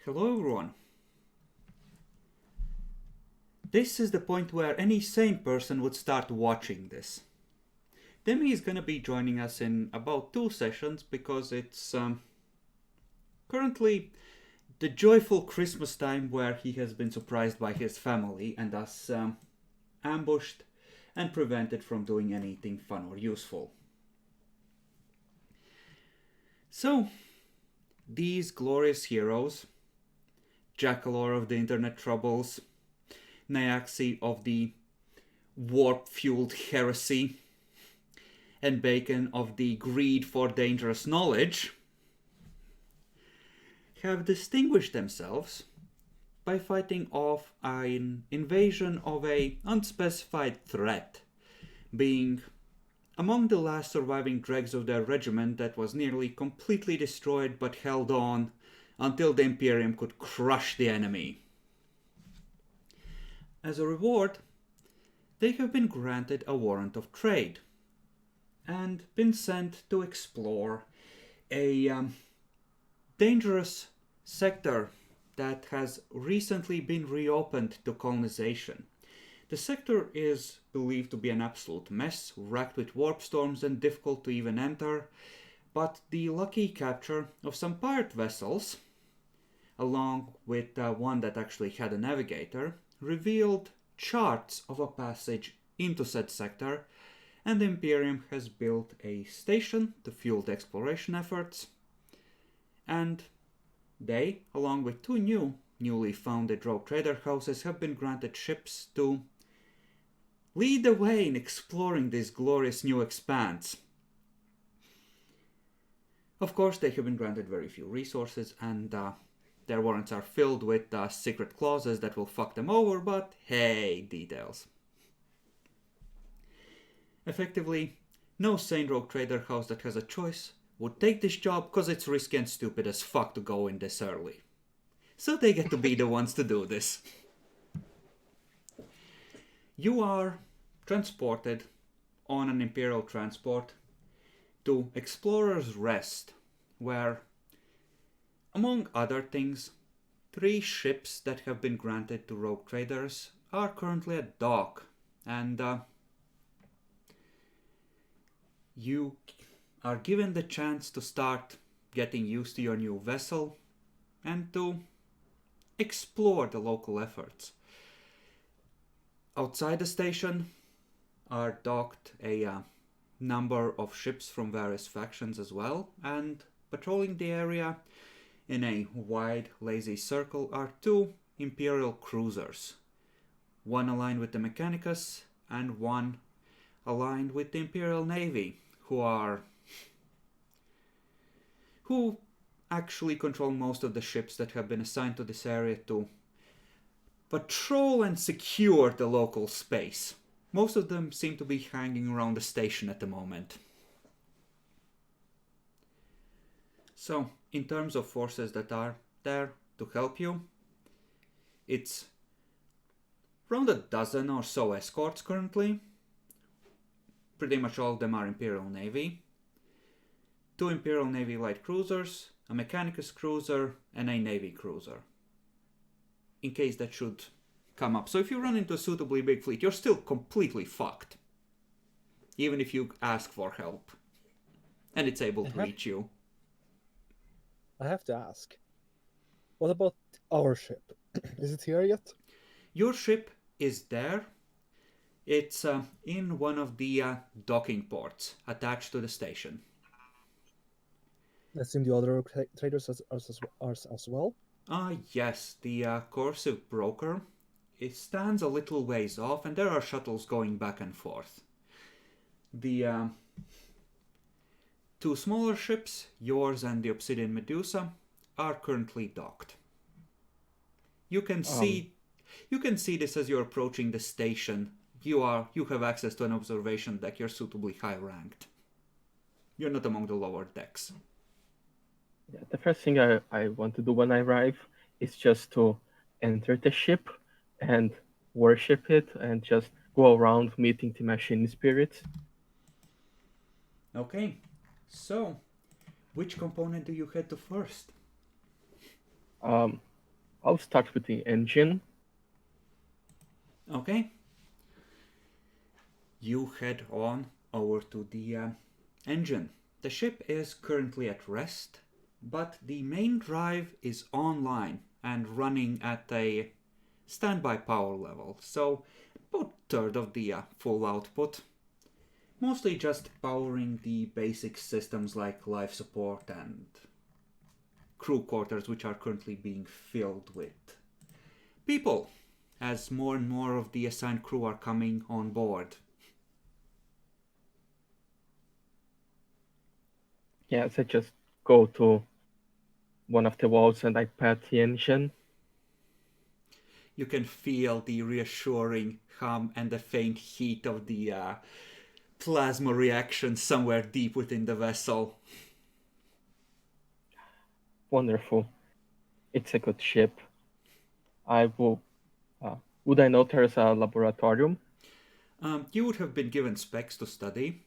Hello everyone. This is the point where any sane person would start watching this. Demi is gonna be joining us in about 2 sessions because it's currently the joyful Christmas time where he has been surprised by his family and thus ambushed and prevented from doing anything fun or useful. So, these glorious heroes, Jackalor of the internet troubles, Nyaxi of the warp-fueled heresy, and Bacon of the greed for dangerous knowledge, have distinguished themselves by fighting off an invasion of an unspecified threat, being among the last surviving dregs of their regiment that was nearly completely destroyed but held on until the Imperium could crush the enemy. As a reward, they have been granted a warrant of trade and been sent to explore a dangerous sector that has recently been reopened to colonization. The sector is believed to be an absolute mess, racked with warp storms and difficult to even enter, but the lucky capture of some pirate vessels, along with one that actually had a navigator, revealed charts of a passage into said sector, and the Imperium has built a station to fuel the exploration efforts, and they, along with 2 newly founded rogue trader houses, have been granted ships to lead the way in exploring this glorious new expanse. Of course, they have been granted very few resources, and their warrants are filled with secret clauses that will fuck them over, but hey, details. Effectively, no sane rogue trader house that has a choice would take this job because it's risky and stupid as fuck to go in this early. So they get to be the ones to do this. You are transported on an Imperial transport to Explorer's Rest, where, among other things, 3 ships that have been granted to rogue traders are currently at dock, and you are given the chance to start getting used to your new vessel and to explore the local efforts. Outside the station are docked a number of ships from various factions as well, and patrolling the area in a wide, lazy circle are 2 Imperial cruisers, one aligned with the Mechanicus and one aligned with the Imperial Navy, who actually control most of the ships that have been assigned to this area to patrol and secure the local space. Most of them seem to be hanging around the station at the moment. So, in terms of forces that are there to help you, it's around a dozen or so escorts currently. Pretty much all of them are Imperial Navy. 2 Imperial Navy light cruisers, a Mechanicus cruiser, and a Navy cruiser, in case that should come up. So if you run into a suitably big fleet, you're still completely fucked, even if you ask for help and it's able to reach you. I have to ask, what about our ship? Is it here yet? Your ship is there. It's in one of the docking ports attached to the station. I assume the other traders are as well? Yes, the Corsive broker. It stands a little ways off, and there are shuttles going back and forth. The 2 smaller ships, yours and the Obsidian Medusa, are currently docked. You can see this as you're approaching the station. You have access to an observation deck. You're suitably high ranked. You're not among the lower decks. Yeah, the first thing I want to do when I arrive is just to enter the ship and worship it and just go around meeting the machine spirits. Okay, so which component do you head to first? I'll start with the engine. Okay. You head on over to the engine. The ship is currently at rest, but the main drive is online and running at a standby power level, so about a third of the full output. Mostly just powering the basic systems like life support and crew quarters, which are currently being filled with people, as more and more of the assigned crew are coming on board. Yes, I just go to one of the walls and I pat the engine. You can feel the reassuring hum and the faint heat of the plasma reaction somewhere deep within the vessel. Wonderful. It's a good ship. I will. Would I know there's a laboratorium? You would have been given specs to study.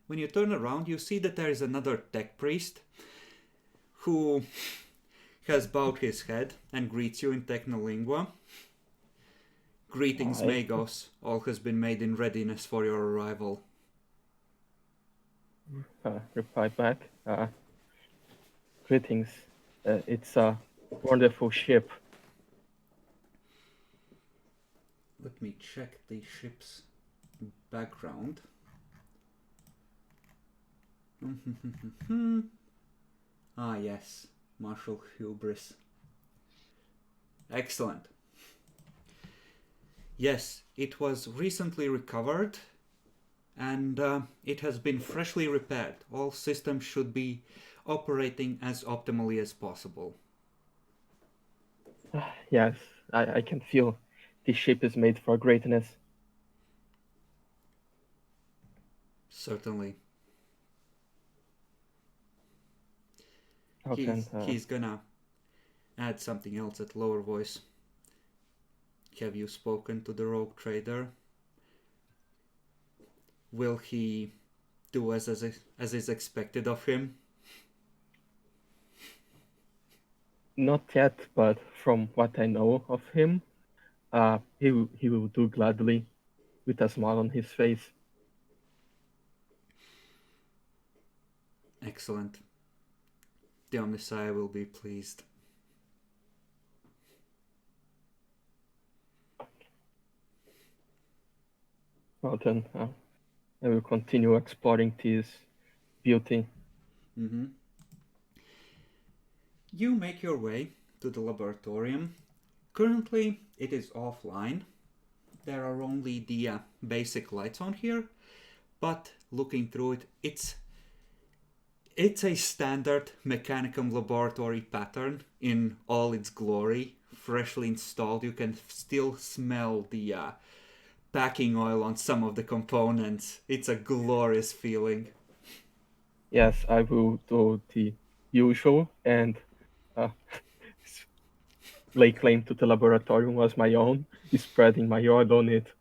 When you turn around, you see that there is another tech priest who has bowed his head and greets you in Technolingua. Greetings, Hi. Magos. All has been made in readiness for your arrival. Reply back. Greetings. It's a wonderful ship. Let me check the ship's background. Ah, yes, Marshal Hubris. Excellent. Yes, it was recently recovered and it has been freshly repaired. All systems should be operating as optimally as possible. Yes, I can feel this ship is made for greatness. Certainly. Okay. He's gonna add something else at lower voice. Have you spoken to the rogue trader? Will he do as is expected of him? Not yet, but from what I know of him, he will do gladly, with a smile on his face. Excellent. The Omnissiah will be pleased. Well then, I will continue exploring this beauty. You make your way to the laboratorium. Currently, it is offline. There are only the basic lights on here, but looking through it, it's a standard Mechanicum laboratory pattern in all its glory. Freshly installed, you can still smell the packing oil on some of the components. It's a glorious feeling. Yes, I will do the usual and lay claim to the laboratorium as my own, spreading my oil on it.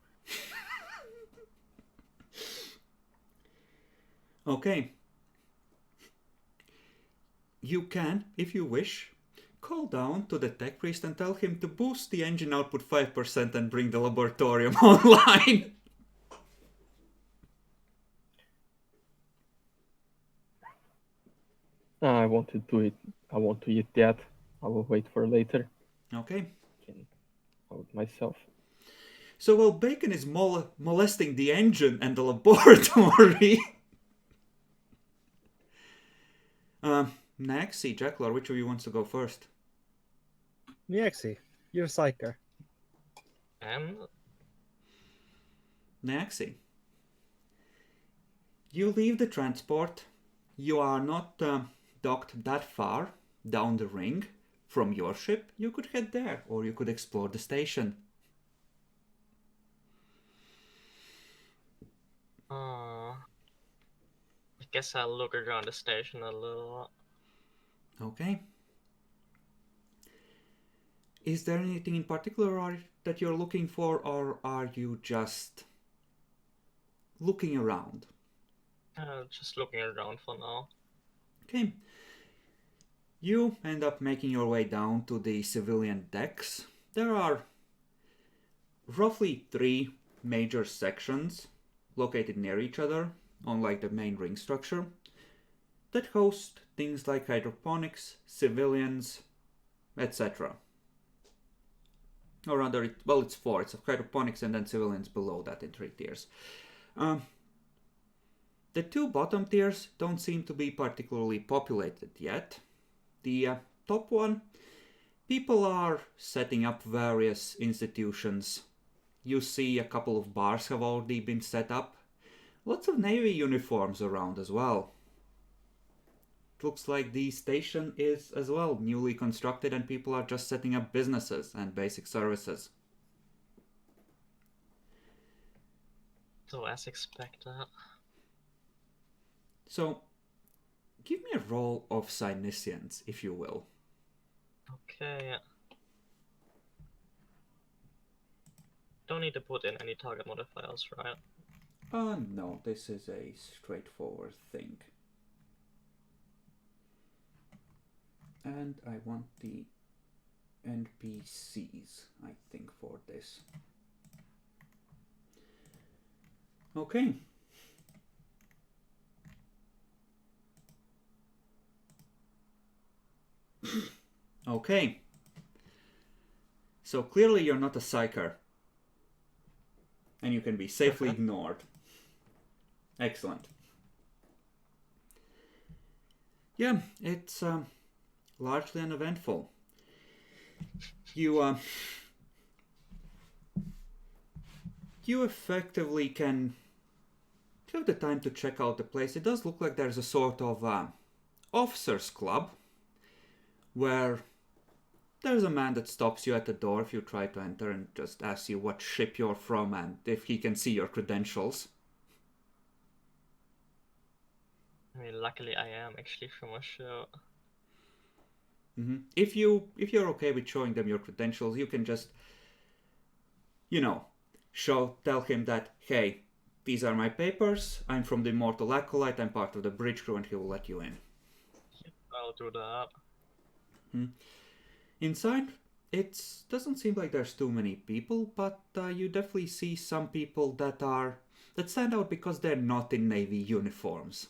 Okay. You can, if you wish, call down to the tech priest and tell him to boost the engine output 5% and bring the laboratorium online. I want to do it. I want to eat that. I will wait for later. Okay. Can hold myself. So while Bacon is molesting the engine and the laboratory... Naxi, Jacklor, which of you wants to go first? Niexi, you're a psyker. Naxi. You leave the transport. You are not docked that far down the ring from your ship. You could head there, or you could explore the station. I guess I'll look around the station a little. Okay. Is there anything in particular that you're looking for, or are you just looking around? Just looking around for now. Okay. You end up making your way down to the civilian decks. There are roughly 3 major sections located near each other on like the main ring structure that host things like hydroponics, civilians, etc. Or rather, it's 4. It's hydroponics and then civilians below that in 3 tiers. The 2 bottom tiers don't seem to be particularly populated yet. The top one, people are setting up various institutions. You see a couple of bars have already been set up. Lots of Navy uniforms around as well. It looks like the station is as well newly constructed and people are just setting up businesses and basic services. So as expected. So, give me a roll of Cynicians, if you will. Okay. Don't need to put in any target modifiers, right? No, this is a straightforward thing. And I want the NPCs, I think, for this. Okay. Okay. So clearly you're not a psyker. And you can be safely ignored. Excellent. Yeah, it's largely uneventful. You effectively can have the time to check out the place. It does look like there's a sort of officers' club where there's a man that stops you at the door if you try to enter and just asks you what ship you're from and if he can see your credentials. I mean, luckily I am actually from a show. Mm-hmm. If you're okay with showing them your credentials, you can just, tell him that, hey, these are my papers, I'm from the Immortal Acolyte, I'm part of the bridge crew, and he will let you in. I'll do that. Inside, it doesn't seem like there's too many people, but you definitely see some people that stand out because they're not in Navy uniforms.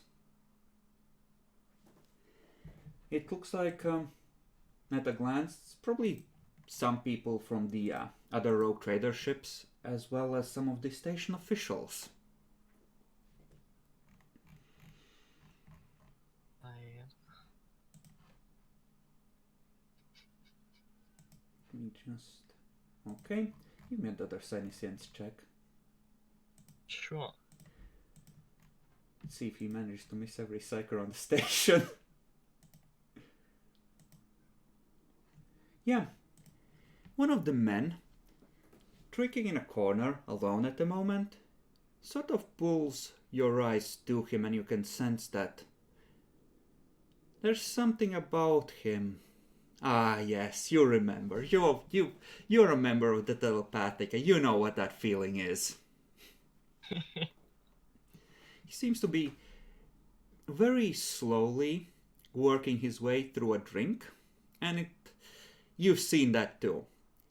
It looks like, at a glance, it's probably some people from the other rogue trader ships, as well as some of the station officials. Let me just... Okay, give me another Senescence check. Sure. Let's see if he managed to miss every psyker on the station. Yeah. One of the men, drinking in a corner, alone at the moment, sort of pulls your eyes to him and you can sense that there's something about him. Ah, yes, you remember. You're a member of the telepathic, and you know what that feeling is. He seems to be very slowly working his way through a drink, and you've seen that too.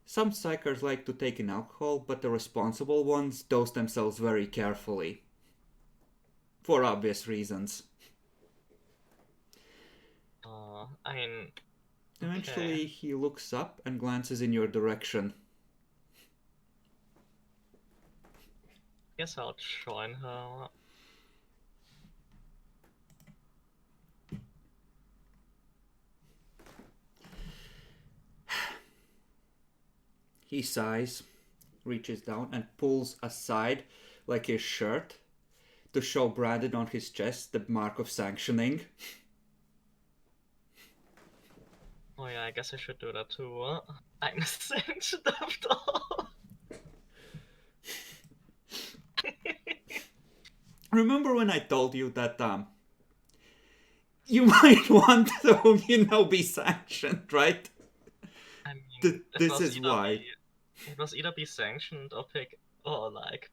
Some psychers like to take in alcohol, but the responsible ones dose themselves very carefully. For obvious reasons. I mean... Eventually, Okay. he looks up and glances in your direction. Guess I'll join her. He sighs, reaches down and pulls aside, like his shirt, to show branded on his chest the mark of sanctioning. Oh yeah, I guess I should do that too. I'm sanctioned after all. Remember when I told you that you might want to, be sanctioned, right? I mean, This is why. It must either be sanctioned or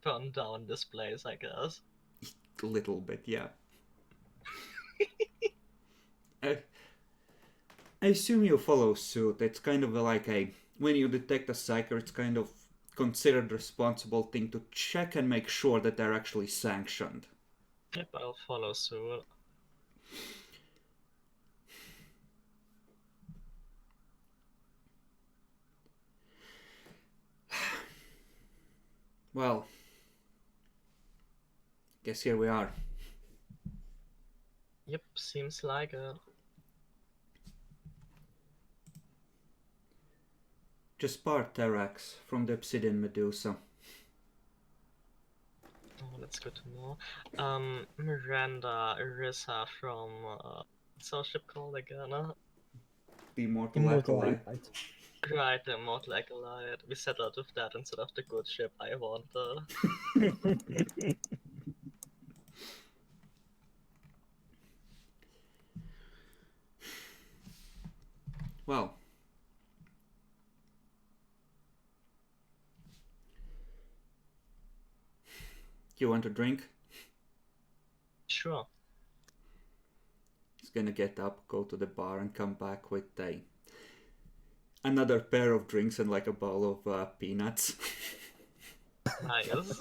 burn down this place, I guess. A little bit, yeah. I assume you follow suit. It's kind of like when you detect a psyker, it's kind of considered responsible thing to check and make sure that they're actually sanctioned. Yep, I'll follow suit. Well, guess here we are. Yep, seems like it. Just part Terax from the Obsidian Medusa. Oh, that's good to know. Miranda, Irissa from what's our ship called again? The Immortal Immortal Acolyte. Acolyte. Right, the Immortal Acolyte. We settled with that instead of the good ship I wanted. Well, you want a drink? Sure. He's gonna get up, go to the bar, and come back with another pair of drinks and like a bowl of peanuts. Nice.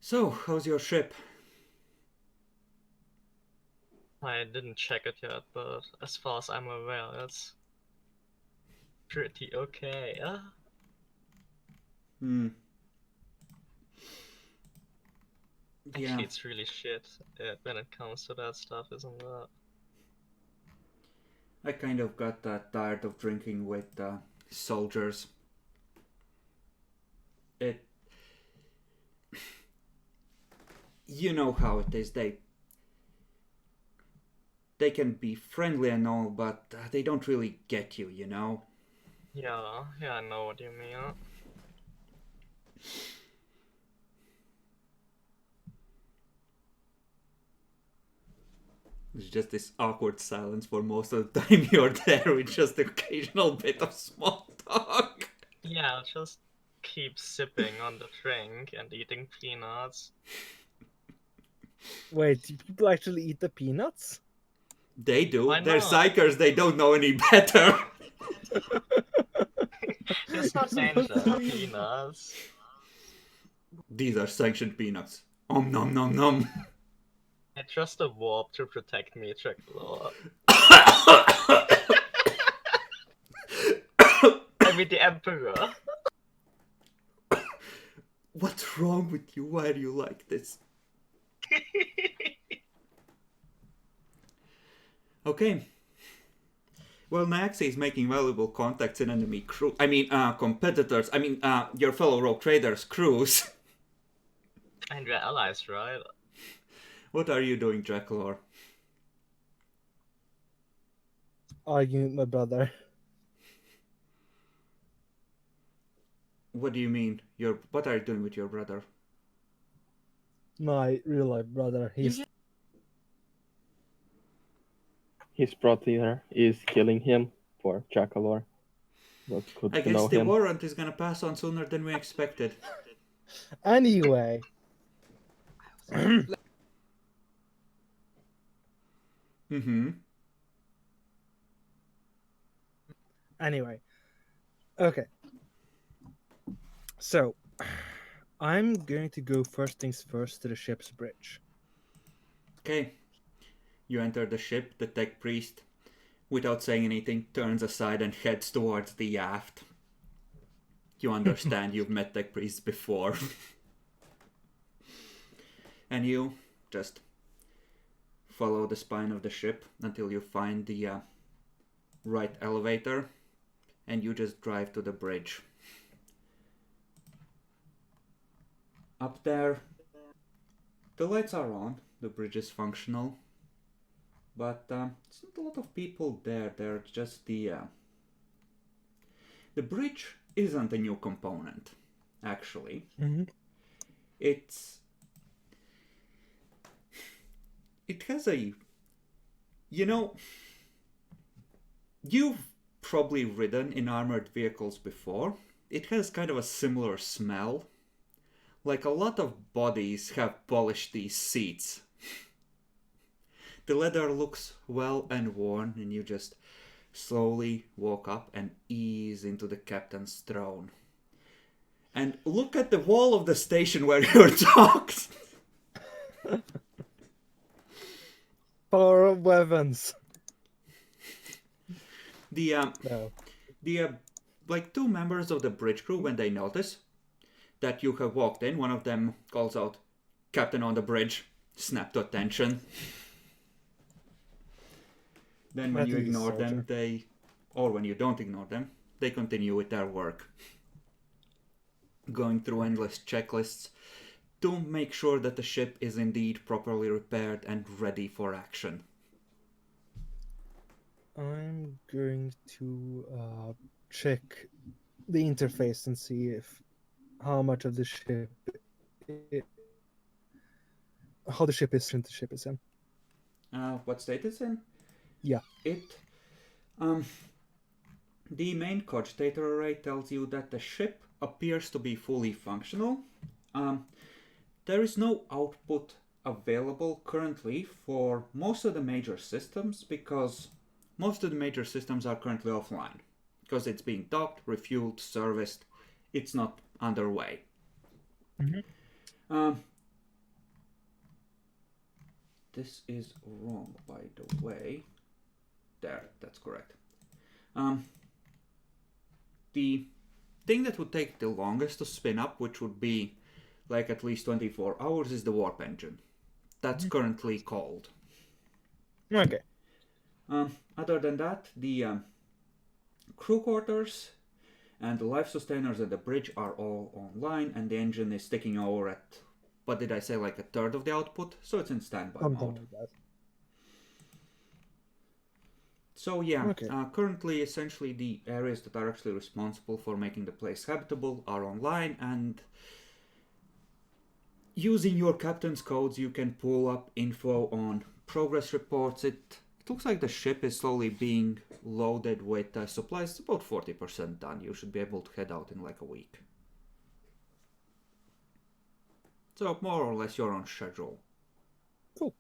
So, how's your ship? I didn't check it yet, but as far as I'm aware, it's pretty okay. Hmm. Actually, Yeah, it's really shit when it comes to that stuff, isn't it? I kind of got tired of drinking with soldiers. It, you know how it is. They can be friendly and all, but they don't really get you, you know? Yeah, I know what you mean. It's just this awkward silence for most of the time you're there with just the occasional bit of small talk. Yeah, I'll just keep sipping on the drink and eating peanuts. Wait, do people actually eat the peanuts? They do. Why They're not? psychers, they don't know any better. It's not danger, peanuts. These are sanctioned peanuts. Om nom nom nom. I trust a warp to protect me, Dracula. I mean the Emperor. What's wrong with you? Why are you like this? Okay. Well, Naxi is making valuable contacts in enemy crew. Competitors. Your fellow rogue traders' crews. And we're allies, right? What are you doing, Draculor? Arguing with my brother. What do you mean? What are you doing with your brother? My real life brother. His brother is killing him for Jackalor. That's good I to know guess the him. warrant is gonna pass on sooner than we expected. Anyway. Mm-hmm. Anyway. Okay. So, I'm going to go first things first to the ship's bridge. Okay. You enter the ship, the tech priest, without saying anything, turns aside and heads towards the aft. You understand you've met tech priests before. And you just follow the spine of the ship until you find the right elevator, and you just drive to the bridge. Up there, the lights are on, the bridge is functional, but it's not a lot of people there. They're just the bridge isn't a new component, actually. Mm-hmm. It has a, you've probably ridden in armored vehicles before. It has kind of a similar smell. Like a lot of bodies have polished these seats. The leather looks well and worn, and you just slowly walk up and ease into the captain's throne. And look at the wall of the station where you're docked. Power of weapons. The No. like two members of the bridge crew, when they notice that you have walked in, one of them calls out, "Captain on the bridge," snap to attention. Then when you ignore them, or when you don't ignore them, they continue with their work. Going through endless checklists to make sure that the ship is indeed properly repaired and ready for action. I'm going to check the interface and see if how much of the ship, how the ship is in. What state it's in? Yeah. The main cogitator array tells you that the ship appears to be fully functional. There is no output available currently for most of the major systems because most of the major systems are currently offline. Because it's being docked, refueled, serviced, it's not underway. This is wrong, by the way. There, that's correct. The thing that would take the longest to spin up, which would be like at least 24 hours, is the warp engine. That's currently cold. Okay. Other than that, the crew quarters and the life sustainers at the bridge are all online, and the engine is ticking over at, what did I say, like a third of the output, so it's in standby Something mode. like that. So yeah, Okay. currently essentially the areas that are actually responsible for making the place habitable are online, and using your captain's codes you can pull up info on progress reports. It looks like the ship is slowly being loaded with supplies. It's about 40% done. You should be able to head out in like a week. So more or less you're on schedule. Cool.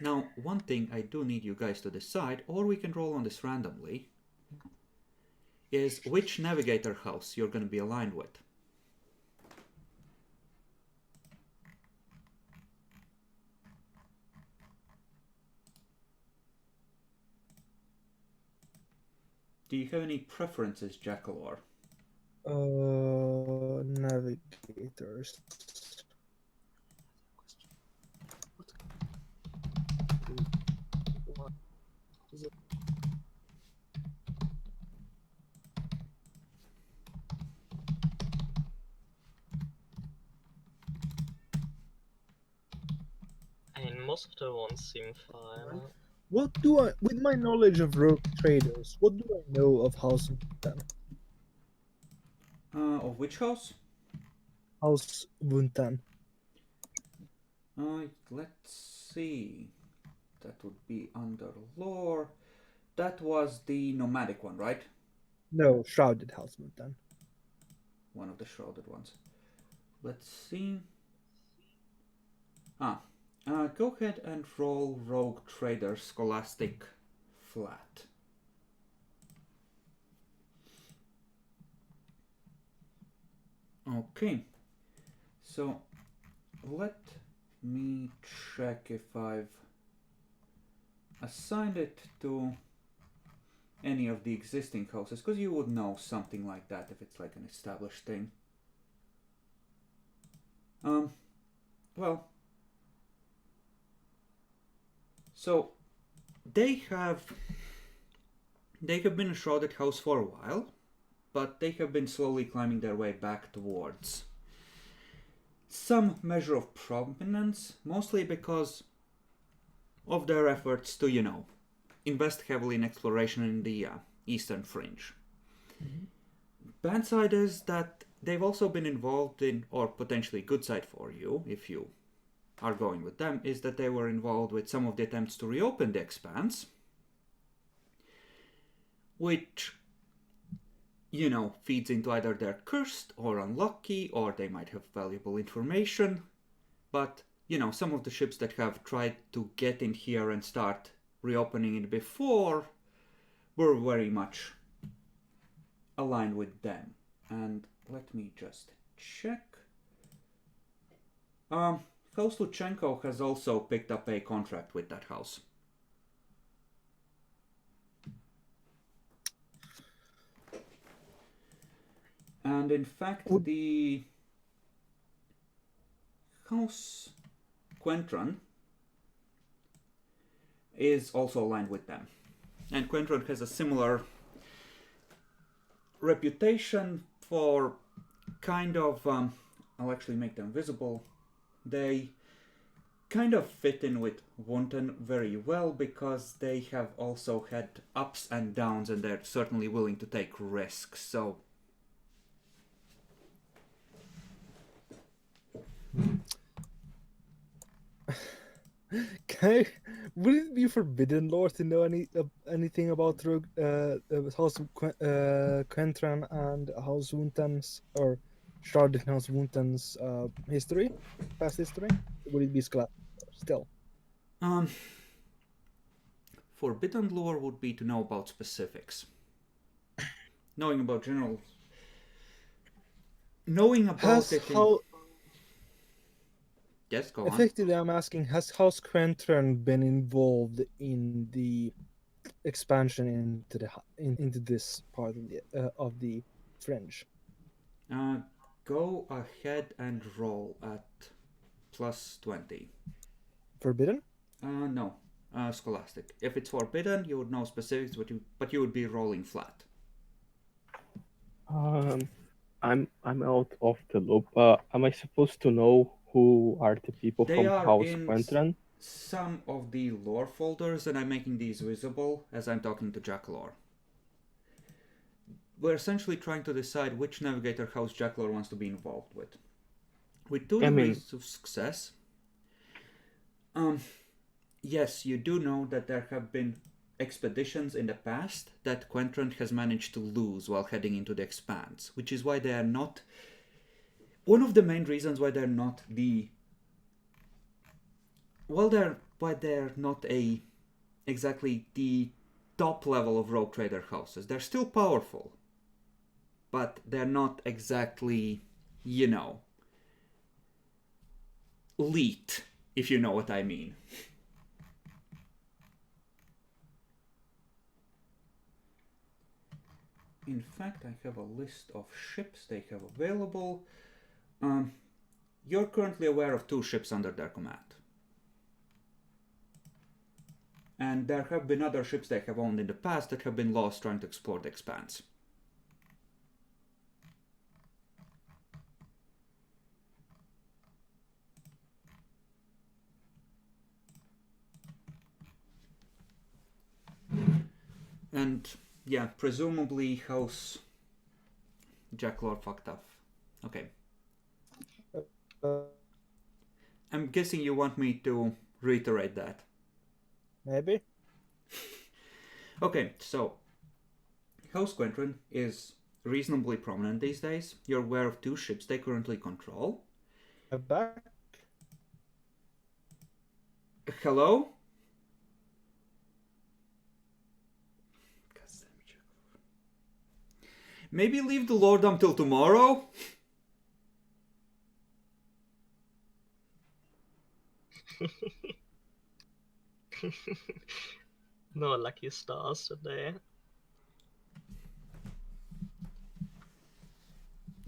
Now, one thing I do need you guys to decide, or we can roll on this randomly, is which navigator house you're going to be aligned with. Do you have any preferences, Jackalor? Navigators. I mean, most of the ones seem fine. What do I, with my knowledge of rogue traders, what do I know of House Wuntan? Of which house? House Wuntan. Let's see. That would be under lore. That was the nomadic one, right? No, Shrouded House Wuntan. One of the shrouded ones. Let's see. Go ahead and roll Rogue Trader Scholastic flat. Okay. So, let me check if I've assigned it to any of the existing houses, because you would know something like that if it's like an established thing. Well, so they have been a shrouded house for a while, but they have been slowly climbing their way back towards some measure of prominence, mostly because of their efforts to, invest heavily in exploration in the eastern fringe. Bad side is that they've also been involved in, or potentially good side for you, if you are going with them, is that they were involved with some of the attempts to reopen the Expanse, which, feeds into either they're cursed or unlucky, or they might have valuable information, but some of the ships that have tried to get in here and start reopening it before were very much aligned with them. And let me just check. House Luchenko has also picked up a contract with that house. And in fact, the House Quentron is also aligned with them. And Quentron has a similar reputation for kind of, I'll actually make them visible. They kind of fit in with Wunten very well because they have also had ups and downs and they're certainly willing to take risks. So Would it be forbidden lore to know anything about House Quentran and House Wunten's or Sharding House Wunten's past history? Would it be still? Forbidden lore would be to know about specifics. Knowing about general... Knowing about it... Yes, go on. Effectively, I'm asking, has House Quentran been involved in the expansion into this part of the fringe? Go ahead and roll at plus 20. Forbidden? No. Scholastic. If it's forbidden, you would know specifics, but you would be rolling flat. I'm out of the loop. Am I supposed to know who are the people They from are House in Quentran? Some of the lore folders, and I'm making these visible as I'm talking to Jack Lore. We're essentially trying to decide which navigator House Jack Lore wants to be involved with. With 2 degrees of success, yes, you do know that there have been expeditions in the past that Quentran has managed to lose while heading into the Expanse, which is why they are not... One of the main reasons why they're not the... Well, why they're not exactly the top level of rogue trader houses. They're still powerful, but they're not exactly, elite, if you know what I mean. In fact, I have a list of ships they have available. You're currently aware of 2 ships under their command. And there have been other ships they have owned in the past that have been lost trying to explore the Expanse. And yeah, presumably House Jack Lore fucked up. Okay. I'm guessing you want me to reiterate that. Maybe. Okay, so House Quentran is reasonably prominent these days. You're aware of 2 ships they currently control. Back. Hello? Maybe leave the Lordom till tomorrow? No lucky stars today.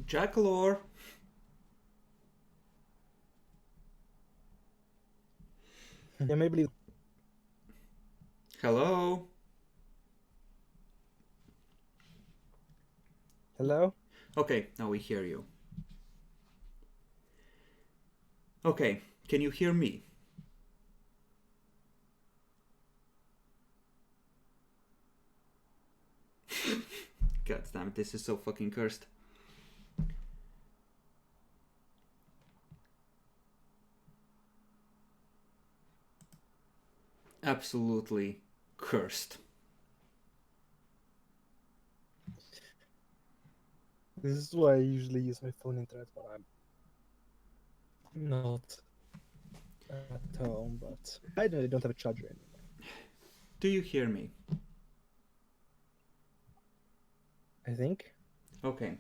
Jack Lore. Yeah, maybe. Hello? Hello? Okay, now we hear you. Okay, can you hear me? God damn it, this is so fucking cursed. Absolutely cursed. This is why I usually use my phone internet when I'm not at home, but I don't have a charger anymore. Do you hear me? I think. Okay.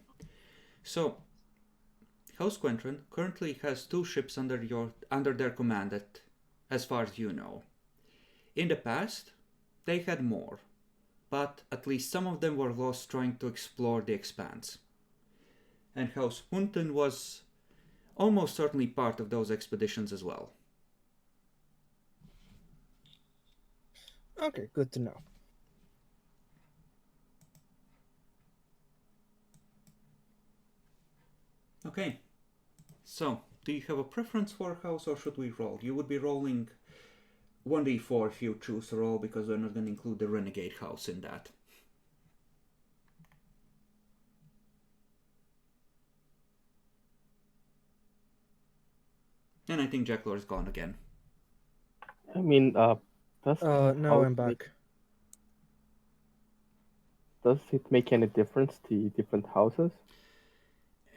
So, House Quentran currently has 2 ships under their command, as far as you know. In the past, they had more, but at least some of them were lost trying to explore the expanse. And House Hunten was almost certainly part of those expeditions as well. Okay, good to know. Okay. So, do you have a preference for a house or should we roll? You would be rolling 1d4 if you choose to roll because we're not going to include the Renegade house in that. And I think Jacklor is gone again. I mean, does No, I'm make- back. does it make any difference the different houses?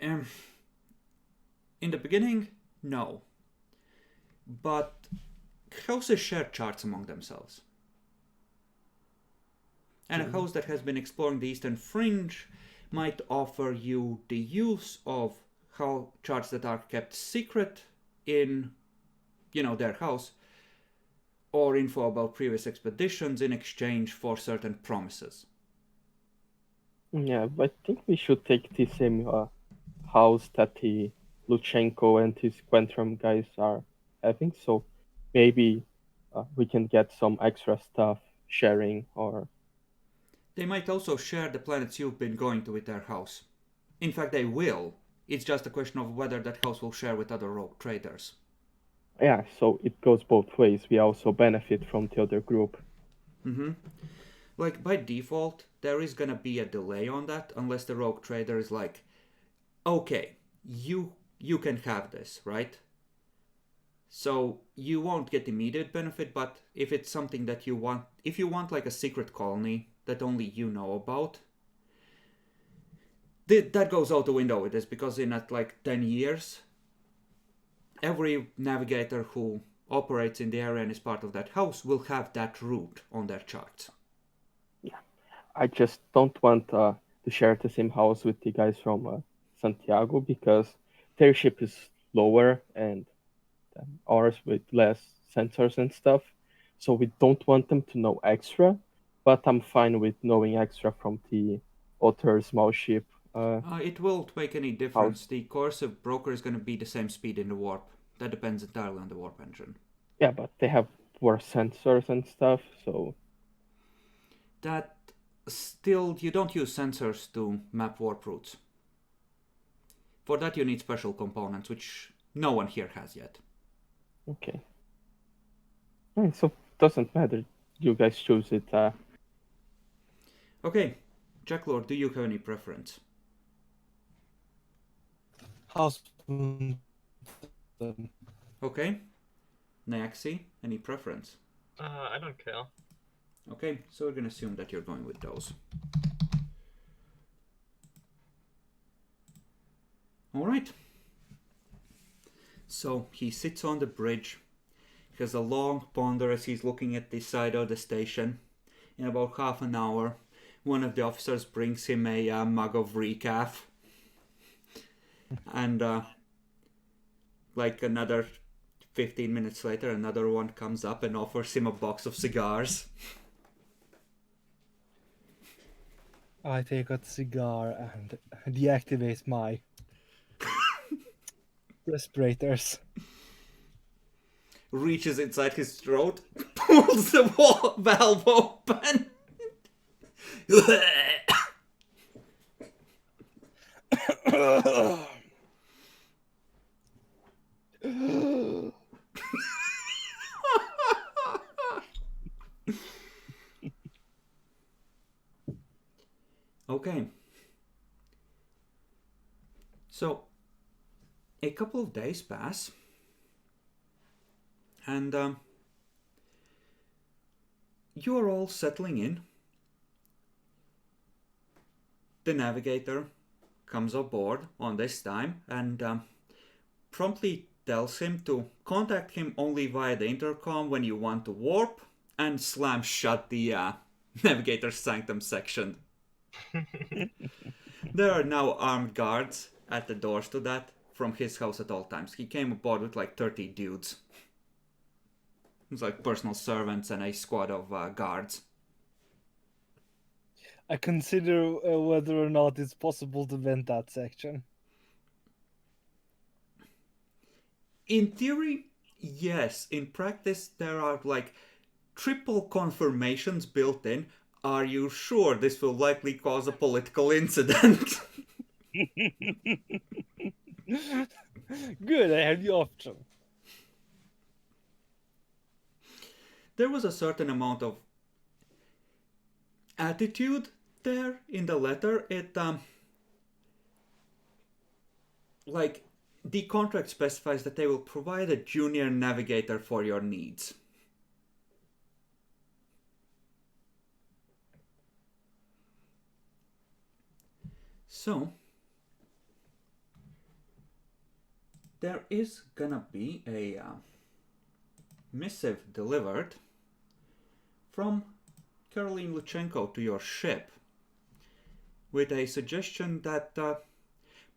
In the beginning, no. But houses share charts among themselves. And a house that has been exploring the Eastern Fringe might offer you the use of how charts that are kept secret in, their house, or info about previous expeditions in exchange for certain promises. Yeah, but I think we should take the same house that the Luchenko and his Quentrum guys are having. So maybe we can get some extra stuff sharing or. They might also share the planets you've been going to with their house. In fact, they will. It's just a question of whether that house will share with other rogue traders. Yeah, so it goes both ways. We also benefit from the other group. Like, by default, there is gonna be a delay on that unless the rogue trader is like, okay, you can have this, right? So you won't get immediate benefit, but if it's something that you want, if you want like a secret colony that only you know about, that goes out the window with this, because in like 10 years, every navigator who operates in the area and is part of that house will have that route on their charts. Yeah, I just don't want to share the same house with the guys from Santiago because their ship is lower and ours with less sensors and stuff. So we don't want them to know extra, but I'm fine with knowing extra from the other small ship. It won't make any difference. The coercive broker is going to be the same speed in the warp. That depends entirely on the warp engine. Yeah, but they have worse sensors and stuff, so. That still, you don't use sensors to map warp routes. For that you need special components, which no one here has yet. Okay. Alright, so doesn't matter. You guys choose it. Okay, Jacklord, do you have any preference? House. Okay. Naxi, any preference? I don't care. Okay, so we're gonna assume that you're going with those. Alright. So he sits on the bridge. He has a long ponder as he's looking at the side of the station. In about half an hour, one of the officers brings him a mug of recaf. And like another 15 minutes later, another one comes up and offers him a box of cigars. I take a cigar and deactivate my respirators. Reaches inside his throat, pulls the valve open. Okay. So, a couple of days pass, and you are all settling in. The navigator comes aboard on this time and promptly tells him to contact him only via the intercom when you want to warp, and slams shut the Navigator's Sanctum section. There are now armed guards at the doors to that from his house at all times. He came aboard with like 30 dudes. It's like personal servants and a squad of guards. I consider whether or not it's possible to vent that section. In theory, yes. In practice, there are like triple confirmations built in. Are you sure this will likely cause a political incident? Good, I have the option. There was a certain amount of attitude there in the letter. It like the contract specifies that they will provide a junior navigator for your needs. So there is gonna be a missive delivered from Caroline Luchenko to your ship with a suggestion that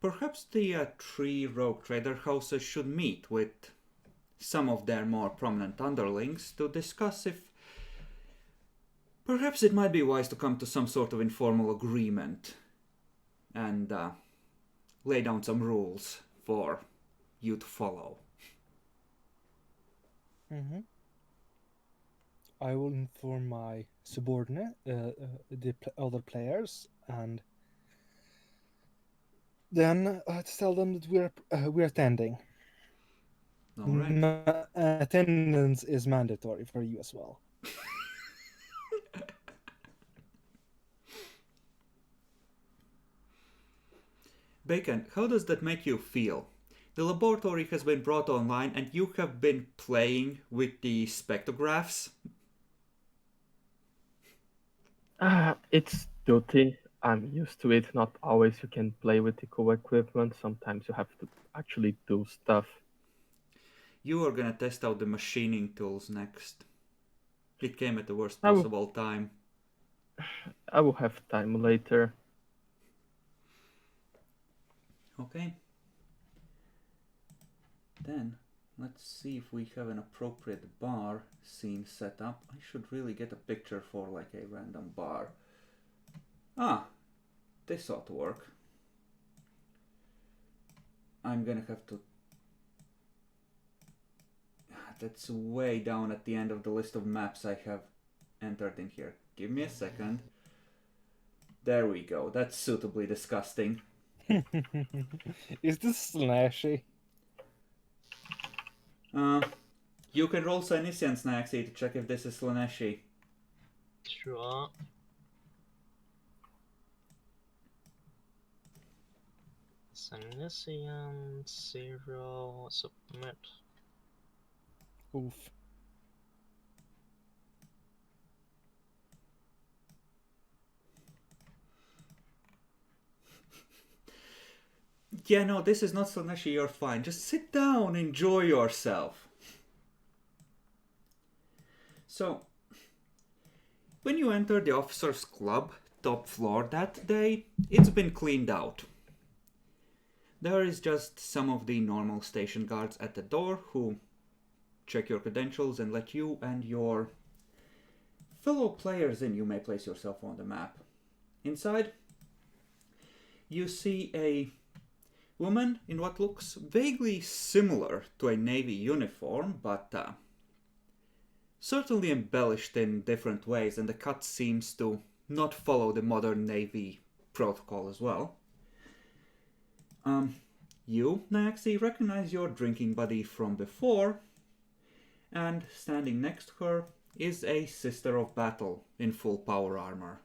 perhaps the three rogue trader houses should meet with some of their more prominent underlings to discuss if perhaps it might be wise to come to some sort of informal agreement and lay down some rules for you to follow. Mm-hmm. I will inform my subordinate, the other players, and then tell them that we're attending. All right. Attendance is mandatory for you as well. Bacon, how does that make you feel? The laboratory has been brought online and you have been playing with the spectrographs. It's duty. I'm used to it. Not always you can play with the cool equipment. Sometimes you have to actually do stuff. You are gonna test out the machining tools next. It came at the worst I will- possible time. I will have time later. Okay. Then, let's see if we have an appropriate bar scene set up. I should really get a picture for like a random bar. Ah, this ought to work. I'm gonna have to... That's way down at the end of the list of maps I have entered in here. Give me a second. There we go. That's suitably disgusting. Is this slashy? You can roll Cynesian Snaxy to check if this is Slaneshi. Sure. Cynesian 0 submit. Oof. Yeah, no, this is not Slaneshi, you're fine. Just sit down, enjoy yourself. So, when you enter the officers' club, top floor that day, it's been cleaned out. There is just some of the normal station guards at the door who check your credentials and let you and your fellow players in. You may place yourself on the map. Inside, you see a woman in what looks vaguely similar to a Navy uniform, but certainly embellished in different ways, and the cut seems to not follow the modern Navy protocol as well. You, Naxi, recognize your drinking buddy from before, and standing next to her is a Sister of Battle in full power armor.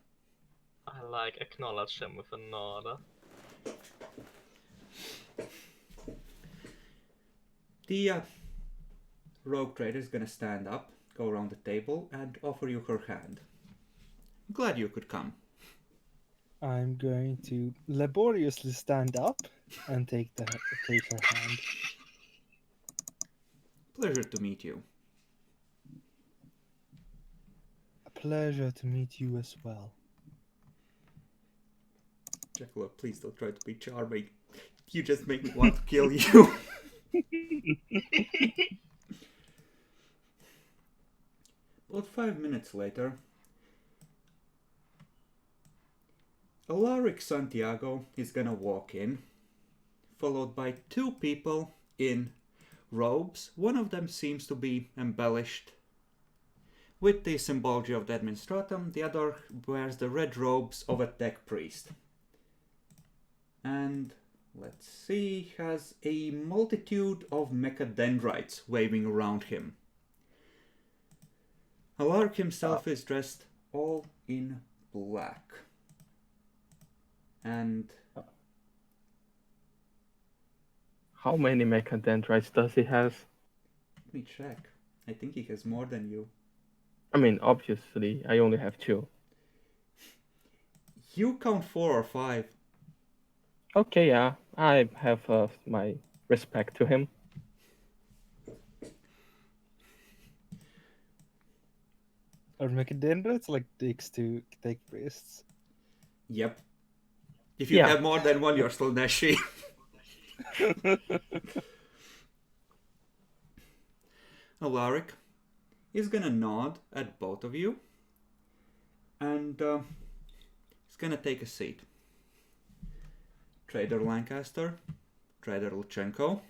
I acknowledge him with a nod. The rogue trader is gonna stand up, go around the table, and offer you her hand. Glad you could come. I'm going to laboriously stand up and take her hand. Pleasure to meet you. A pleasure to meet you as well. Jackalope, please don't try to be charming. You just make me want to kill you. About 5 minutes later, Alaric Santiago is gonna walk in, followed by 2 people in robes. One of them seems to be embellished with the symbology of the Administratum. The other wears the red robes of a tech priest. And let's see, has a multitude of mechadendrites waving around him. Alaric himself is dressed all in black. And How many mechadendrites does he have? let me check. I think he has more than you. I mean, obviously, I only have 2. You count 4 or 5. Okay, yeah, I have my respect to him. Are Mechadendrites like dicks to take priests? Yep. If you Yeah. have more than one, you're still Neshi. Alaric is gonna nod at both of you. And he's gonna take a seat. Trader Lancaster, Trader Luchenko.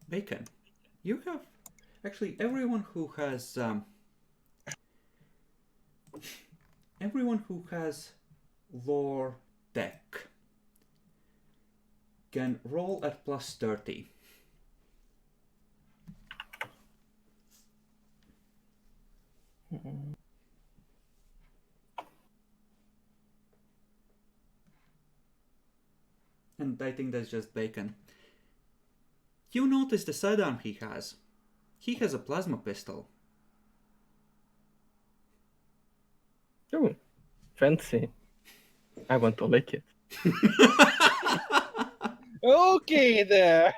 Bacon, you have... Actually, everyone who has lore tech can roll at plus 30. And I think that's just Bacon. You notice the sidearm he has. He has a plasma pistol. Oh, fancy. I want to lick it. Okay, there.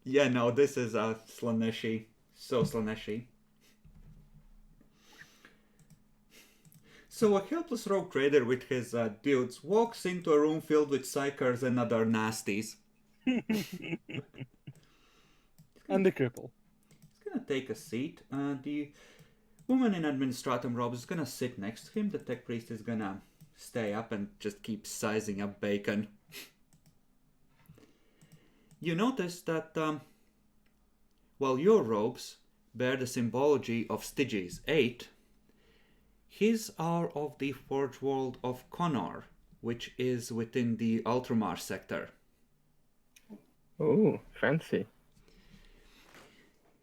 Yeah, no, this is Slaneshi. So Slaneshi. So a helpless rogue trader with his dudes walks into a room filled with psychers and other nasties. And the cripple. He's gonna take a seat. The woman in Administratum robes is gonna sit next to him. The tech priest is gonna stay up and just keep sizing up Bacon. You notice that while your robes bear the symbology of Styges 8, his are of the Forge World of Connor, which is within the Ultramar sector. Oh, fancy.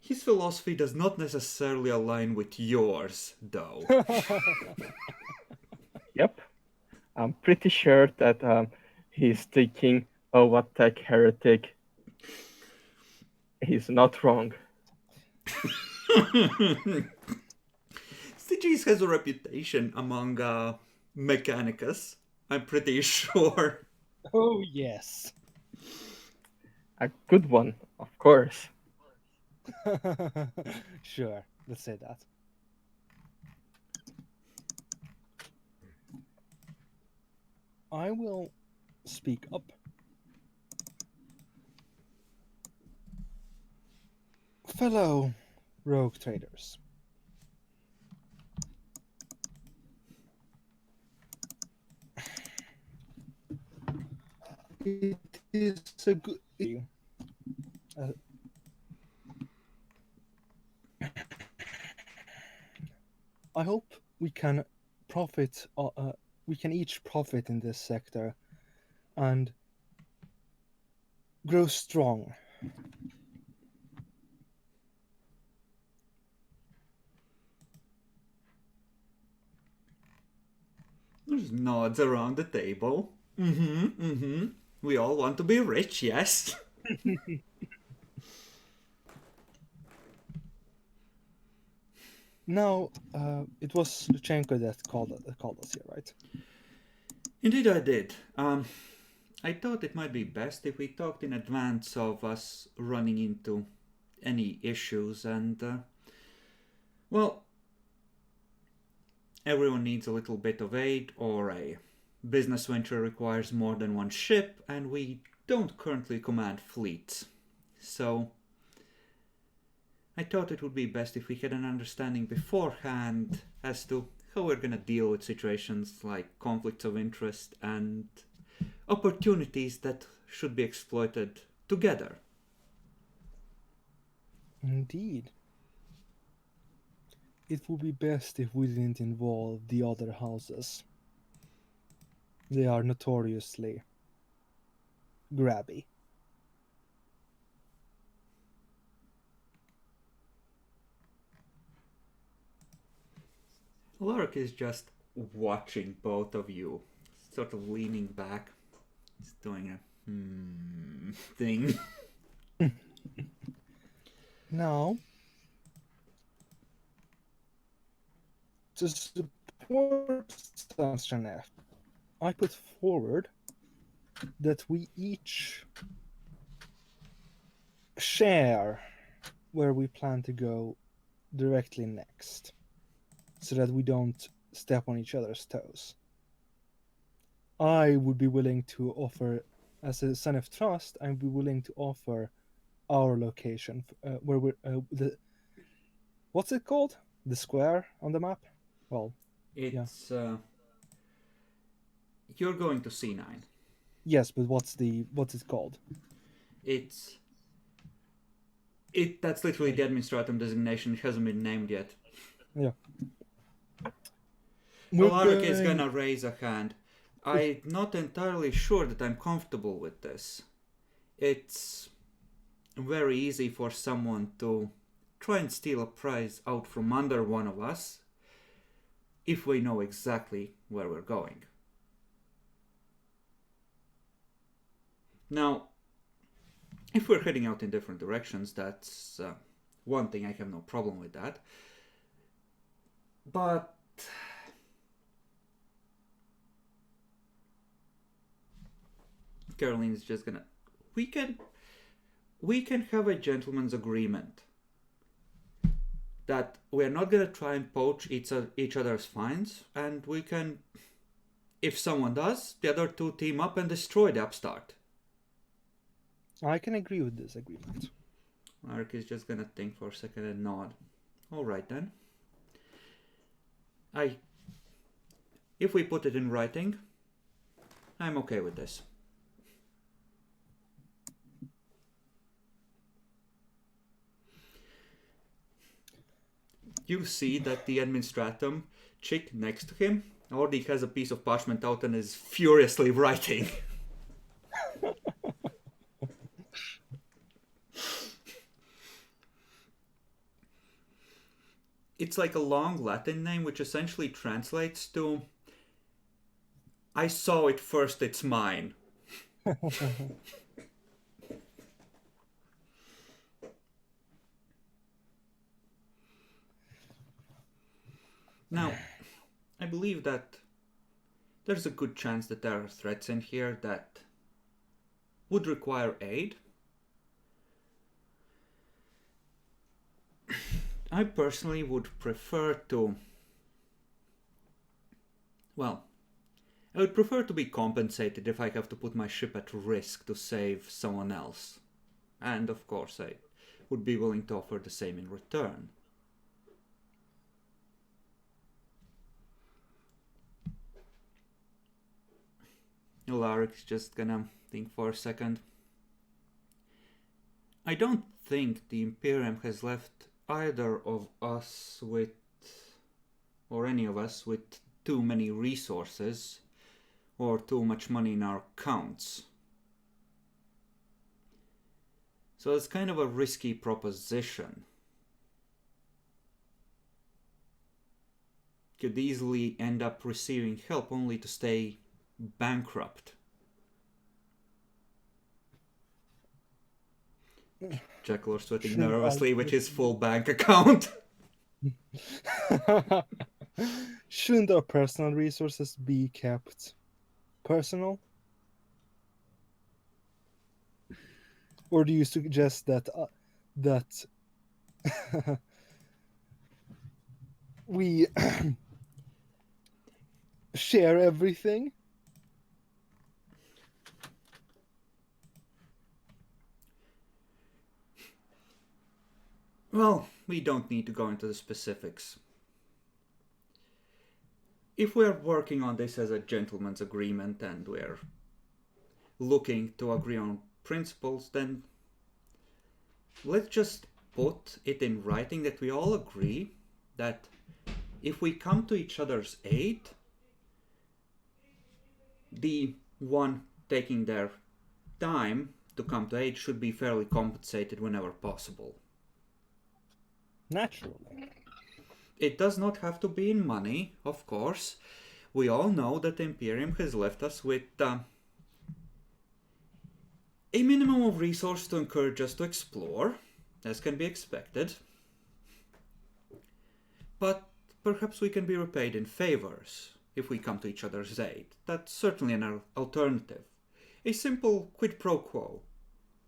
His philosophy does not necessarily align with yours, though. Yep. I'm pretty sure that he's thinking, oh, what tech heretic. He's not wrong. Styges has a reputation among Mechanicus, I'm pretty sure. Oh, yes. A good one, of course. Sure, let's say that. I will speak up. Fellow rogue traders. It is a good... I hope we can profit. We can each profit in this sector, and grow strong. There's nods around the table. We all want to be rich, yes. Now, it was Luchenko that called us here, right? Indeed I did. I thought it might be best if we talked in advance of us running into any issues, and well, everyone needs a little bit of aid, or a business venture requires more than one ship, and we don't currently command fleets. So I thought it would be best if we had an understanding beforehand as to how we're gonna deal with situations like conflicts of interest and opportunities that should be exploited together. Indeed. It would be best if we didn't involve the other houses. They are notoriously grabby. Lark is just watching both of you, sort of leaning back. He's doing a thing. Now, to support Stanstranef, I put forward that we each share where we plan to go directly next, so that we don't step on each other's toes. I would be willing to offer, as a sign of trust, I'd be willing to offer our location, where we're what's it called? The square on the map? Well, It's you're going to C9. yes, but what's it called? That's literally the administratum designation. It hasn't been named yet. Yeah. Alaric is gonna raise a hand. I'm not entirely sure that I'm comfortable with this. It's very easy for someone to try and steal a prize out from under one of us if we know exactly where we're going. Now, if we're heading out in different directions, that's one thing. I have no problem with that. But Caroline is just gonna... We can have a gentleman's agreement that we're not gonna try and poach each other's finds, and we can, if someone does, the other two team up and destroy the upstart. I can agree with this agreement. Mark is just gonna think for a second and nod. Alright then. If we put it in writing, I'm okay with this. You see that the administratum chick next to him already has a piece of parchment out and is furiously writing. It's like a long Latin name which essentially translates to I saw it first, it's mine. Now, I believe that there's a good chance that there are threats in here that would require aid. I personally would prefer to... Well, I would prefer to be compensated if I have to put my ship at risk to save someone else. And of course, I would be willing to offer the same in return. Alaric's just gonna think for a second. I don't think the Imperium has left either of us with, or any of us with, too many resources or too much money in our accounts. So it's kind of a risky proposition. Could easily end up receiving help only to stay bankrupt. Jekyll sweating nervously with his full bank account. Shouldn't our personal resources be kept personal? Or do you suggest that that we share everything? Well, we don't need to go into the specifics. If we're working on this as a gentleman's agreement and we're looking to agree on principles, then let's just put it in writing that we all agree that if we come to each other's aid, the one taking their time to come to aid should be fairly compensated whenever possible. Naturally. It does not have to be in money, of course. We all know that the Imperium has left us with a minimum of resource to encourage us to explore, as can be expected. But perhaps we can be repaid in favors if we come to each other's aid. That's certainly an alternative. A simple quid pro quo.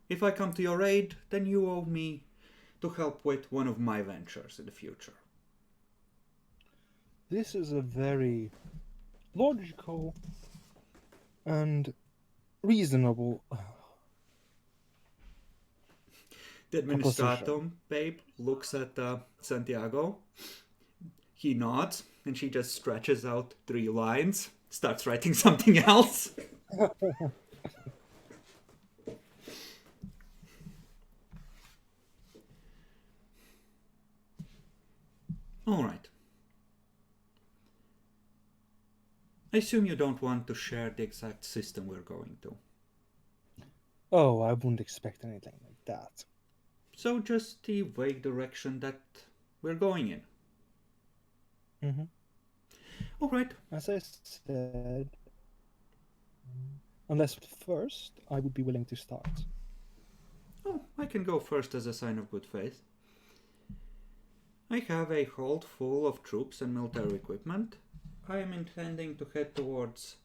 If I come to your aid, then you owe me to help with one of my ventures in the future. This is a very logical and reasonable The proposition. administratum babe looks at Santiago. He nods, and she just stretches out 3 lines, starts writing something else. All right. I assume you don't want to share the exact system we're going to. Oh, I wouldn't expect anything like that. So just the vague direction that we're going in. Mm-hmm. All right. As I said, unless first, I would be willing to start. Oh, I can go first as a sign of good faith. I have a hold full of troops and military equipment. I am intending to head towards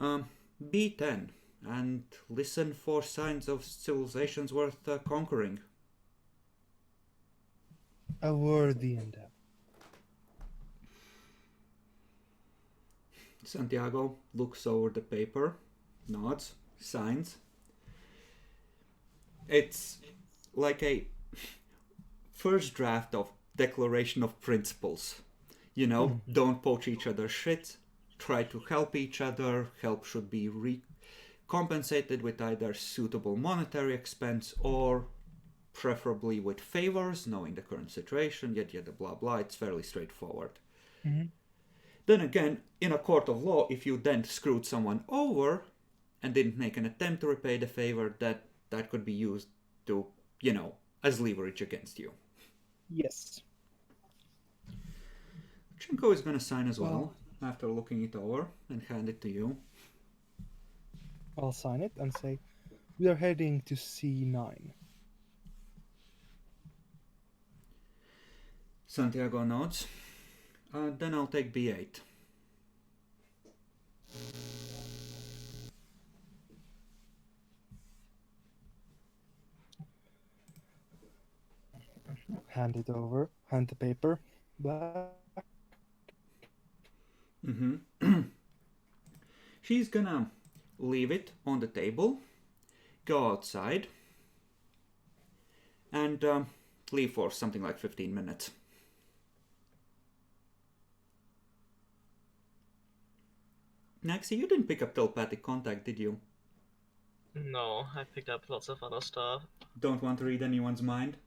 B10 and listen for signs of civilizations worth conquering. A worthy endeavor. Santiago looks over the paper, nods, signs. It's like a first draft of Declaration of Principles. You know, don't poach each other's shit, try to help each other, help should be compensated with either suitable monetary expense or preferably with favors, knowing the current situation, yada blah blah. It's fairly straightforward. Mm-hmm. Then again, in a court of law, if you then screwed someone over and didn't make an attempt to repay the favor, that could be used to, as leverage against you. Yes. Chinko is going to sign as well after looking it over and hand it to you. I'll sign it and say, we are heading to C9. Santiago nods. Then I'll take B8. Hand it over. Hand the paper back. She's gonna leave it on the table, go outside, and leave for something like 15 minutes. Naxi, you didn't pick up telepathic contact, did you? No, I picked up lots of other stuff. Don't want to read anyone's mind?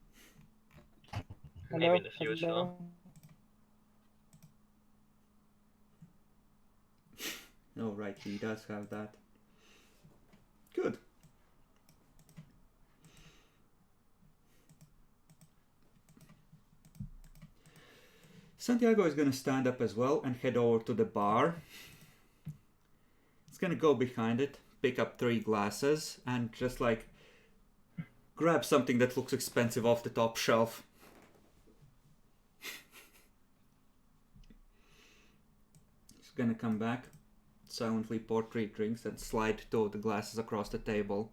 Maybe in the future. Hello? Oh, right, he does have that. Good. Santiago is going to stand up as well and head over to the bar. He's going to go behind it, pick up 3 glasses, and just grab something that looks expensive off the top shelf. He's going to come back, silently pour 3 drinks and slide 2 of the glasses across the table.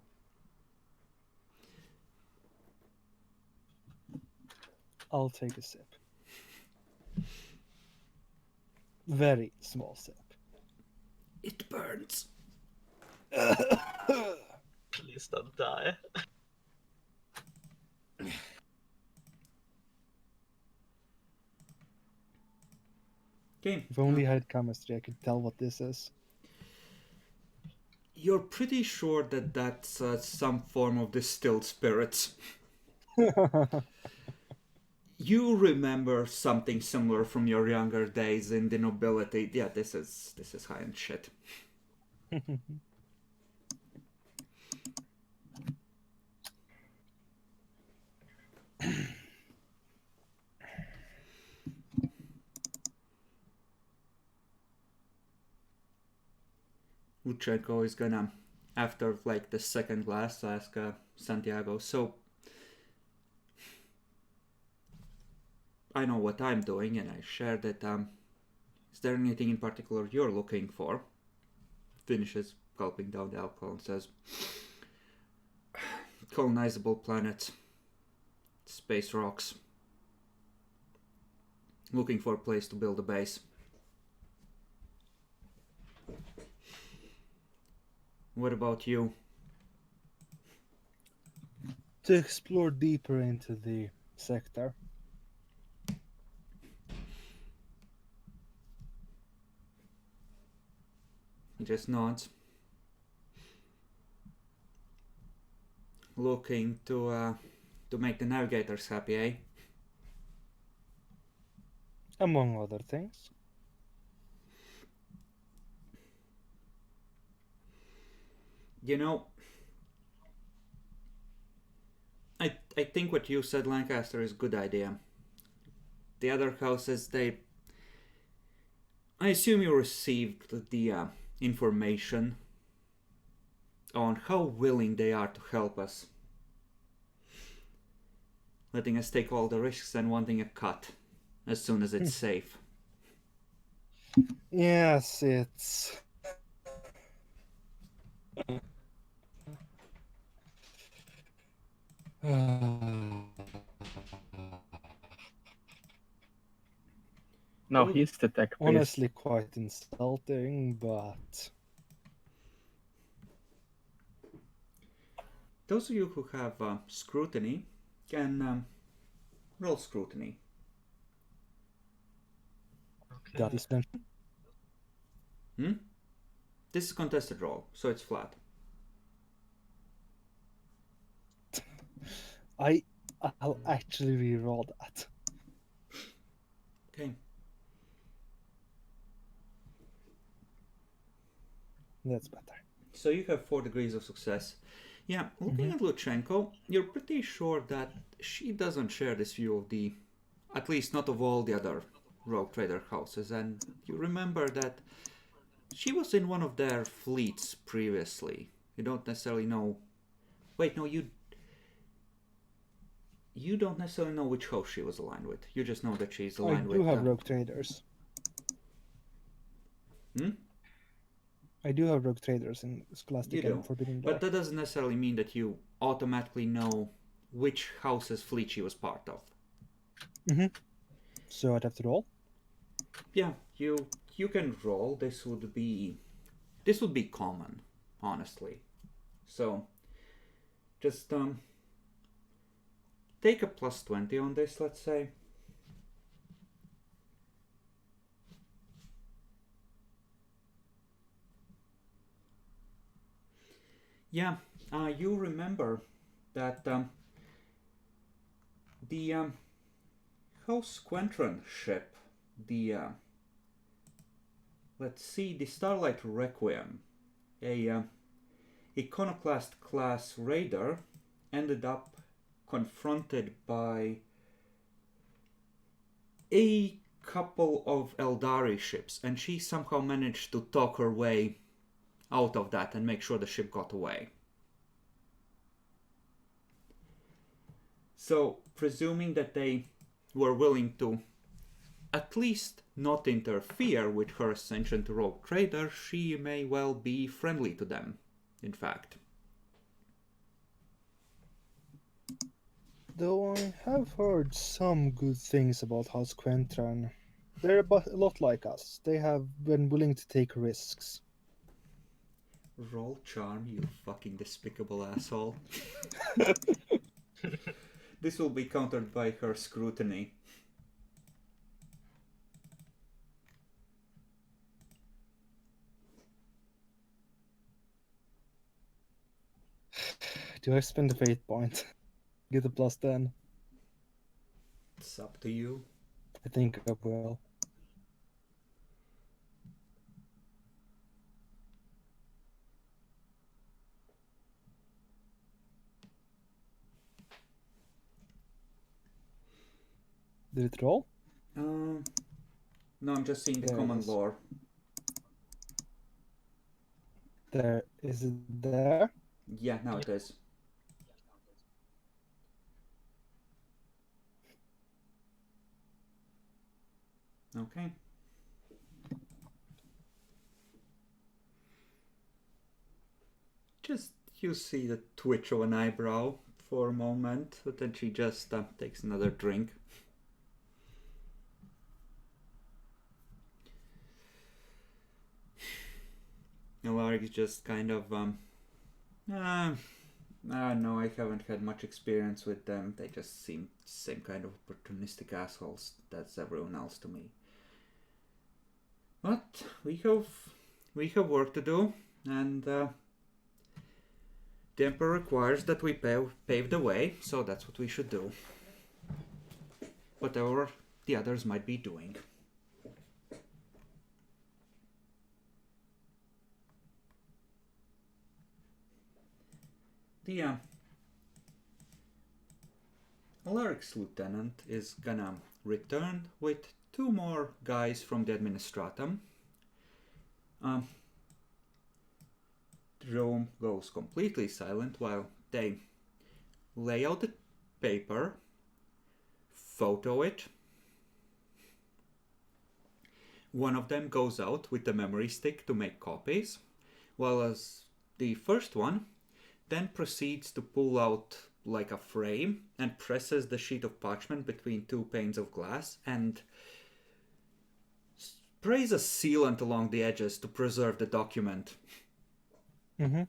I'll take a sip. Very small sip. It burns. Please don't die. Okay. If only I had chemistry, I could tell what this is. You're pretty sure that that's some form of distilled spirits. You remember something similar from your younger days in the nobility. Yeah, this is high-end shit. Luchenko is gonna, after like the second glass, ask Santiago, so I know what I'm doing and I share that. Is there anything in particular you're looking for? Finishes gulping down the alcohol and says, colonizable planets, space rocks, looking for a place to build a base. What about you? To explore deeper into the sector. He just nods. Looking to make the navigators happy, eh? Among other things. You know, I think what you said, Lancaster, is a good idea. The other houses, I assume you received the information on how willing they are to help us. Letting us take all the risks and wanting a cut as soon as it's safe. Yes, it's... Now he's the tech priest. honestly quite insulting, but... Those of you who have scrutiny can roll scrutiny. Okay. That is mentioned. This is a contested roll, so it's flat. I'll actually re-roll that. Okay. That's better. So you have 4 degrees of success. Yeah, looking at Luchenko, you're pretty sure that she doesn't share this view of the, at least not of all the other rogue trader houses, and you remember that she was in one of their fleets previously. You don't necessarily know. Wait, no, you don't necessarily know which house she was aligned with. You just know that she's I aligned do with. have rogue traders. Hmm? I do have rogue traders in Scholastic You and do, Forbidden but Door. that doesn't necessarily mean that you automatically know which house's fleet she was part of. So I'd have to roll. Yeah, you can roll. This would be common, honestly. So just take a plus 20 on this, let's say. Yeah, you remember that the House Quentran ship, the let's see, the Starlight Requiem, a iconoclast class raider, ended up confronted by a couple of Eldari ships, and she somehow managed to talk her way out of that and make sure the ship got away. So, presuming that they were willing to at least not interfere with her ascension to rogue trader, she may well be friendly to them, in fact. Though I have heard some good things about House Quentran. They're a lot like us. They have been willing to take risks. Roll charm, you fucking despicable asshole. This will be countered by her scrutiny. Do I spend the fate point? Get a plus 10? It's up to you. I think I will. Did it roll? No, I'm just seeing the There it common is. lore. There. Is it there? Yeah, now it is. Okay. Just you see the twitch of an eyebrow for a moment, but then she just takes another drink. Alaric is just kind of no, I haven't had much experience with them. They just seem same kind of opportunistic assholes that's everyone else to me. But we have work to do, and the Emperor requires that we pave the way, so that's what we should do. Whatever the others might be doing. The Alaric's lieutenant is gonna return with 2 more guys from the Administratum. The room goes completely silent while they lay out the paper, photo it. One of them goes out with the memory stick to make copies, while as the first one then proceeds to pull out like a frame and presses the sheet of parchment between 2 panes of glass and sprays a sealant along the edges to preserve the document. Mm-hmm.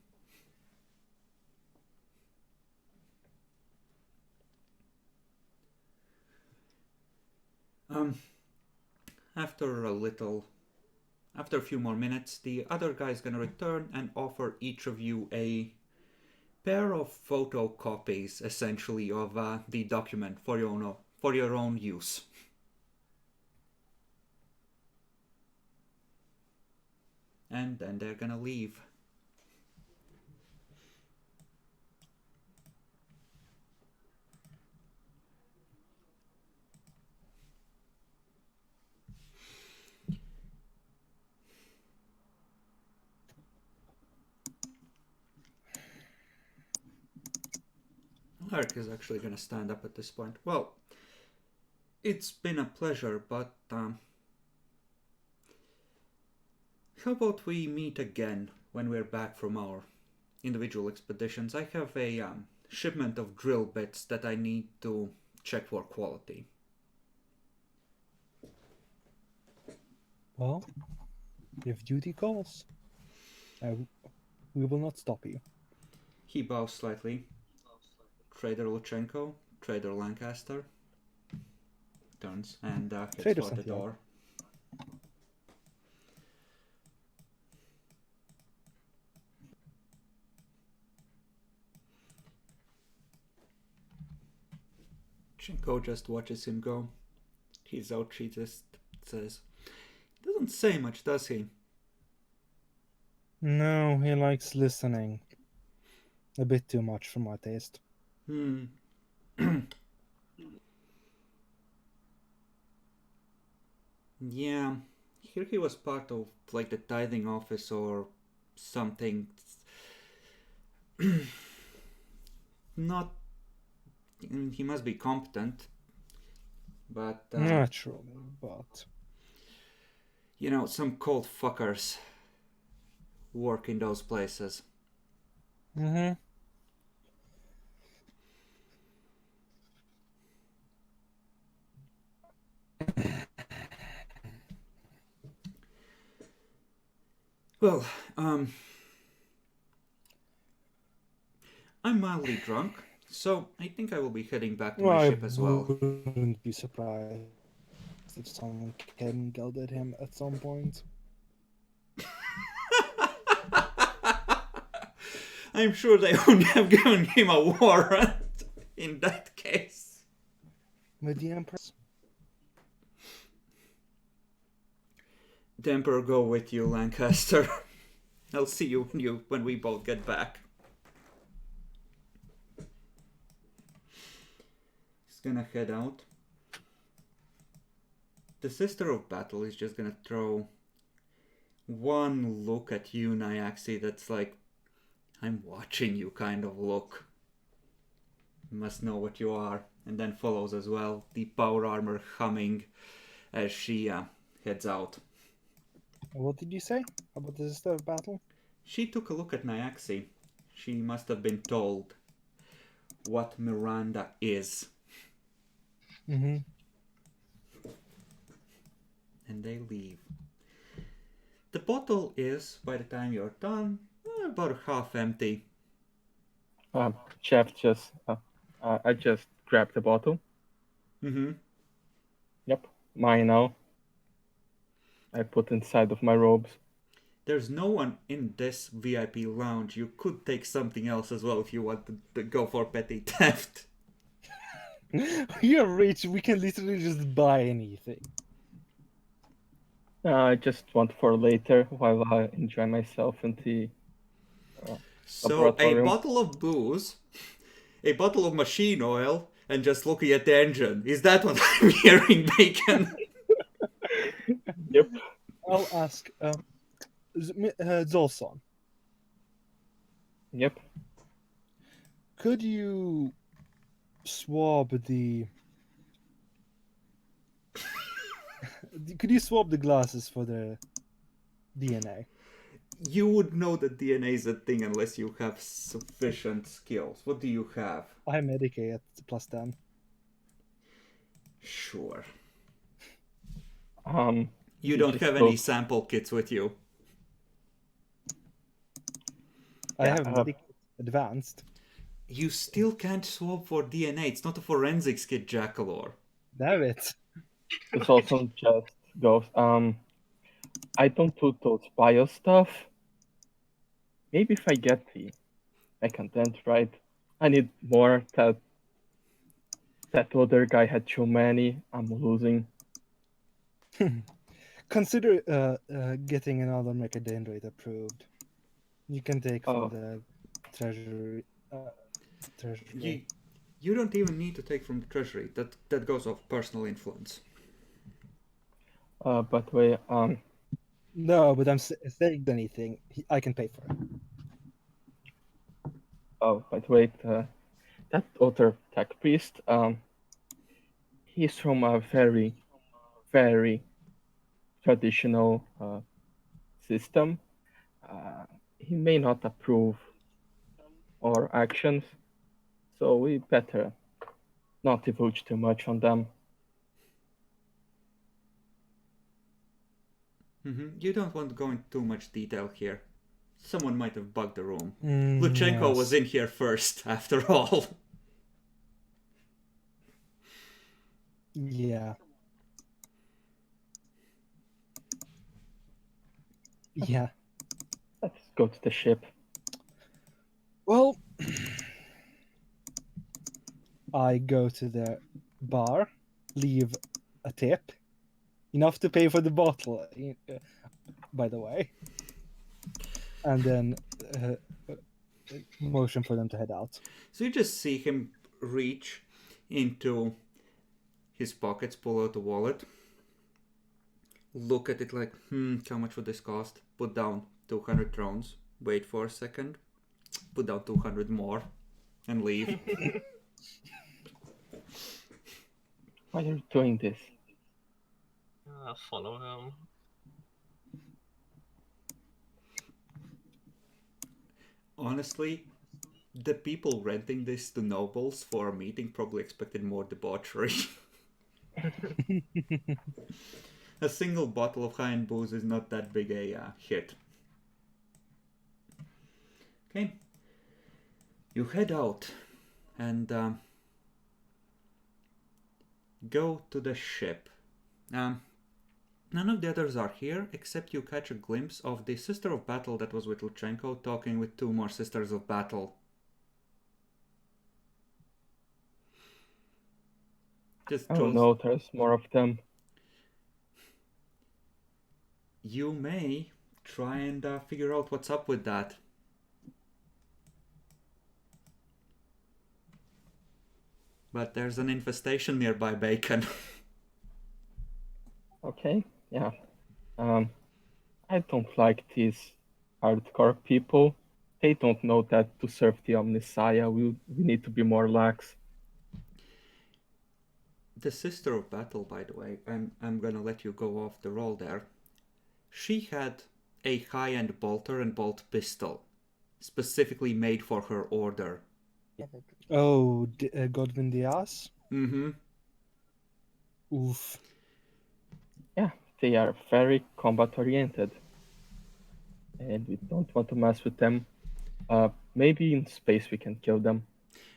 After a few more minutes, the other guy's gonna return and offer each of you a pair of photocopies, essentially, of the document for your own use. And then they're gonna leave. Lark is actually gonna stand up at this point. Well, it's been a pleasure, but how about we meet again when we're back from our individual expeditions? I have a shipment of drill bits that I need to check for quality. Well, if duty calls, we will not stop you. He bows slightly. Trader Luchenko, Trader Lancaster, turns and heads Trader for the Santiago. door. Luchenko just watches him go. He's out, she just says, doesn't say much, does he? No, he likes listening. A bit too much for my taste. Yeah, here he was part of like the tithing office or something. Not, I mean, he must be competent, but Naturally, but you know, some cold fuckers work in those places. mm-hmm. Well, I'm mildly drunk, so I think I will be heading back to my I ship as well. wouldn't be surprised if someone came and yelled at him at some point. I'm sure they wouldn't have given him a warrant in that case. With the Emperor. The Emperor go with you, Lancaster. I'll see you when we both get back. He's gonna head out. The Sister of Battle is just gonna throw one look at you, Nyaxi, that's like, I'm watching you kind of look. You must know what you are. And then follows as well, the power armor humming as she heads out. What did you say about the Sister of Battle? She took a look at Nyaxi. She must have been told what Miranda is. Mm-hmm. And they leave. The bottle is, by the time you're done, about half empty. Chef just, I just grabbed the bottle. Mm-hmm. Yep, mine now. I put inside of my robes. There's no one in this VIP lounge. You could take something else as well if you want to go for petty theft. We are rich. We can literally just buy anything. I just want for later while I enjoy myself in the So a laboratorium. bottle of booze, a bottle of machine oil, and just looking at the engine. Is that what I'm hearing, Bacon? Yep. I'll ask Zolson. Yep. Could you swab the... Could you swab the glasses for the DNA? You would know that DNA is a thing unless you have sufficient skills. What do you have? I have Medicaid at +10. Sure. just You don't have any sample kits with you. I Yeah, have Medicaid Advanced. You still can't swab for DNA. It's not a forensics kit, Jackalor. Damn it. It's also just goes. I don't do those bio stuff. Maybe if I get the content right, I need more. That other guy had too many. I'm losing. Consider getting another Mechadendroid approved. You can take from the treasury. You don't even need to take from the treasury. That goes off personal influence. But wait. No, but I'm saying anything. I can pay for it. Oh, but wait. That other tech priest. He's from a very, very traditional system. He may not approve our actions, so we better not divulge too much on them. You don't want to go into too much detail here. Someone might have bugged the room. Mm, Luchenko yes. was in here first, after all. Yeah. Yeah. Let's go to the ship. Well, I go to the bar, leave a tip, enough to pay for the bottle, by the way, and then motion for them to head out. So you just see him reach into his pockets, pull out a wallet, look at it like, how much would this cost? Put down 200 drones, wait for a second, put down 200 more, and leave. Why are you doing this? Follow him. Honestly, the people renting this to nobles for a meeting probably expected more debauchery. A single bottle of high-end booze is not that big a hit. Okay. You head out and go to the ship. None of the others are here, except you catch a glimpse of the Sister of Battle that was with Luchenko talking with 2 more Sisters of Battle. Just Oh throws... no, there's more of them. You may try and figure out what's up with that. But there's an infestation nearby, Bacon. Okay, yeah. I don't like these hardcore people. They don't know that to serve the Omnissiah, we need to be more lax. The Sister of Battle, by the way, I'm gonna let you go off the roll there. She had a high-end bolter and bolt pistol, specifically made for her order. Oh, Godwin Diaz? Mm-hmm. Oof. Yeah, they are very combat oriented. And we don't want to mess with them. Maybe in space we can kill them.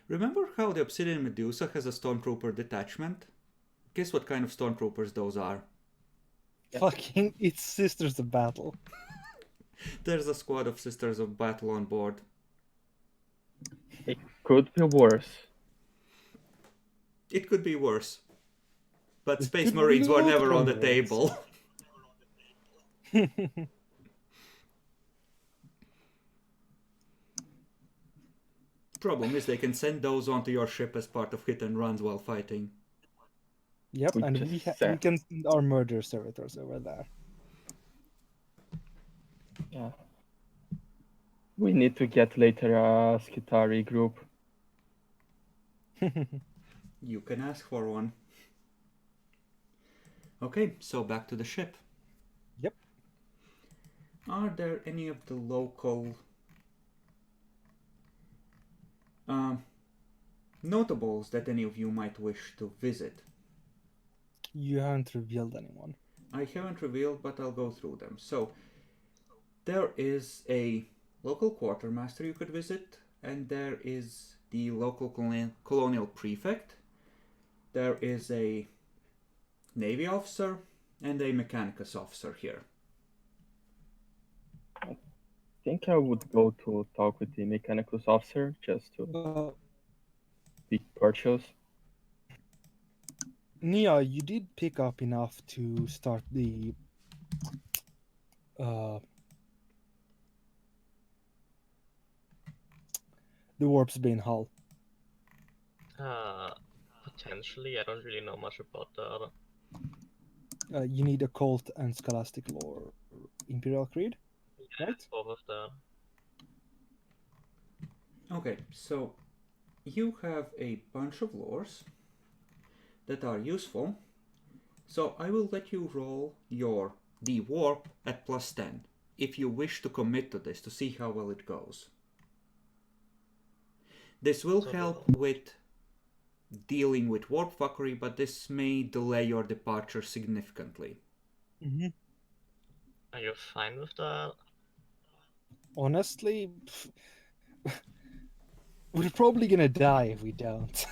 Remember how the Obsidian Medusa has a Stormtrooper detachment? Guess what kind of Stormtroopers those are? Yeah. Fucking, it's Sisters of Battle. There's a squad of Sisters of Battle on board. It could be worse. It could be worse. But It Space could be Marines were lot never on the worse. table. Problem is they can send those onto your ship as part of hit and runs while fighting. Yep, We and just we said- can send our murder servitors over there. Yeah. We need to get later a Skitari group. You can ask for one. Okay, so back to the ship. Yep. Are there any of the local notables that any of you might wish to visit? You haven't revealed anyone. I haven't revealed, but I'll go through them. So, there is a local quartermaster you could visit, and there is the local colonial prefect. There is a navy officer and a mechanicus officer here. I think I would go to talk with the mechanicus officer just to be courteous. Nia, you did pick up enough to start the Warp's Bane hull. Potentially, I don't really know much about that. You need occult and scholastic lore, Imperial Creed, right? Both of them. Okay, so you have a bunch of lores that are useful. So I will let you roll your D-Warp at +10 if you wish to commit to this to see how well it goes. This will help with dealing with warp fuckery, but this may delay your departure significantly. Mm-hmm. Are you fine with that? Honestly, we're probably gonna die if we don't.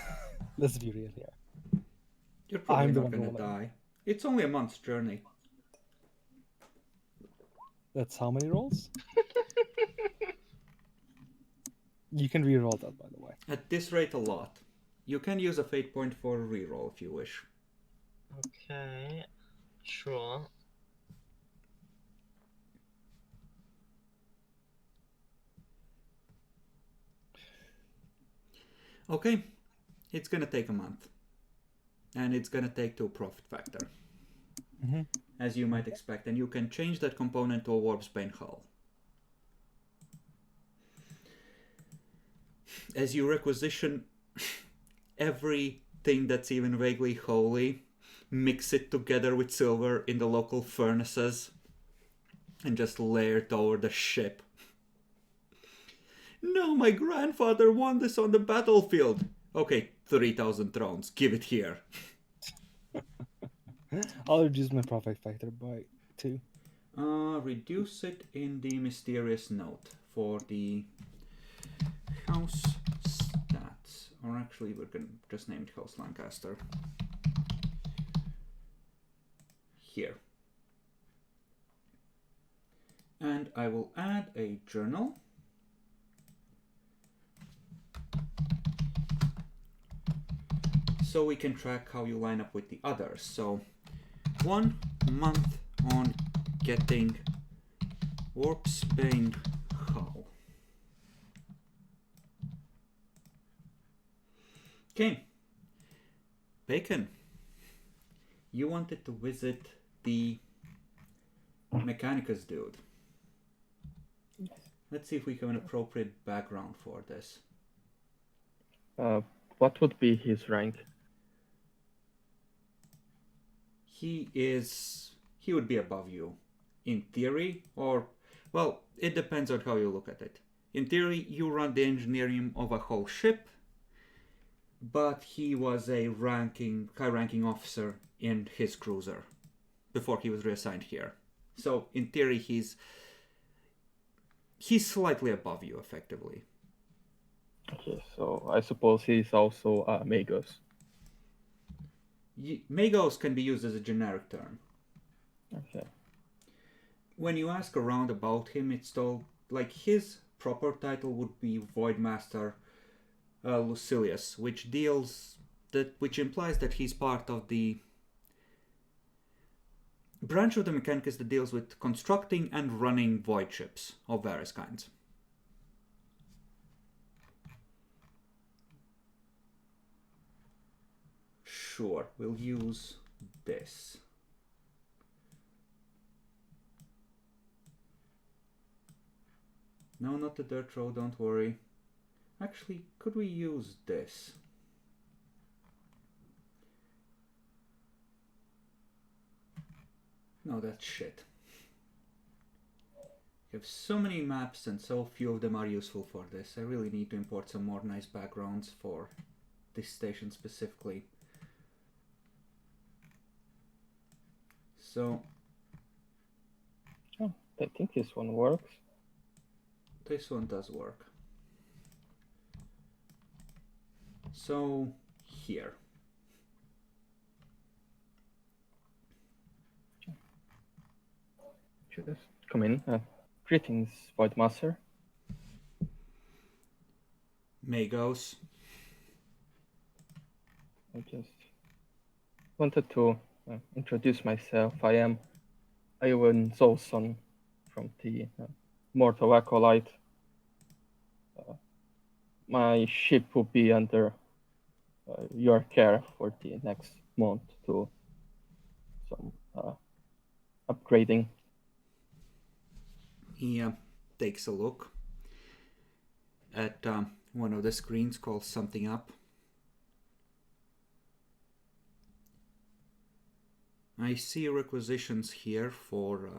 Let's be real here. You're probably I'm the not one gonna rolling. die. It's only a month's journey. That's how many rolls? You can reroll that, by the way. At this rate, a lot. You can use a fate point for a reroll if you wish. Okay, sure. Okay, it's gonna take a month. And it's gonna take to a profit factor. Mm-hmm. As you might expect, and you can change that component to a Warp's Bane hull. As you requisition everything that's even vaguely holy, mix it together with silver in the local furnaces, and just layer it over the ship. No, my grandfather won this on the battlefield. Okay, 3,000 thrones. Give it here. I'll reduce my profit factor by 2. Reduce it in the mysterious note for the House stats. Or actually, we're going to just name it House Lancaster. Here. And I will add a journal. So we can track how you line up with the others. So 1 month on getting Warpsbane Hull. Okay. Bacon. You wanted to visit the Mechanicus dude. Let's see if we have an appropriate background for this. What would be his rank? He would be above you in theory, or well, it depends on how you look at it. In theory, you run the engineering of a whole ship, but he was a high-ranking officer in his cruiser before he was reassigned here. So in theory, he's slightly above you, effectively. Okay, so I suppose he's also Magos. Magos can be used as a generic term. Okay. When you ask around about him, it's told like his proper title would be Voidmaster Lucilius, which implies that he's part of the branch of the Mechanicus that deals with constructing and running void ships of various kinds. Sure, we'll use this. No, not the dirt road, don't worry. Actually, could we use this? No, that's shit. We have so many maps and so few of them are useful for this. I really need to import some more nice backgrounds for this station specifically. So... Oh, I think this one works. This one does work. So, here. Just come in. Greetings, Voidmaster. Magos. I just wanted to introduce myself. I am Iwan Zolson from the Mortal Acolyte. My ship will be under your care for the next month to some upgrading. He takes a look at one of the screens, calls something up. I see requisitions here for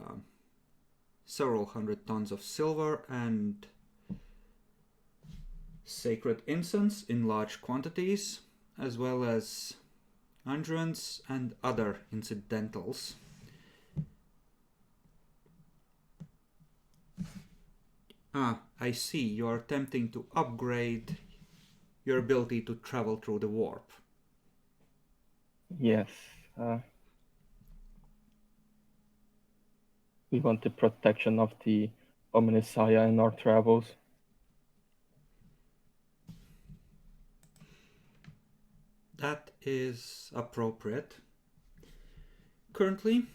several 100 tons of silver and sacred incense in large quantities, as well as unguents and other incidentals. I see. You are attempting to upgrade your ability to travel through the warp. Yes. We want the protection of the Omnisaya in our travels. That is appropriate. Currently,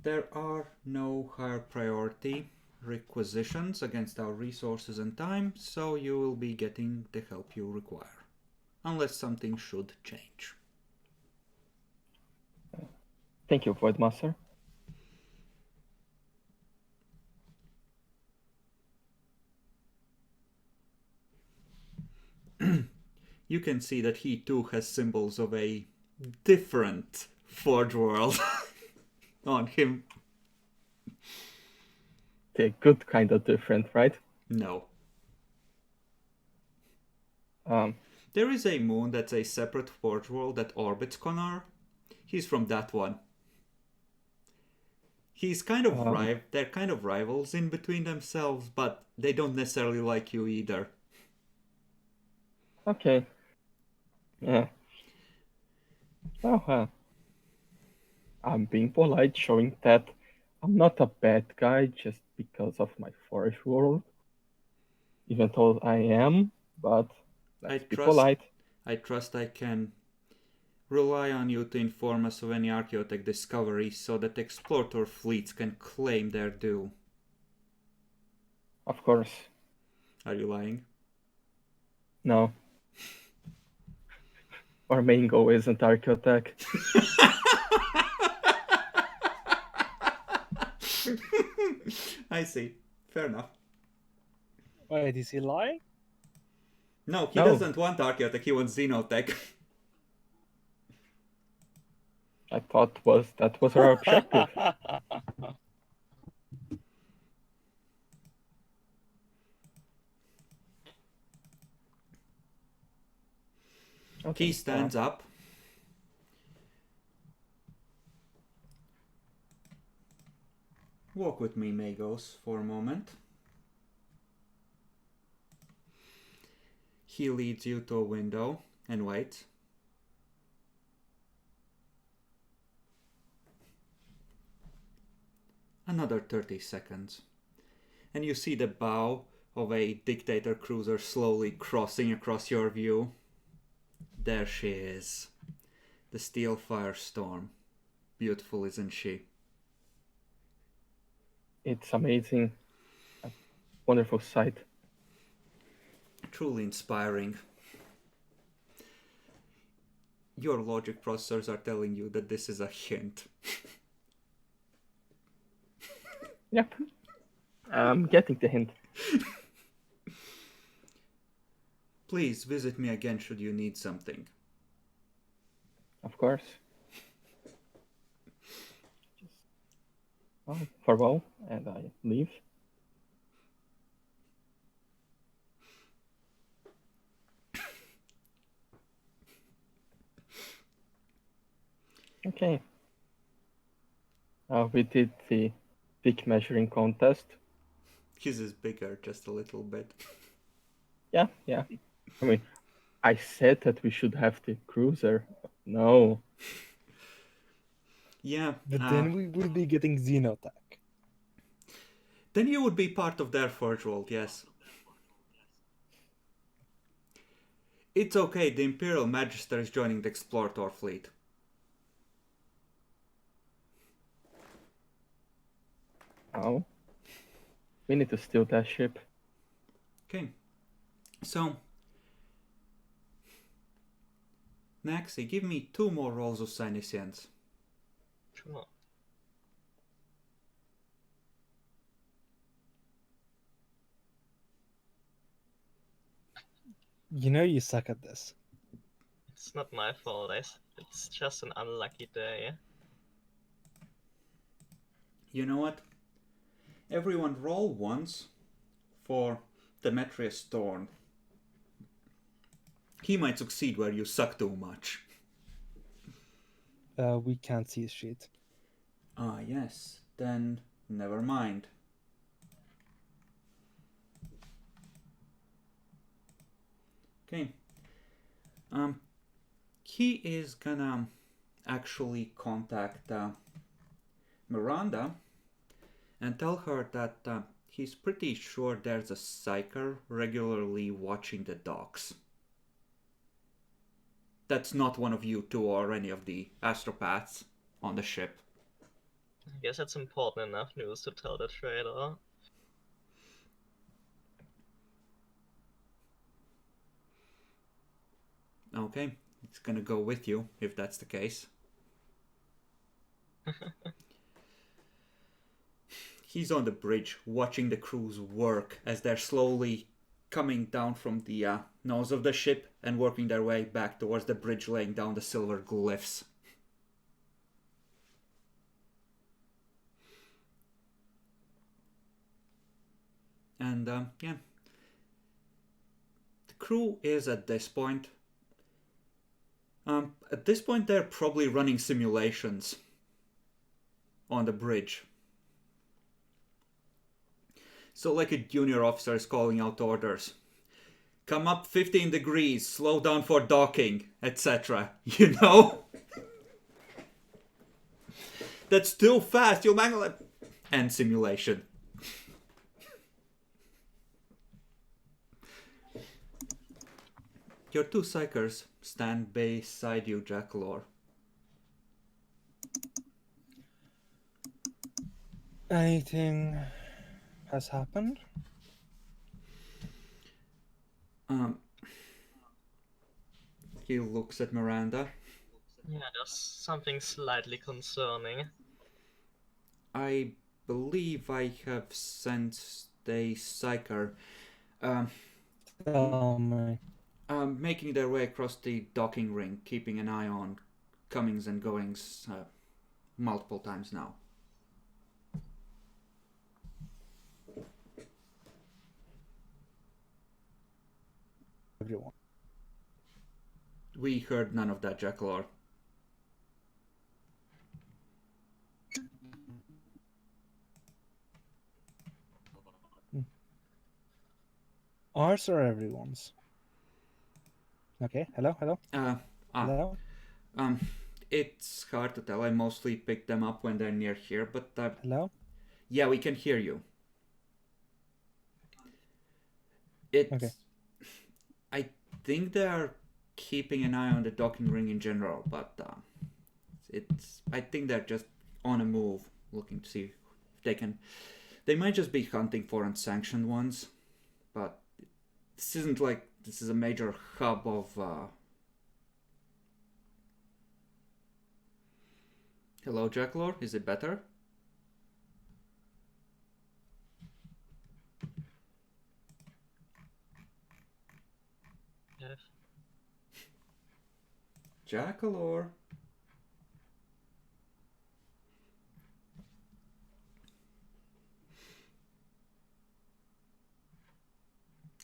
there are no higher priority requisitions against our resources and time, so you will be getting the help you require, unless something should change. Thank you, Voidmaster. You can see that he too has symbols of a different Forge World on him. The good kind of different, right? No. Um, There is a moon that's a separate Forge World that orbits Konar. He's from that one. He's kind of Um, they're kind of rivals in between themselves, but they don't necessarily like you either. okay. Yeah. Well, I'm being polite, showing that I'm not a bad guy just because of my forest world, even though I am, but I let's be trust polite. I can rely on you to inform us of any archaeotech discoveries so that explorer fleets can claim their due. Of course. Are you lying? No. Our main goal isn't Archaeotech. I see. Fair enough. Wait, is he lying? No, he No. doesn't want archaeotech, he wants xenotech. I thought that was our objective. Okay. He stands up. Walk with me, Magos, for a moment. He leads you to a window and waits. Another 30 seconds. And you see the bow of a dictator cruiser slowly crossing across your view. There she is. The Steel Firestorm. Beautiful, isn't she? It's amazing. A wonderful sight. Truly inspiring. Your logic processors are telling you that this is a hint. Yep. I'm getting the hint. Please visit me again should you need something. Of course. Well, farewell, and I leave. Okay. We did the dick measuring contest. His is bigger, just a little bit. Yeah. I mean, I said that we should have the cruiser. No. Yeah. But then we will be getting xenotech. Then you would be part of their Forge World, yes. It's okay, the Imperial Magister is joining the Explorator fleet. Oh. We need to steal that ship. Okay. So, Naxi, give me 2 more rolls of Senescence. Sure. You know you suck at this. It's not my fault. It's just an unlucky day. You know what? Everyone roll once for Demetrius Thorn. He might succeed where you suck too much. We can't see his sheet. Ah, yes. Then never mind. Okay. He is gonna actually contact Miranda and tell her that he's pretty sure there's a psyker regularly watching the docks. That's not one of you two or any of the astropaths on the ship. I guess it's important enough news to tell the trader. Okay, it's gonna go with you if that's the case. He's on the bridge watching the crews work as they're slowly coming down from the nose of the ship and working their way back towards the bridge, laying down the silver glyphs. And yeah, the crew is at this point. At this point, they're probably running simulations on the bridge So like a junior officer is calling out orders. Come up 15 degrees, slow down for docking, etc. You know? That's too fast, you'll mangle it. End simulation. Your two psychers stand beside you, Jackalor. Anything has happened? He looks at Miranda. Yeah, there's something slightly concerning. I believe I have sent a psyker Tell me. making their way across the docking ring, keeping an eye on comings and goings multiple times now. Everyone. We heard none of that, Jackalor. Ours or everyone's? Okay, hello? Hello? It's hard to tell. I mostly pick them up when they're near here, but Hello? yeah, we can hear you. It's. Okay. I think they're keeping an eye on the docking ring in general, but it's. I think they're just on a move, looking to see if they can. They might just be hunting for unsanctioned ones, but this isn't like this is a major hub of. Hello, Jackalor. Is it better? Yes. Jackalor.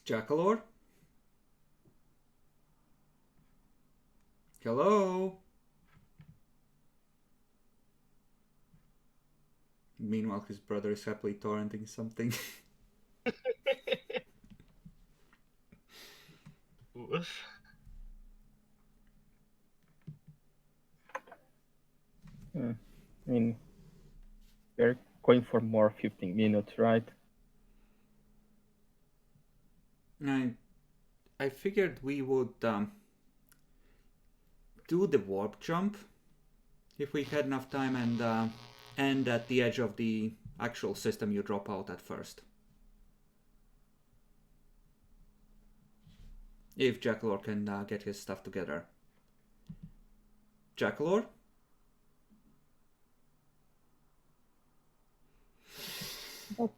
Jackalor? Hello? Meanwhile, his brother is happily torrenting something. Oof. I mean, we're going for more 15 minutes, right? I figured we would do the warp jump if we had enough time and end at the edge of the actual system you drop out at first. If Jackalor can get his stuff together. Jackalor? Oh.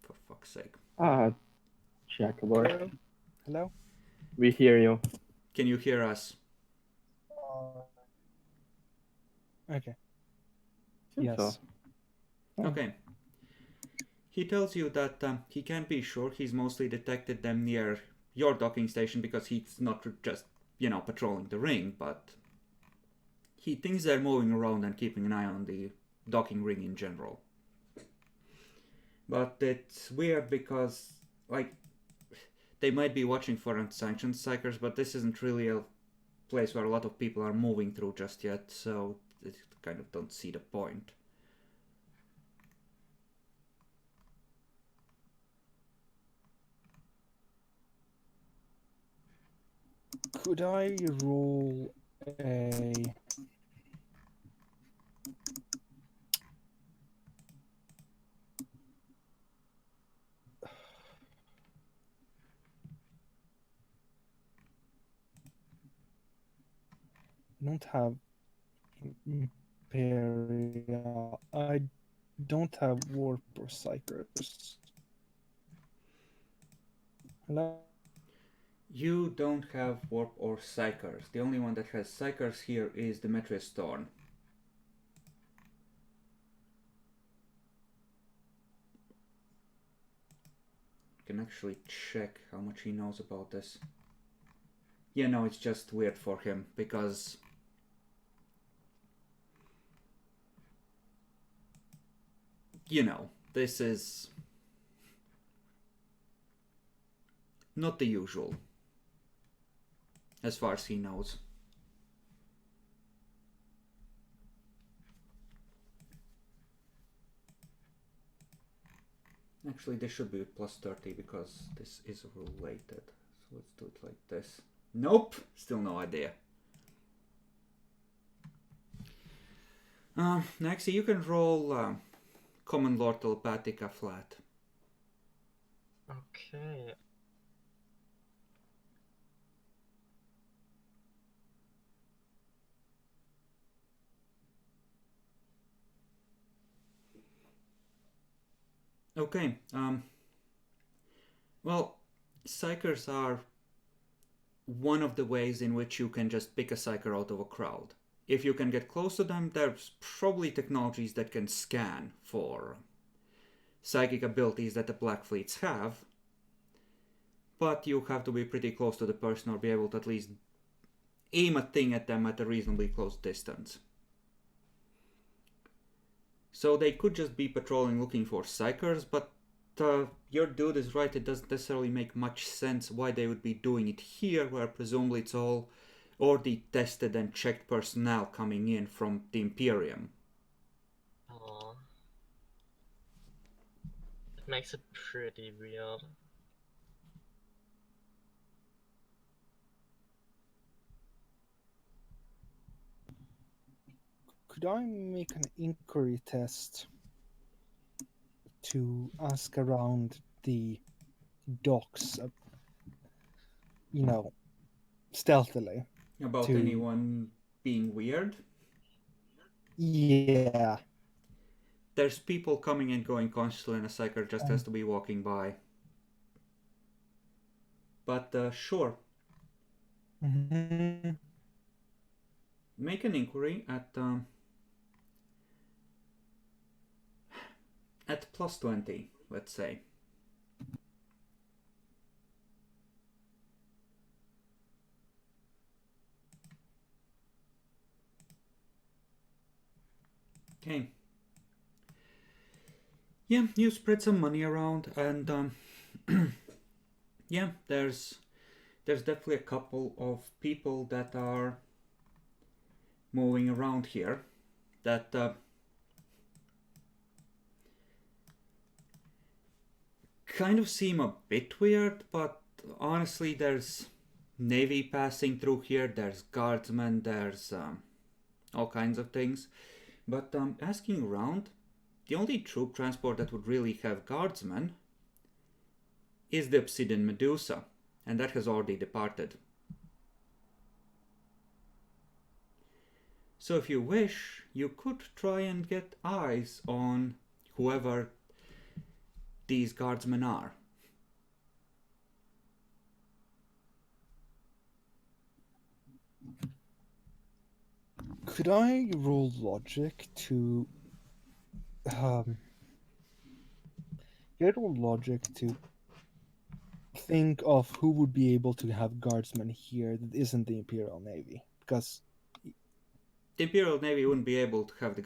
For fuck's sake. Jackalor, Hello? we hear you. Can you hear us? Okay. Seems Yes. so. Oh. Okay. He tells you that he can't be sure. He's mostly detected them near your docking station because he's not just, patrolling the ring, but he thinks they're moving around and keeping an eye on the docking ring in general. But it's weird because, they might be watching for unsanctioned psychers, but this isn't really a place where a lot of people are moving through just yet, so they kind of don't see the point. Could I roll a... I don't have Imperial. I don't have Warp or Psychers. Hello? You don't have Warp or Psychers. The only one that has Psychers here is Demetrius Thorn. Can actually check how much he knows about this. Yeah, no, it's just weird for him because you know, this is not the usual, as far as he knows. Actually, this should be plus 30 because this is related. So let's do it like this. Nope, still no idea. Next, you can roll Common Lord Telepathica flat. Okay. Okay, well, psychers are one of the ways in which you can just pick a psyker out of a crowd. If you can get close to them, there's probably technologies that can scan for psychic abilities that the Black Fleets have, but you have to be pretty close to the person or be able to at least aim a thing at them at a reasonably close distance. So they could just be patrolling looking for psychers, but your dude is right, it doesn't necessarily make much sense why they would be doing it here, where presumably it's all already tested and checked personnel coming in from the Imperium. Oh. It makes it pretty weird. Could I make an inquiry test to ask around the docks, stealthily? About To- anyone being weird? Yeah. There's people coming and going constantly, and a psyker just has to be walking by. But sure, Mhm. make an inquiry at plus 20, let's say. Okay. Yeah, you spread some money around, and yeah, there's definitely a couple of people that are moving around here that kind of seem a bit weird, but honestly, there's Navy passing through here, there's guardsmen, there's all kinds of things. But asking around, the only troop transport that would really have guardsmen is the Obsidian Medusa, and that has already departed. So if you wish, you could try and get eyes on whoever these guardsmen are. Could I roll logic to get roll logic to think of who would be able to have guardsmen here that isn't the Imperial Navy? Because The Imperial Navy wouldn't be able to have the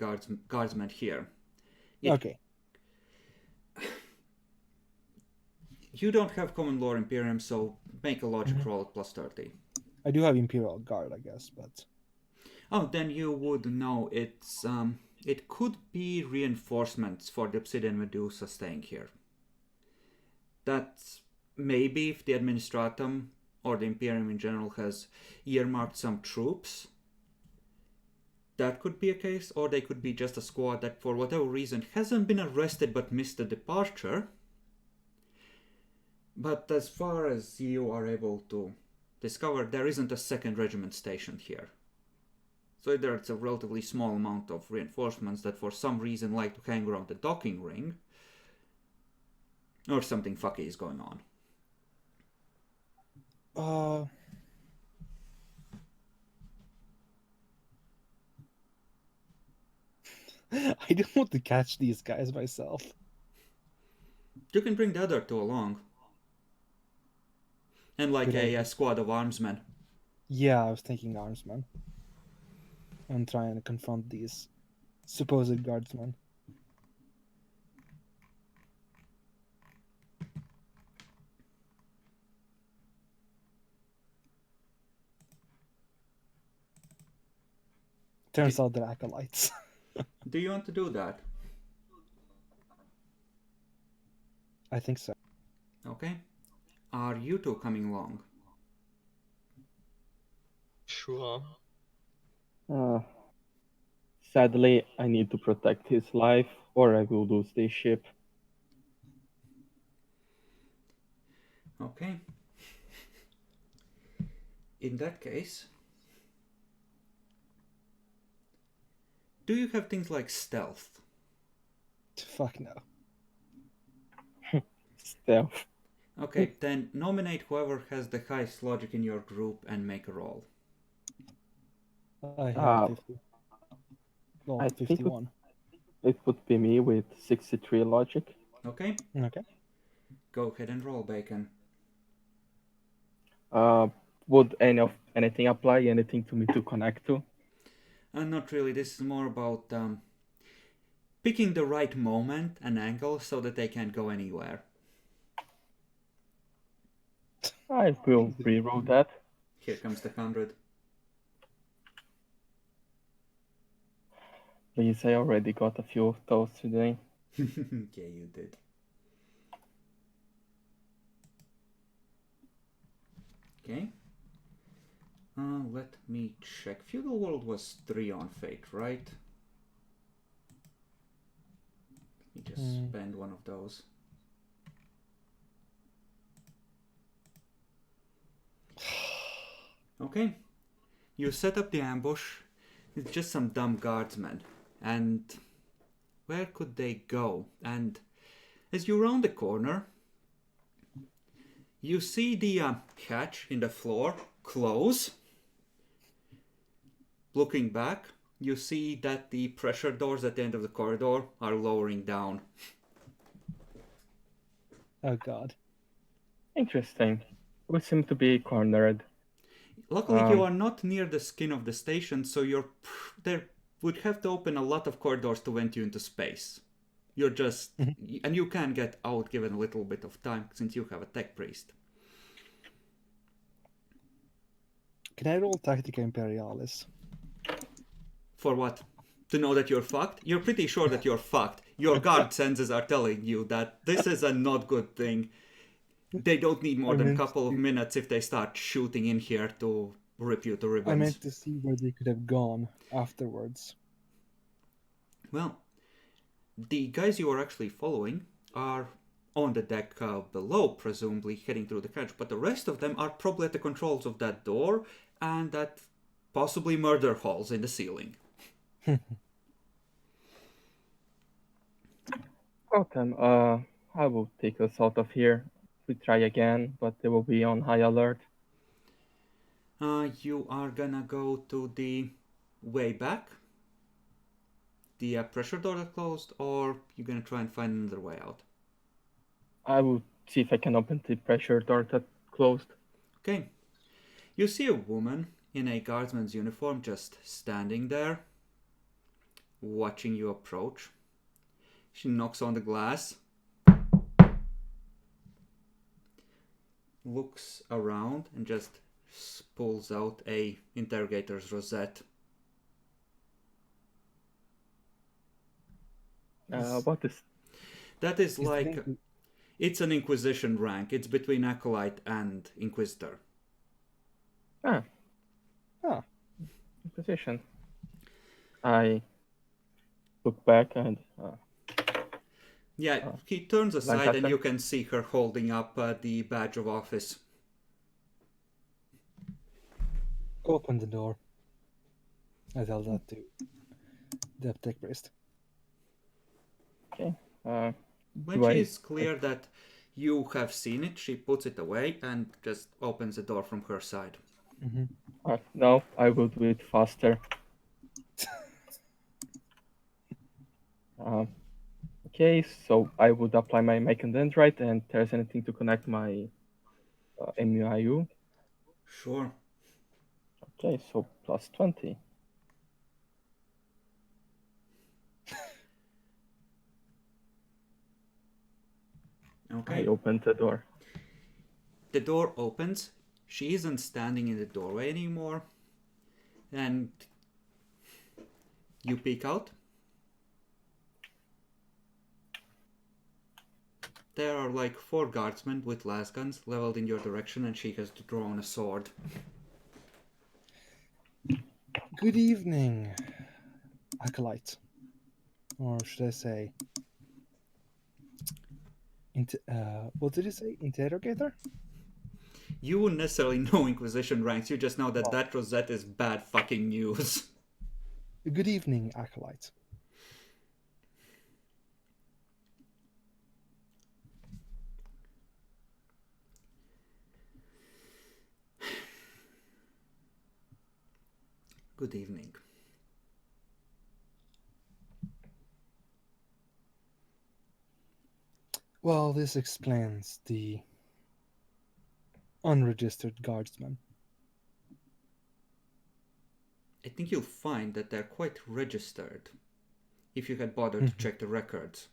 guardsmen here. okay. You don't have Common Law Imperium, so make a logic roll at plus 30. I do have Imperial Guard, I guess, but Oh, then you would know it's it could be reinforcements for the Obsidian Medusa staying here. That's maybe if the Administratum or the Imperium in general has earmarked some troops. That could be a case, or they could be just a squad that for whatever reason hasn't been arrested but missed a departure. But as far as you are able to discover, there isn't a 2nd regiment stationed here. So either it's a relatively small amount of reinforcements that for some reason like to hang around the docking ring, or something fucky is going on. I don't want to catch these guys myself. You can bring the other two along. And like Good a idea. squad of armsmen. Yeah, I was thinking armsmen. And trying to confront these supposed guardsmen. Turns out they're acolytes. Do you want to do that? I think so. Okay. Are you two coming along? Sure. Sadly, I need to protect his life, or I will lose this ship. Okay. In that case, do you have things like stealth? Fuck no. Stealth. Okay, then nominate whoever has the highest logic in your group and make a roll. I have 50. Well, I think 51. it would be me with 63 logic. Okay, Okay. go ahead and roll, Bacon. Would anything apply? Anything to me to connect to? Not really, this is more about picking the right moment and angle so that they can't go anywhere. I will reroll that. Here comes the 100. Please, I already got a few of those today. Yeah, you did. Okay. Let me check. Feudal World was 3 on Fate, right? Let me just spend one of those. Okay. You set up the ambush. It's just some dumb guardsmen. And where could they go? And as you round the corner, you see the hatch in the floor close. Looking back, you see that the pressure doors at the end of the corridor are lowering down. Oh god. Interesting. We seem to be cornered. Luckily, you are not near the skin of the station, so there would have to open a lot of corridors to vent you into space. You're just... And you can get out given a little bit of time, since you have a tech priest. Can I roll Tactica Imperialis? For what? To know that you're fucked? You're pretty sure that you're fucked. Your guard senses are telling you that this is a not good thing. They don't need more than a couple of minutes if they start shooting in here to rip you to ribbons. I meant to see where they could have gone afterwards. Well, the guys you are actually following are on the deck below, presumably heading through the hatch, but the rest of them are probably at the controls of that door and at possibly murder halls in the ceiling. Gotham, I will take us out of here. We try again, but they will be on high alert. You are gonna go to the way back, the pressure door that closed, or you're gonna try and find another way out? I will see if I can open the pressure door that closed. Okay. You see a woman in a guardsman's uniform just standing there, watching you approach. She knocks on the glass, looks around, and just pulls out a interrogator's rosette. What is... That is like... It's an Inquisition rank. It's between Acolyte and Inquisitor. Inquisition. I look back and... Yeah, he turns aside Lancaster. and you can see her holding up the badge of office. Open the door. I tell that to the tech priest. Okay. When she's clear that you have seen it, she puts it away and just opens the door from her side. No, I will do it faster. Okay, so I would apply my Dendrite, and if there's anything to connect my MUIU. Sure. Okay, so plus 20. Okay. I opened the door. The door opens. She isn't standing in the doorway anymore. And You peek out. There are like 4 guardsmen with las guns leveled in your direction, and she has drawn a sword. Good evening, acolyte. Or should I say... what did you say? Interrogator? You wouldn't necessarily know Inquisition ranks, you just know that Oh. that rosette is bad fucking news. Good evening, acolyte. Good evening. Well, this explains the unregistered guardsman. I think you'll find that they're quite registered, if you had bothered to check the records.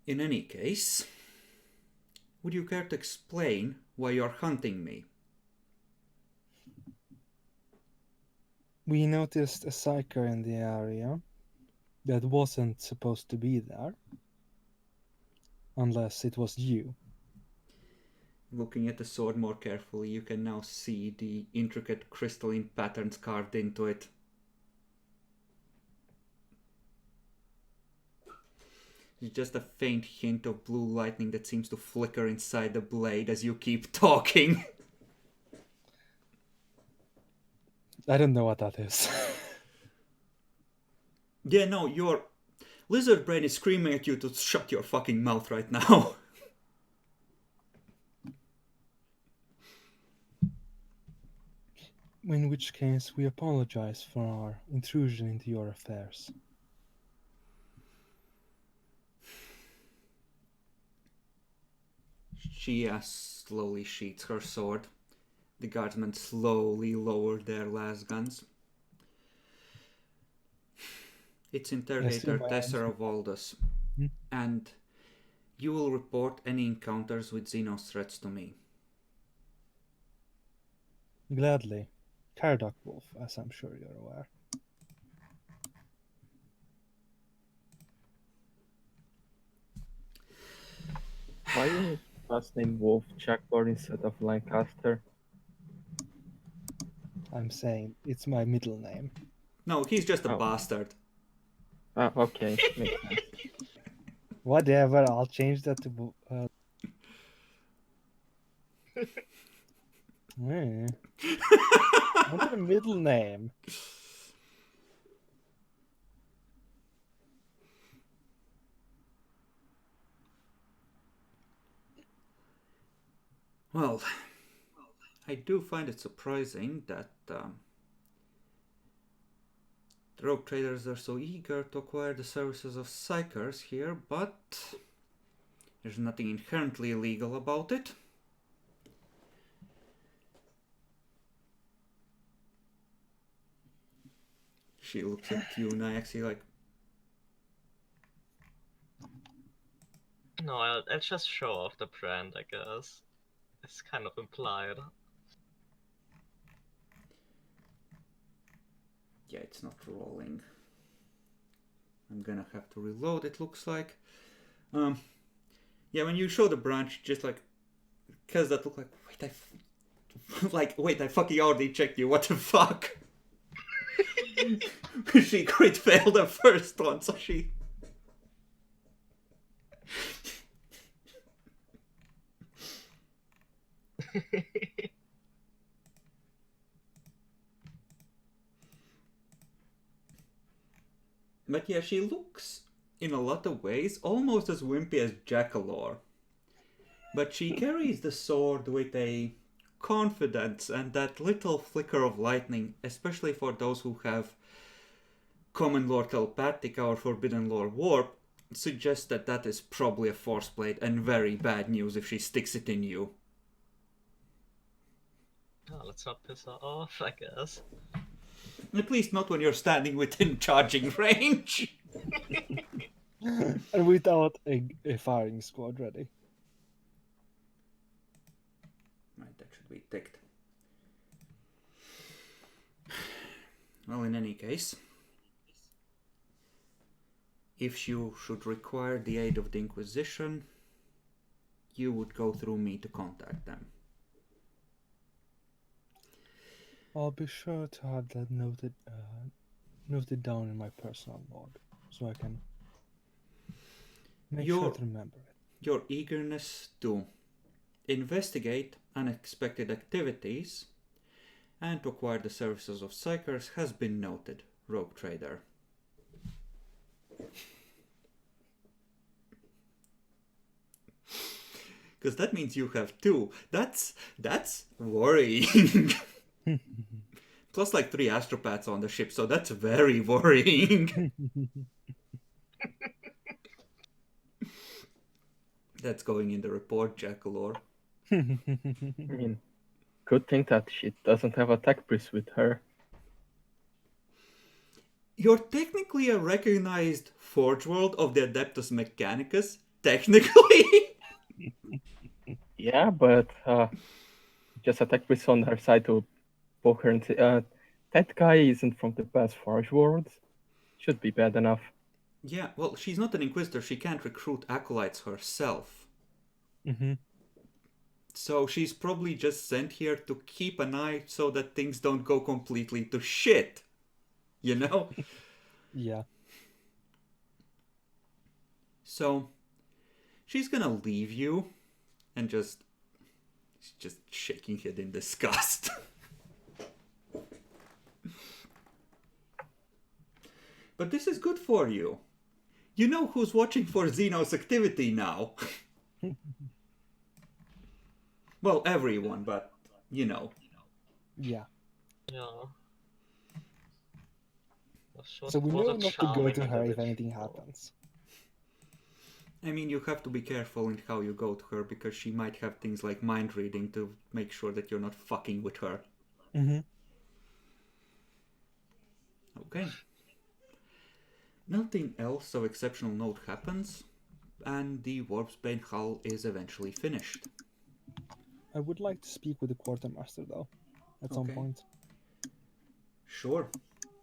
In any case, would you care to explain why you're hunting me? We noticed a psyker in the area that wasn't supposed to be there. Unless it was you. Looking at the sword more carefully, you can now see the intricate crystalline patterns carved into it. There's just a faint hint of blue lightning that seems to flicker inside the blade as you keep talking. I don't know what that is. Yeah, no, your lizard brain is screaming at you to shut your fucking mouth right now. In which case, we apologize for our intrusion into your affairs. She slowly sheaths her sword. The guardsmen slowly lower their las guns. It's Interrogator Tessera Valdus, and you will report any encounters with Xenos threats to me. Gladly. Caradoc Wolf, as I'm sure you're aware. Why is his last name Wolf Jackpot instead of Lancaster? I'm saying it's my middle name. No, he's just a Oh. bastard. Okay, makes sense. Whatever, I'll change that to... What's your middle name? Well, I do find it surprising that the rogue traders are so eager to acquire the services of psychers here, but there's nothing inherently illegal about it. She looks at you, Nyaxi, like, No, I'll just show off the brand, I guess. It's kind of implied. yeah, it's not rolling. I'm gonna have to reload, it looks like. Yeah, when you show the branch, just like, cause that look like, wait, I fucking already checked you, what the fuck? She crit failed the first one, so she... But yeah, she looks, in a lot of ways, almost as wimpy as Jackalore. But she carries the sword with a confidence and that little flicker of lightning, especially for those who have Common Lore Telepathic or Forbidden Lore Warp, suggests that that is probably a Force Blade and very bad news if she sticks it in you. Oh, let's not piss her off, I guess. At least not when you're standing within charging range. And without a firing squad ready. should be ticked. Well, in any case, if you should require the aid of the Inquisition, you would go through me to contact them. I'll be sure to have that noted down in my personal log, so I can make sure to remember it. Your eagerness to investigate unexpected activities and to acquire the services of psychers has been noted, rogue trader. Because that means you have two. That's worrying. Plus like 3 astropaths on the ship, so that's very worrying. That's going in the report, Jackalore. I mean, good thing that she doesn't have a tech priest with her. You're technically a recognized Forge World of the Adeptus Mechanicus. Technically. Yeah, but just a tech priest on her side to poke her and say, that guy isn't from the past Forge World. Should be bad enough. Yeah, well, she's not an Inquisitor. She can't recruit acolytes herself. Mm-hmm. So she's probably just sent here to keep an eye so that things don't go completely to shit. You know? Yeah. So she's gonna leave you and she's just shaking it in disgust. But this is good for you. You know who's watching for Xenos activity now. Well, everyone, but you know. Yeah. Yeah. So we know What a not to go charming to her if individual. anything happens. I mean, you have to be careful in how you go to her because she might have things like mind reading to make sure that you're not fucking with her. Mm-hmm. Okay. Nothing else of exceptional note happens, and the Warpsbane hull is eventually finished. I would like to speak with the quartermaster though, at some Okay. point. Sure.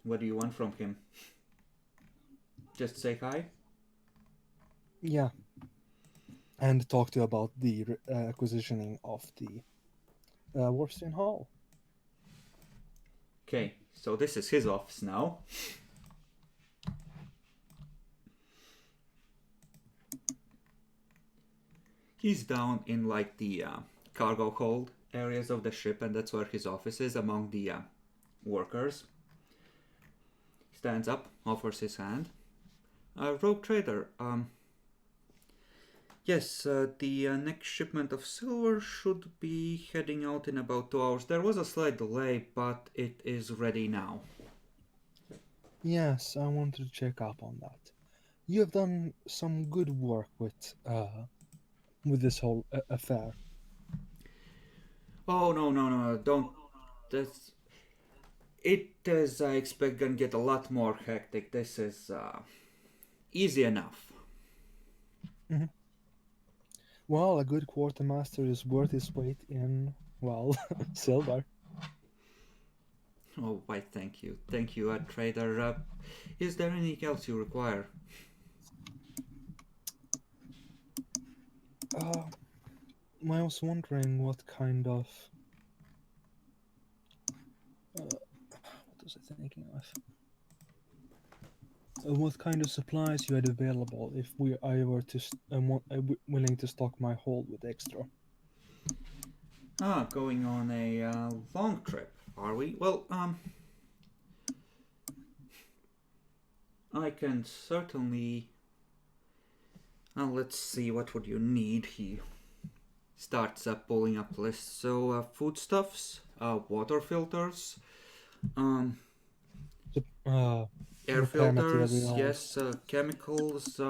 What do you want from him? Just say hi? Yeah. And talk to you about the acquisitioning of the Warpstone Hall. Okay, so this is his office now. He's down in like the cargo hold areas of the ship, and that's where his office is among the workers. Stands up, offers his hand. Rogue trader, yes, the next shipment of silver should be heading out in about 2 hours. There was a slight delay, but it is ready now. Yes, I wanted to check up on that. You have done some good work with this whole affair. Oh, no, don't. That's. It is, I expect, gonna get a lot more hectic. This is easy enough. Mm-hmm. Well, a good quartermaster is worth his weight in, well, silver. Oh, why, thank you. Thank you, trader. Is there anything else you require? I was wondering what kind of... what was I thinking of? What kind of supplies you had available if I were to willing to stock my hold with extra. Going on a long trip, are we? Well, I can certainly... let's see, what would you need? He starts pulling up lists. So, foodstuffs, water filters, air repair filters, materials. yes, chemicals,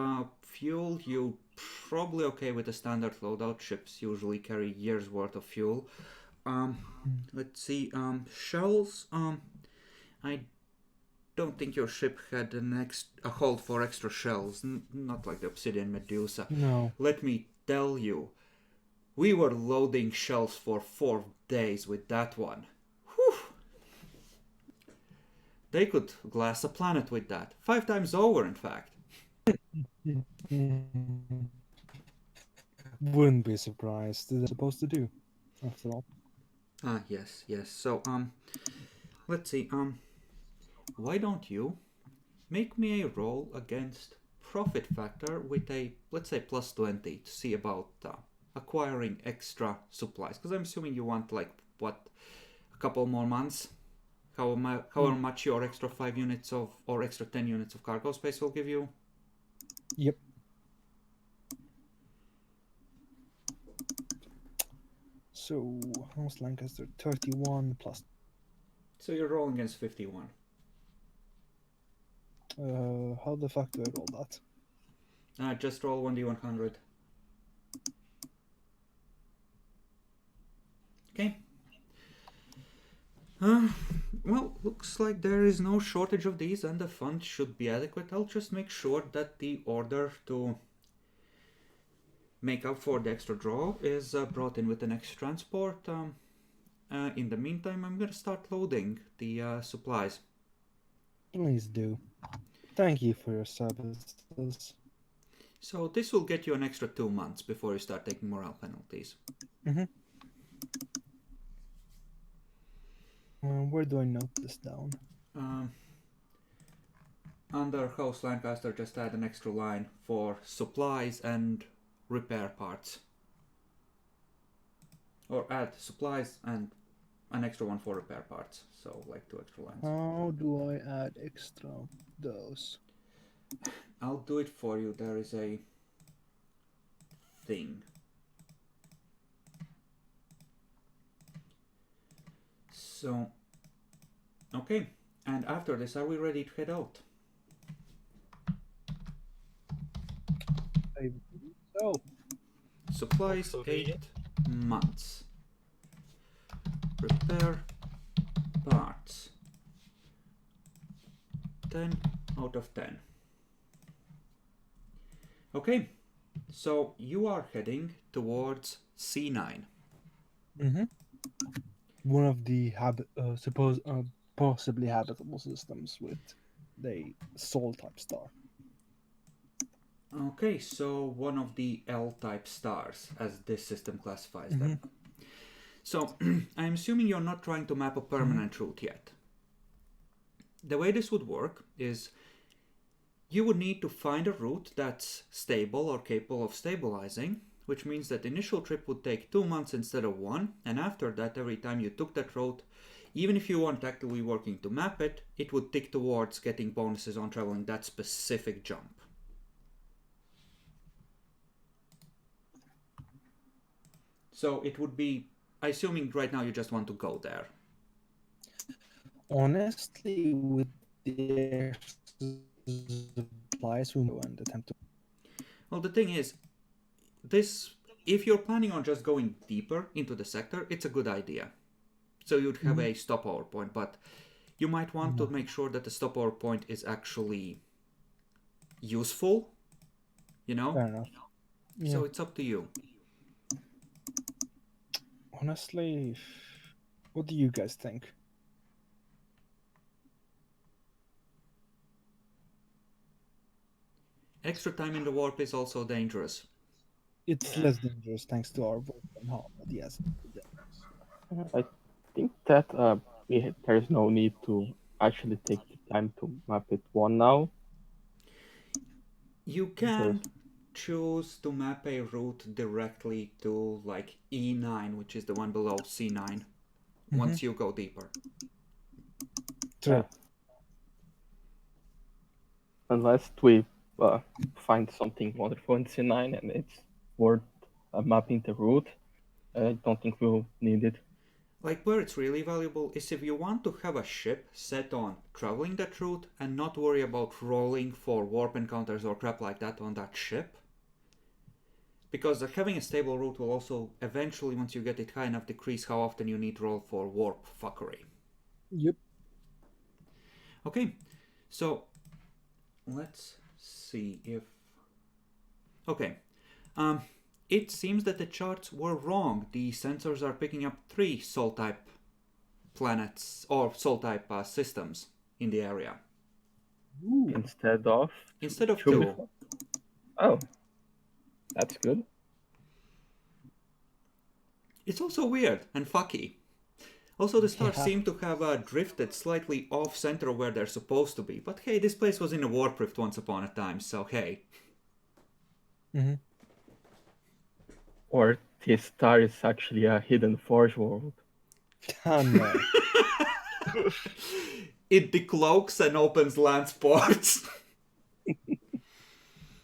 fuel. You probably okay with the standard loadout. Ships usually carry years worth of fuel. Let's see, shells. I don't think your ship had a hold for extra shells. Not like the Obsidian Medusa. No. Let me tell you, We were loading shelves for 4 days with that one. Whew. They could glass a planet with that. 5 times over, in fact. Wouldn't be surprised. They're supposed to do, after all. Ah, yes. So, let's see. Why don't you make me a roll against profit factor with a, let's say, plus 20 to see about acquiring extra supplies? Because I'm assuming you want, like, what, a couple more months? However much your extra 5 units of, or extra 10 units of cargo space will give you? Yep. So, House Lancaster 31 plus. So you're rolling against 51. How the fuck do I roll that? Just roll 1d100. Okay. Well, looks like there is no shortage of these and the funds should be adequate. I'll just make sure that the order to make up for the extra draw is brought in with the next transport. In the meantime, I'm gonna start loading the supplies. Please do. Thank you for your services. So this will get you an extra 2 months before you start taking morale penalties. Where do I note this down? Under House Lancaster, just add an extra line for supplies and repair parts. Or add supplies and an extra one for repair parts. So, like 2 extra lines. How do I add extra of those? I'll do it for you. There is a thing. So, okay. And after this, are we ready to head out? So, Supplies, Hopefully. 8 months. Repair parts. 10 out of 10. Okay, so you are heading towards C9. one of the possibly habitable systems with the Sol type star. Okay, so one of the L-type stars, as this system classifies them. So, I'm assuming you're not trying to map a permanent route yet. The way this would work is you would need to find a route that's stable or capable of stabilizing, which means that the initial trip would take 2 months instead of 1, and after that, every time you took that route, even if you weren't actively working to map it, it would tick towards getting bonuses on traveling that specific jump. So it would be, assuming right now you just want to go there. Honestly, with the supplies, we will and attempt to. Well, the thing is, if you're planning on just going deeper into the sector, it's a good idea. So you'd have a stopover point, but you might want to make sure that the stopover point is actually useful, you know? Fair enough. Yeah. So it's up to you. Honestly, what do you guys think? Extra time in the warp is also dangerous. It's less dangerous thanks to our work and how, but yes. I think that there's no need to actually take the time to map it one now. You can choose to map a route directly to like E9, which is the one below C9, once you go deeper. True. Unless we find something wonderful in C9 and it's worth mapping the route, I don't think we'll need it. Like, where it's really valuable is if you want to have a ship set on traveling that route and not worry about rolling for warp encounters or crap like that on that ship. Because having a stable route will also eventually, once you get it high enough, decrease how often you need to roll for warp fuckery. Yep. Okay, so let's see if... Okay, it seems that the charts were wrong. The sensors are picking up 3 Sol-type planets or Sol-type systems in the area. Instead of Instead of two 2. before. Oh, that's good. It's also weird and fucky. Also, the stars Yeah. seem to have drifted slightly off center of where they're supposed to be. But hey, this place was in a warp rift once upon a time, so hey. Mm-hmm. Or this star is actually a hidden forge world. Oh no. It decloaks and opens land sports.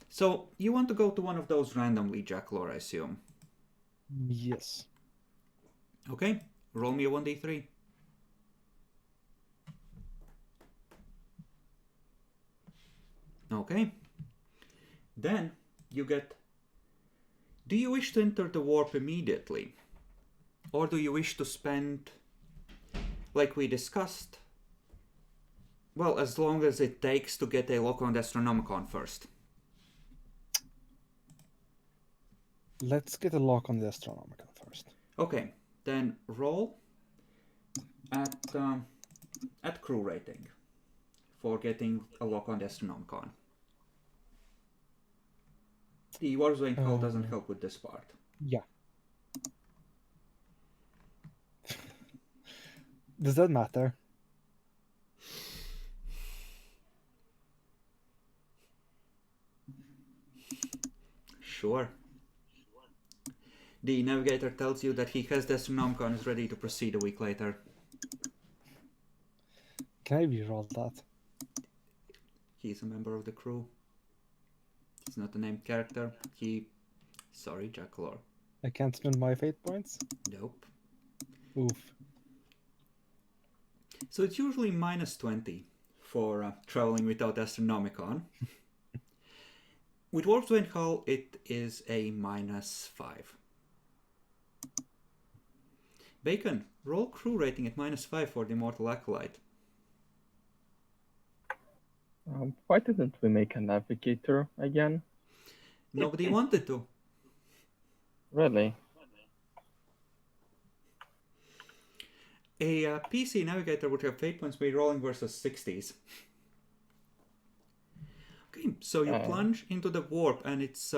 So, you want to go to one of those randomly, Jacklor, I assume. Yes. Okay, roll me a 1d3. Okay. Then you get... Do you wish to enter the warp immediately? Or do you wish to spend, like we discussed, well, as long as it takes to get a lock on the Astronomicon first? Let's get a lock on the Astronomicon first. Okay, then roll at crew rating for getting a lock on the Astronomicon. The Warzone call doesn't help with this part. Yeah. Does that matter? Sure. The navigator tells you that he has the Astronomicon is ready to proceed a week later. Can I reroll that? He's a member of the crew. He's not a named character. Sorry, Jackalor. I can't spend my fate points? Nope. Oof. So it's usually -20 for traveling without Astronomicon. With Warp's Wayne Hull, it is a -5. Bacon, roll crew rating at -5 for the Immortal Acolyte. Why didn't we make a navigator again? Nobody wanted to. Really? A PC navigator would have fate points by rolling versus 60s. Okay, so you plunge into the warp, and it's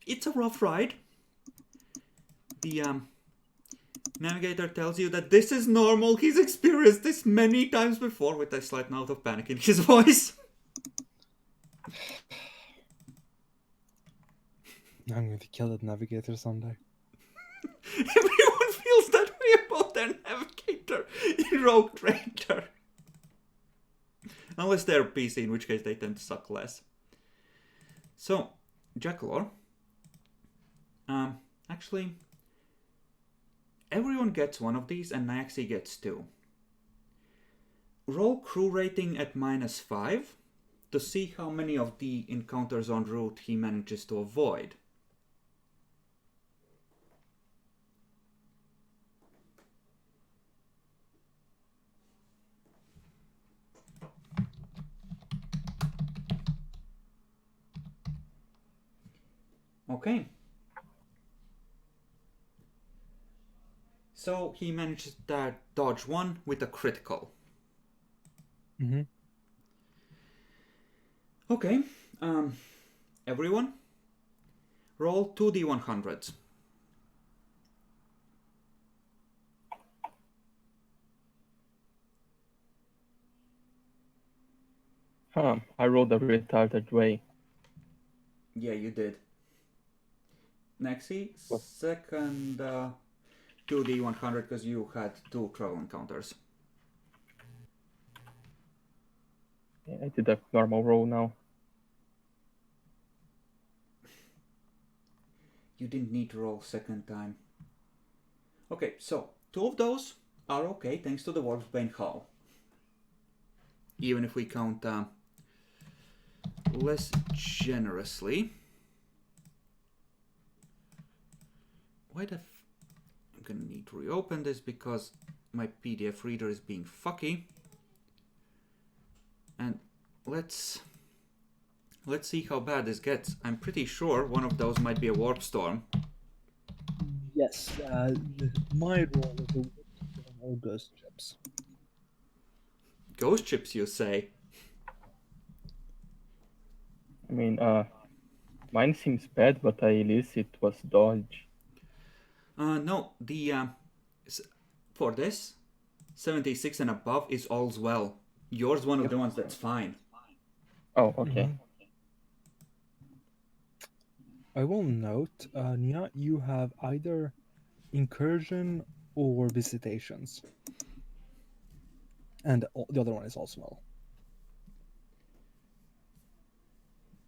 it's a rough ride. The navigator tells you that this is normal. He's experienced this many times before, with a slight note of panic in his voice. I'm going to kill that navigator someday. Everyone feels that way about their navigator in Rogue Trader. Unless they're PC, in which case they tend to suck less. So, Jackalor. Actually, everyone gets one of these, and Nyaxi gets 2. Roll crew rating at -5 to see how many of the encounters en route he manages to avoid. Okay. So he manages to dodge 1 with a critical. Mm-hmm. Okay. Everyone, roll 2d100s. I rolled a retarded way. Yeah, you did. Nexi, What? second 2d100 because you had 2 travel encounters. Yeah, I did a normal roll now. You didn't need to roll second time. Okay, so 2 of those are okay thanks to the Warp's Bane Hull. Even if we count less generously. Why the I'm gonna need to reopen this because my PDF reader is being fucky. And let's Let's see how bad this gets. I'm pretty sure one of those might be a warp storm. Yes, my role is a all ghost chips. Ghost chips, you say? I mean, mine seems bad, but at least it was dodge. No, for this, 76 and above is all's well. Yours one of the ones that's fine. Oh, okay. Mhm. I will note, Nia, you have either incursion or visitations. And the other one is also well.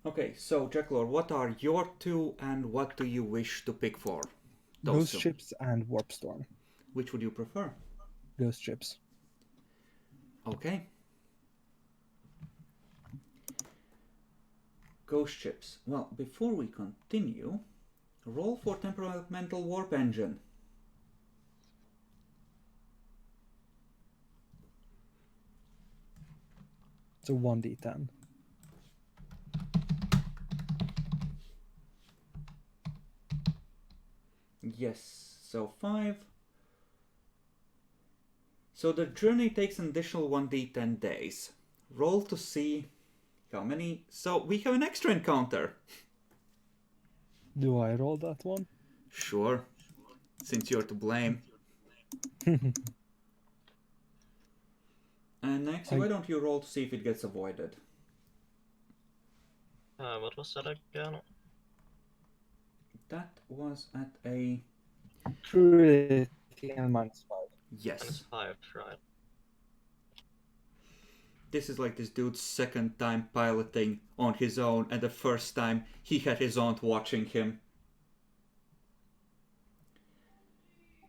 Okay, so Jacklor, what are your two and what do you wish to pick for? Ghost two. chips and warp storm. Which would you prefer? Ghost chips. Okay. Ghost chips. Well, before we continue, roll for temperamental warp engine. So 1d10. Yes, so 5. So the journey takes an additional 1d10 days. Roll to see how many. So we have an extra encounter. Do I roll that one? Sure, since you're to blame. And Naxi, why don't you roll to see if it gets avoided? What was that again? That was at a... Pretty and -5. Yes. -5, right? This is like this dude's second time piloting on his own, and the first time he had his aunt watching him.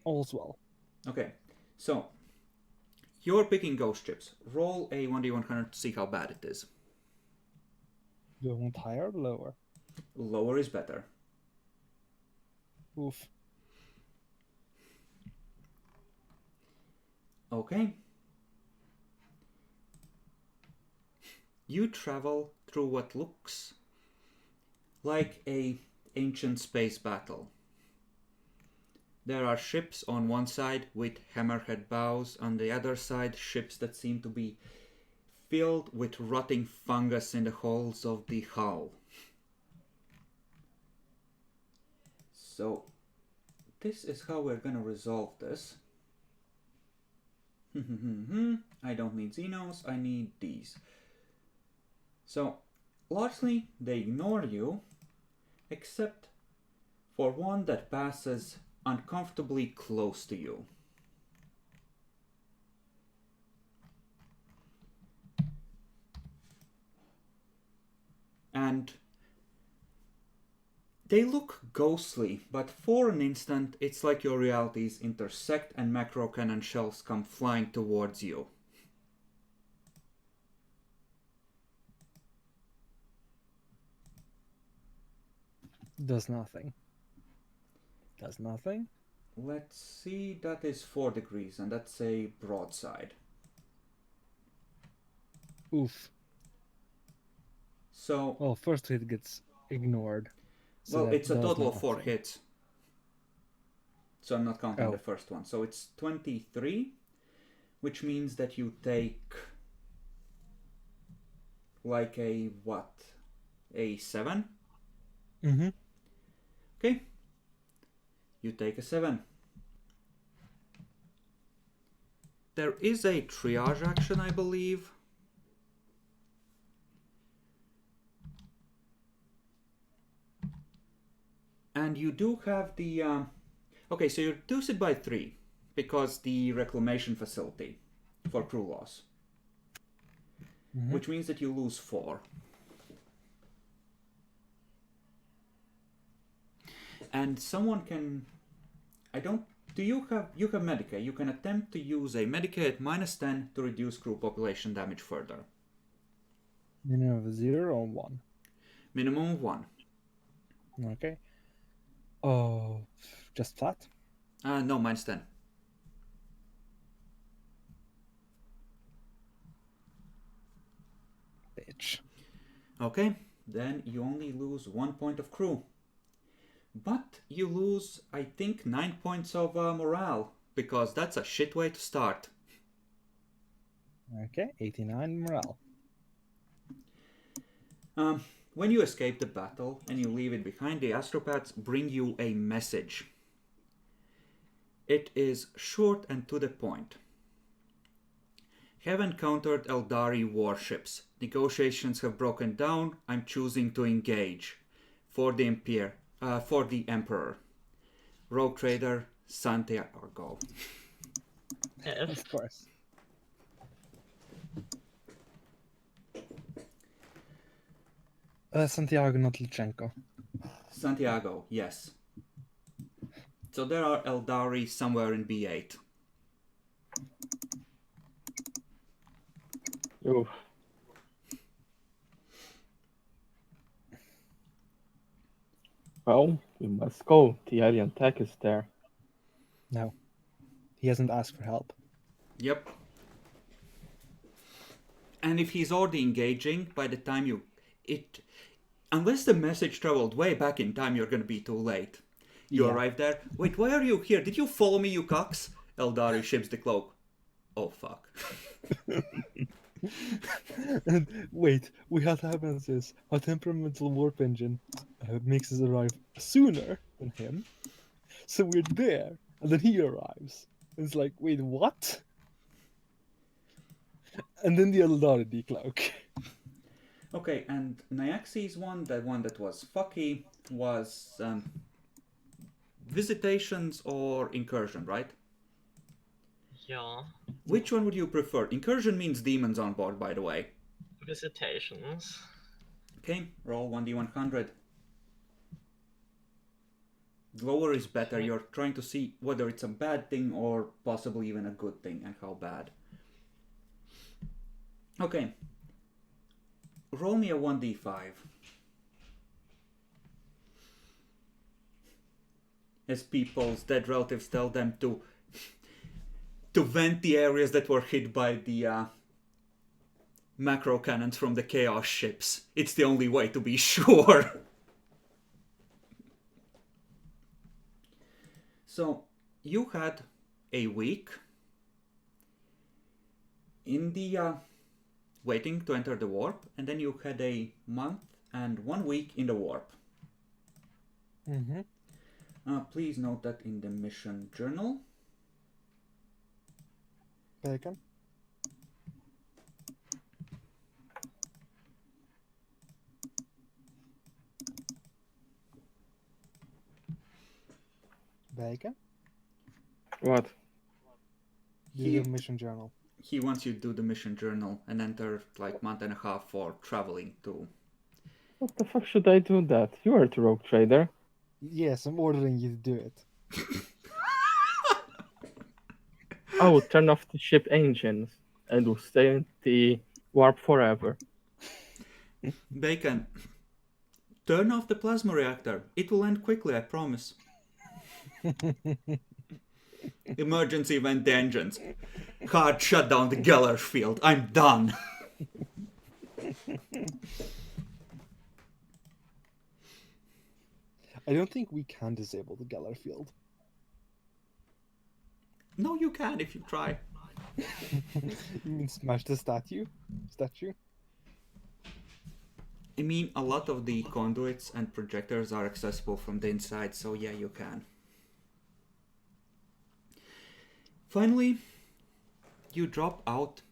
All's well. Okay, so you're picking ghost chips. Roll a 1d100 to see how bad it is. Do I want higher or lower? Lower is better. Oof. Okay. You travel through what looks like a ancient space battle. There are ships on one side with hammerhead bows, on the other side ships that seem to be filled with rotting fungus in the holes of the hull. So this is how we're gonna resolve this. I don't need Xenos, I need these. So largely they ignore you, except for one that passes uncomfortably close to you. And they look ghostly, but for an instant it's like your realities intersect and macro cannon shells come flying towards you. Does nothing. Does nothing? Let's see, that is 4 degrees, and that's a broadside. Oof. So, Well, first hit gets ignored. So well, that it's a does total of 4 nothing. hits. So I'm not counting Oh. the first one. So it's 23, which means that you take like a what? A 7? Mm-hmm. Okay. You take a 7. There is a triage action, I believe. And you do have the... Okay, so you reduce it by 3, because the reclamation facility for crew loss. Mm-hmm. Which means that you lose 4. And someone can... you have Medicaid. You can attempt to use a Medicaid at -10 to reduce crew population damage further. Minimum of 0 or 1? Minimum of 1. Okay. Oh, just flat? No, -10. Bitch. Okay, then you only lose 1 point of crew. But you lose, I think, 9 points of morale, because that's a shit way to start. Okay, 89 morale. When you escape the battle and you leave it behind, the astropaths bring you a message. It is short and to the point. Have encountered Eldari warships. Negotiations have broken down. I'm choosing to engage. For the Emperor. Rogue Trader Santiago. Of course. Santiago, not Lutsenko. Santiago, yes. So there are Eldari somewhere in B8. Ooh. Well, we must go. The alien tech is there. No. He hasn't asked for help. Yep. And if he's already engaging, by the time unless the message traveled way back in time, you're gonna be too late. You arrive there. Wait, why are you here? Did you follow me, you cocks? Eldari ships the cloak. Oh, fuck. And wait, what happens is our temperamental warp engine makes us arrive sooner than him. So we're there, and then he arrives. And it's like, wait, what? And then the Eldari decloak. Okay, and Nyaxi's one, the one that was fucky, was visitations or incursion, right? Yeah. Which one would you prefer? Incursion means demons on board, by the way. Visitations. Okay, roll 1d100. Lower is better. You're trying to see whether it's a bad thing or possibly even a good thing, and how bad. Okay. Roll me a 1d5. As people's dead relatives tell them to vent the areas that were hit by the macro cannons from the chaos ships. It's the only way to be sure. So, you had a week in the waiting to enter the warp, and then you had a month and 1 week in the warp. Mm-hmm. Please note that in the mission journal. Bacon. Bacon? What? Do the mission journal. He wants you to do the mission journal and enter like month and a half for traveling to. What the fuck should I do that? You are the rogue trader. Yes, I'm ordering you to do it. I will turn off the ship engines and will stay in the warp forever. Bacon, turn off the plasma reactor. It will end quickly, I promise. Emergency vent the engines. Hard shut down the Geller field. I'm done. I don't think we can disable the Geller field. No, you can if you try. You mean smash the statue? I mean, a lot of the conduits and projectors are accessible from the inside, so yeah, you can. Finally, you drop out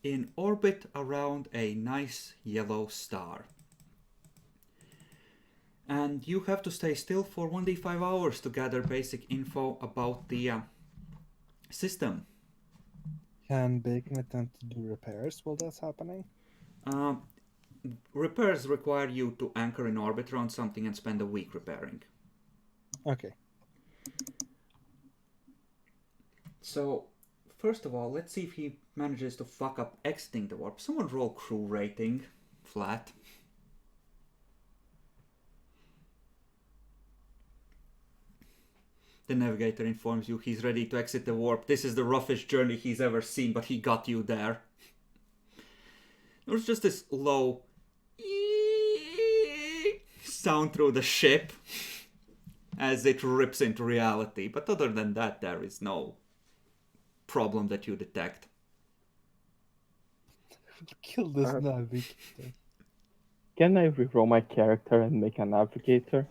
in orbit around a nice yellow star. And you have to stay still for 1d5 hours to gather basic info about the system. Can Bacon attempt to do repairs while that's happening? Repairs require you to anchor in orbit around something and spend a week repairing. Okay. So, first of all, let's see if he manages to fuck up exiting the warp. Someone roll crew rating. Flat. The navigator informs you he's ready to exit the warp. This is the roughest journey he's ever seen, but he got you there. There's just this low sound through the ship as it rips into reality. But other than that, there is no problem that you detect. Kill this Uh, navigator. Can I reroll my character and make a navigator?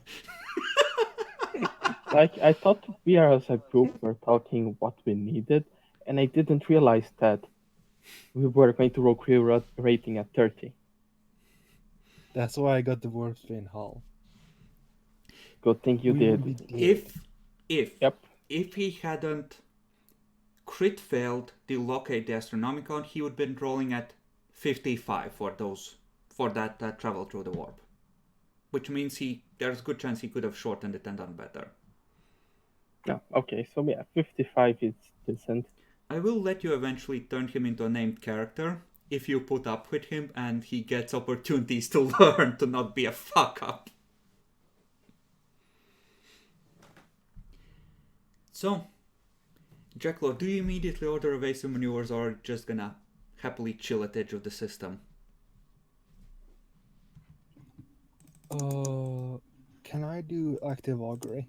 Like, I thought we as a group were talking what we needed, and I didn't realize that we were going to roll crew rating at 30. That's why I got the Warfbane Hull. Good thing you We did. would be dead. Yep. If he hadn't crit failed the locate the Astronomicon, he would have been rolling at 55 for that travel through the warp. Which means there's a good chance he could have shortened it and done better. No, okay, so yeah, 55 is decent. I will let you eventually turn him into a named character if you put up with him and he gets opportunities to learn to not be a fuck up. So, Jacklord, do you immediately order evasive maneuvers or are you just gonna happily chill at the edge of the system? Can I do active augury?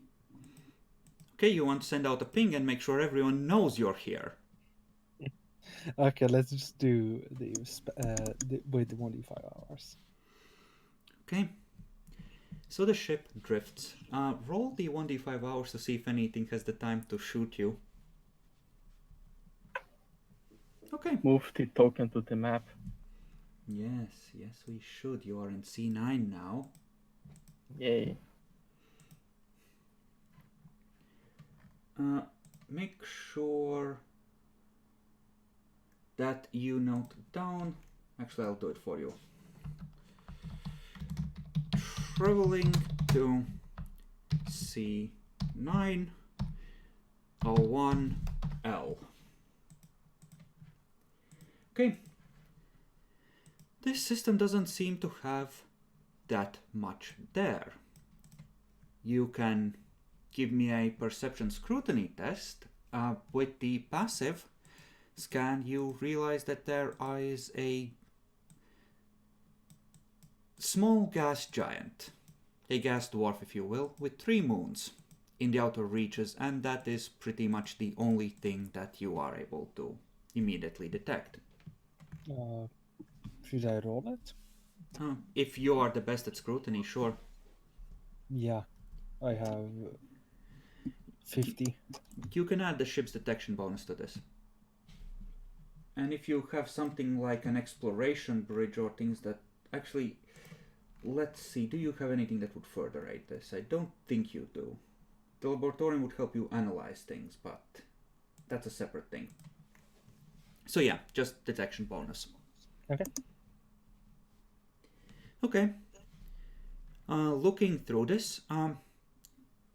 Okay, you want to send out a ping and make sure everyone knows you're here. Okay, let's just do wait the 1d5 hours. Okay. So the ship drifts. Roll the 1d5 hours to see if anything has the time to shoot you. Okay. Move the token to the map. Yes, we should. You are in C9 now. Yay. Make sure that you note down. Actually, I'll do it for you. Traveling to C9 01L. Okay. This system doesn't seem to have that much there. You can give me a perception scrutiny test. With the passive scan, you realize that there is a small gas giant, a gas dwarf if you will, with 3 moons in the outer reaches, and that is pretty much the only thing that you are able to immediately detect. Should I roll it? If you are the best at scrutiny, sure. Yeah, I have 50. You can add the ship's detection bonus to this. And if you have something like an exploration bridge or things that actually, let's see, do you have anything that would further aid this? I don't think you do. The laboratorium would help you analyze things, but that's a separate thing. So yeah, just detection bonus. Okay. Okay. Looking through this,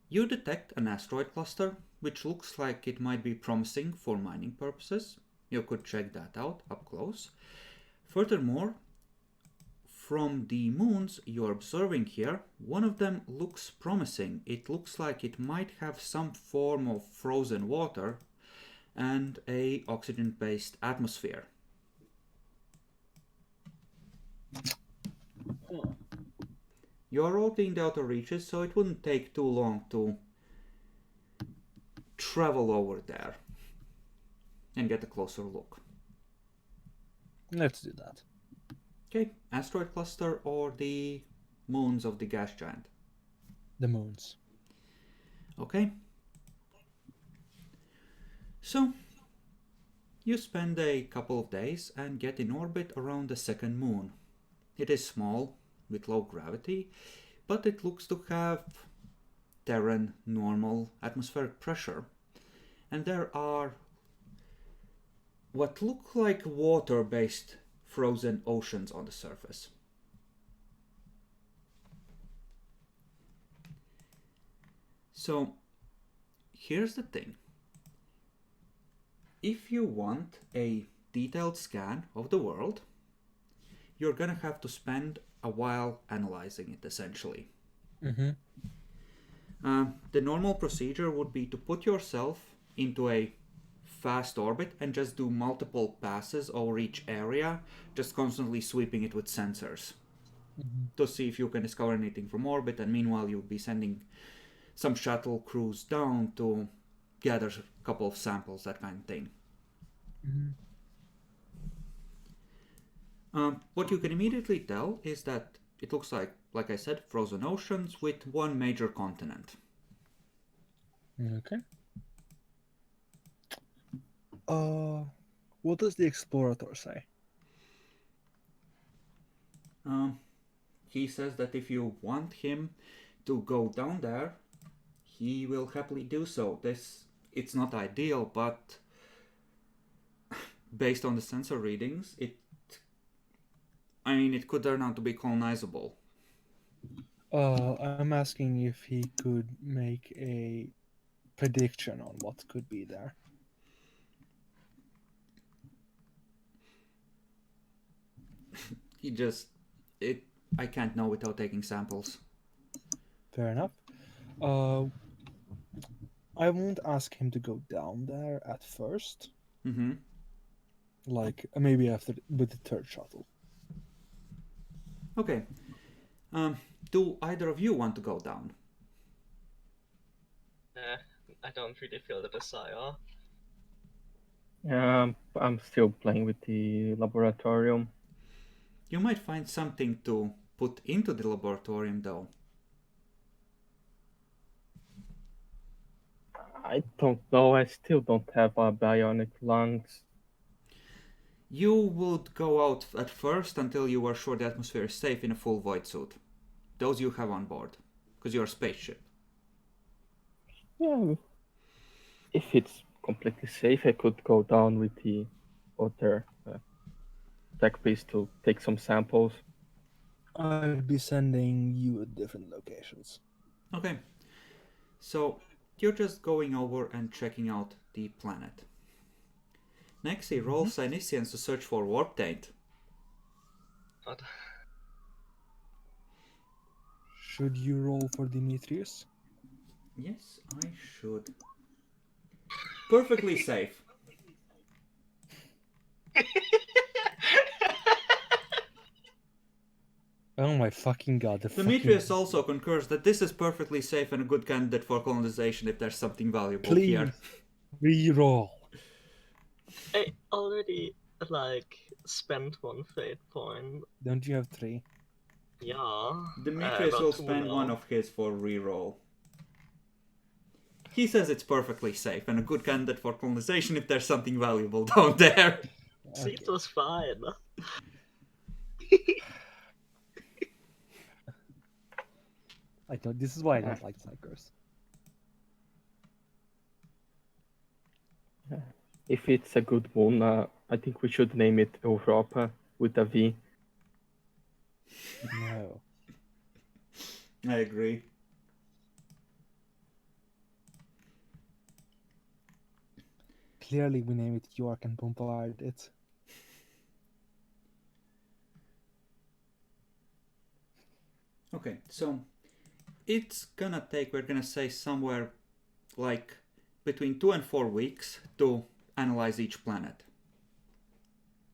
you detect an asteroid cluster, which looks like it might be promising for mining purposes. You could check that out up close. Furthermore, from the moons you're observing here, one of them looks promising. It looks like it might have some form of frozen water and a oxygen-based atmosphere. You're already in the outer reaches, so it wouldn't take too long to travel over there and get a closer look. Let's do that. Okay, asteroid cluster or the moons of the gas giant? The moons. Okay. So, you spend a couple of days and get in orbit around the second moon. It is small, with low gravity, but it looks to have Terran normal atmospheric pressure. And there are what look like water-based frozen oceans on the surface. So, here's the thing. If you want a detailed scan of the world, you're gonna have to spend a while analyzing it, essentially. The normal procedure would be to put yourself into a fast orbit and just do multiple passes over each area, just constantly sweeping it with sensors. to see if you can discover anything from orbit, and meanwhile you'll be sending some shuttle crews down to gather a couple of samples, that kind of thing. What you can immediately tell is that it looks like I said, frozen oceans with one major continent. Okay. What does the explorator say? He says that if you want him to go down there, he will happily do so. It's not ideal, but based on the sensor readings, it could turn out to be colonizable. I'm asking if he could make a prediction on what could be there. I can't know without taking samples. Fair enough. I won't ask him to go down there at first. Mm-hmm. Like maybe after with the third shuttle. Okay. Do either of you want to go down? I don't really feel the desire. I'm still playing with the laboratorium. You might find something to put into the laboratorium, though. I don't know. I still don't have bionic lungs. You would go out at first until you are sure the atmosphere is safe in a full void suit. Those you have on board, because you're a spaceship. Yeah, if it's completely safe, I could go down with the other tech piece to take some samples. I'll be sending you at different locations. Okay. So, you're just going over and checking out the planet. Next, he rolls Cynesians to search for warp taint. But Should you roll for Demetrius? Yes, I should. Perfectly safe. Oh my fucking god! Demetrius also concurs that this is perfectly safe and a good candidate for colonization if there's something valuable Please here. re-roll. I already spent one fate point. Don't you have 3? Yeah. Demetrius about will 2 spend now. one of his for reroll. He says it's perfectly safe and a good candidate for colonization if there's something valuable down there. See, it was fine. I don't. This is why I don't like psychers. If it's a good moon, I think we should name it Europa with a V. No. I agree. Clearly, we name it York and bombard it. Okay, so it's gonna take, we're gonna say, somewhere like between 2 and 4 weeks to analyze each planet,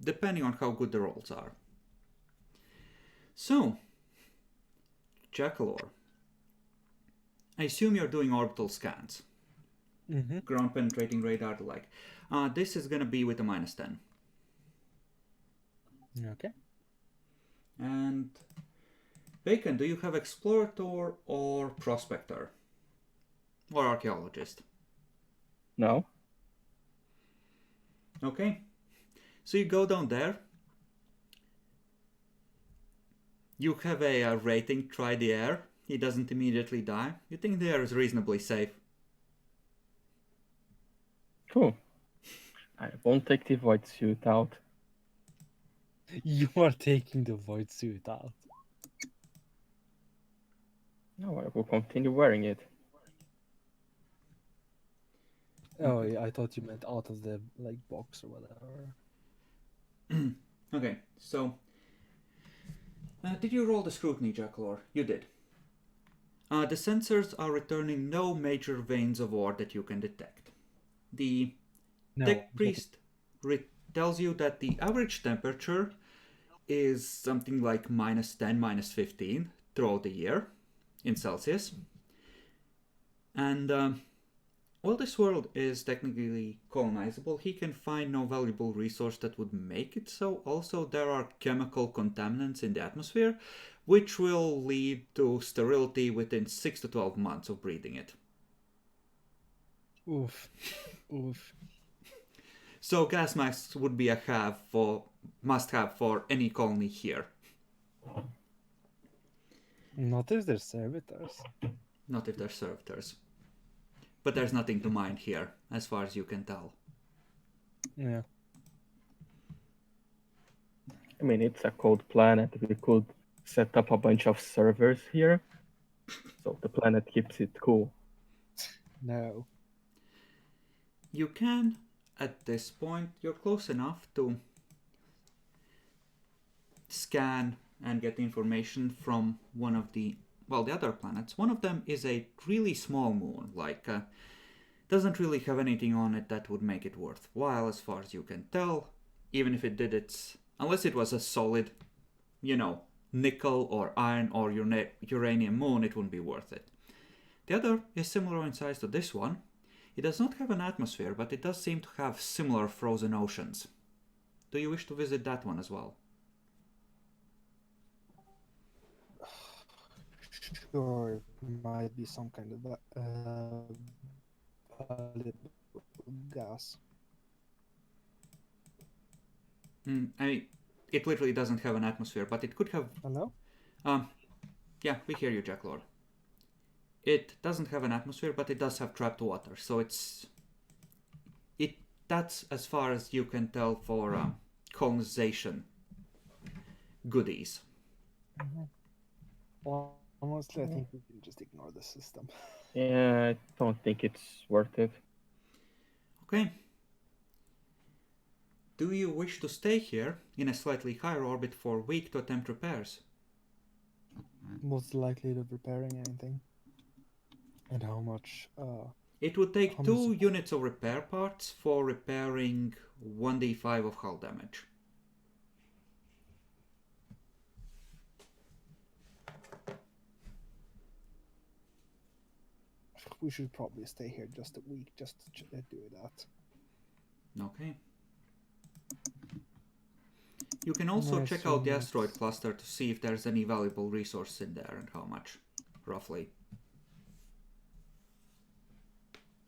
depending on how good the rolls are. So, Jackalor, I assume you're doing orbital scans. Mm-hmm. Ground penetrating radar, the like. This is gonna be with a -10. Okay. And Bacon, do you have explorator or prospector? Or archaeologist? No? Okay. So you go down there. You have a rating, try the air. He doesn't immediately die. You think the air is reasonably safe. Cool. I won't take the void suit out. You are taking the void suit out. No, I will continue wearing it. Oh, yeah, I thought you meant out of the box or whatever. Okay, so did you roll the scrutiny, Jackalor? You did. The sensors are returning no major veins of ore that you can detect. The No. tech priest tells you that the average temperature is something like -10, -15 throughout the year in Celsius. And while this world is technically colonizable, he can find no valuable resource that would make it so. Also, there are chemical contaminants in the atmosphere, which will lead to sterility within 6 to 12 months of breathing it. Oof. Oof. So gas masks would be a must-have for any colony here. Not if they're servitors. Not if they're servitors. But there's nothing to mine here, as far as you can tell. Yeah. I mean, it's a cold planet. We could set up a bunch of servers here, so the planet keeps it cool. No. You can, at this point, you're close enough to scan and get information from one of the other planets. One of them is a really small moon, doesn't really have anything on it that would make it worthwhile as far as you can tell. Even if it did unless it was a solid, nickel or iron or uranium moon, it wouldn't be worth it. The other is similar in size to this one. It does not have an atmosphere, but it does seem to have similar frozen oceans. Do you wish to visit that one as well? Sure, it might be some kind of gas. It literally doesn't have an atmosphere, but it could have... Hello? Yeah, we hear you, Jack Lord. It doesn't have an atmosphere, but it does have trapped water, so that's as far as you can tell for colonization goodies. Mm-hmm. Well, honestly, I think we can just ignore the system. Yeah, I don't think it's worth it. Okay. Do you wish to stay here in a slightly higher orbit for a week to attempt repairs? What's the likelihood of repairing anything? And how much? It would take 2 units of repair parts for repairing 1d5 of hull damage. We should probably stay here just a week just to do that. Okay. You can also check out the asteroid cluster to see if there's any valuable resource in there and how much, roughly.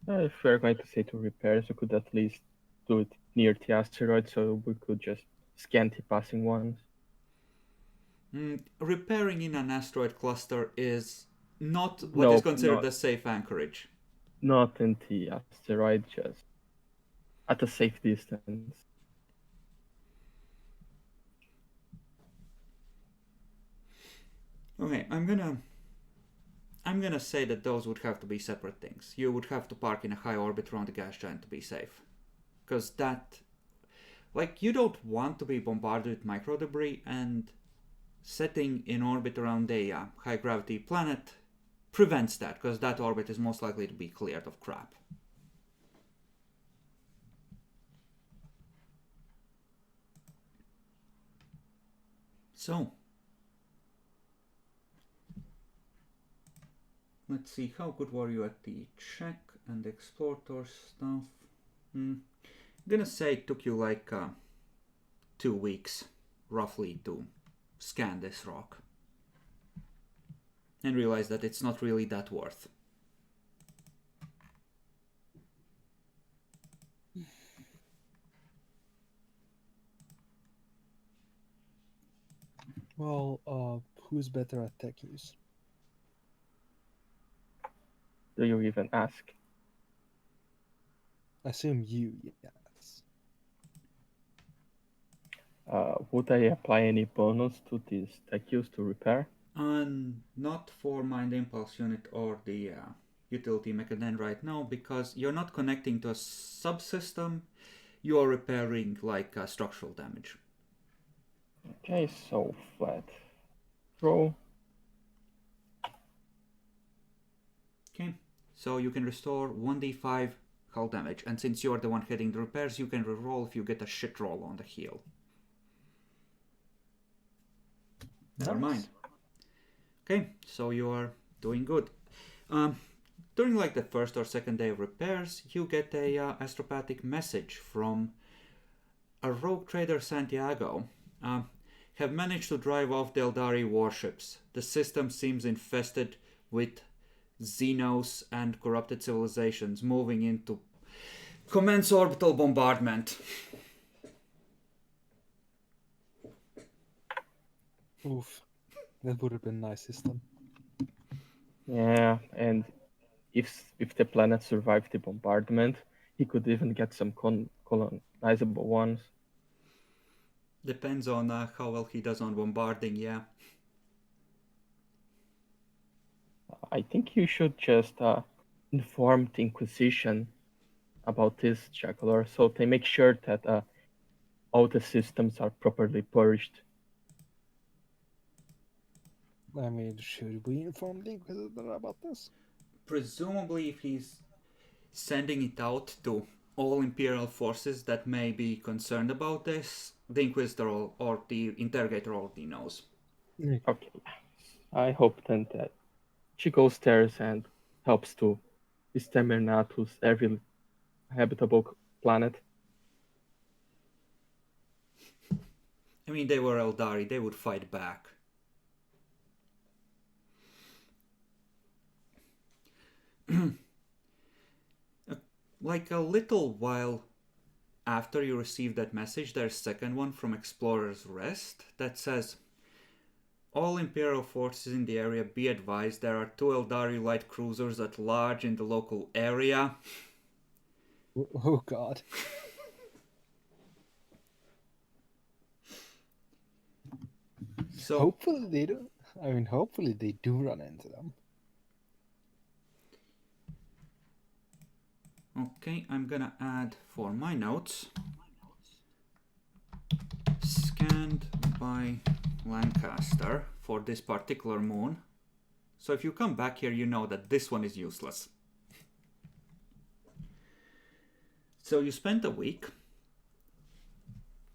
If we're going to say to repairs, we could at least do it near the asteroid, so we could just scan the passing ones. Repairing in an asteroid cluster is not what is considered a safe anchorage. Not in the asteroid, just at a safe distance. Okay, I'm gonna say that those would have to be separate things. You would have to park in a high orbit around the gas giant to be safe. Because you don't want to be bombarded with micro debris, and setting in orbit around a high gravity planet prevents that, because that orbit is most likely to be cleared of crap. So, let's see, how good were you at the check and explorer stuff? I'm gonna say it took you 2 weeks, roughly, to scan this rock. And realize that it's not really that worth. Well, who's better at tech use? Do you even ask? I assume you, yes. Would I apply any bonus to this tech use to repair? Not for Mind Impulse unit or the utility mechanism right now, because you're not connecting to a subsystem, you're repairing structural damage. Okay, so flat. Roll. Okay, so you can restore 1d5 hull damage, and since you're the one heading the repairs, you can reroll if you get a shit roll on the heel. Never Nice. mind. Okay, so you are doing good. During like the first or second day of repairs, you get a astropathic message from a rogue trader Santiago. Have managed to drive off the Eldari warships. The system seems infested with Xenos and corrupted civilizations moving into commence orbital bombardment. Oof. That would have been nice system. Yeah, and if the planet survived the bombardment, he could even get some colonizable ones. Depends on how well he does on bombarding, yeah. I think you should just inform the Inquisition about this, Jackalour, so they make sure that all the systems are properly purged. I mean, should we inform the Inquisitor about this? Presumably, if he's sending it out to all Imperial forces that may be concerned about this, the Inquisitor or the Interrogator already knows. Okay, I hope then that she goes there and helps to exterminate every habitable planet. I mean, they were Eldari, they would fight back. Like a little while after you receive that message, there's a second one from Explorer's Rest that says, all Imperial forces in the area be advised there are 2 Eldari light cruisers at large in the local area. Oh god. So Hopefully they do. I mean, hopefully they do run into them. okay, I'm gonna add for my notes, scanned by Lancaster for this particular moon. So if you come back here, you know that this one is useless. So you spent a week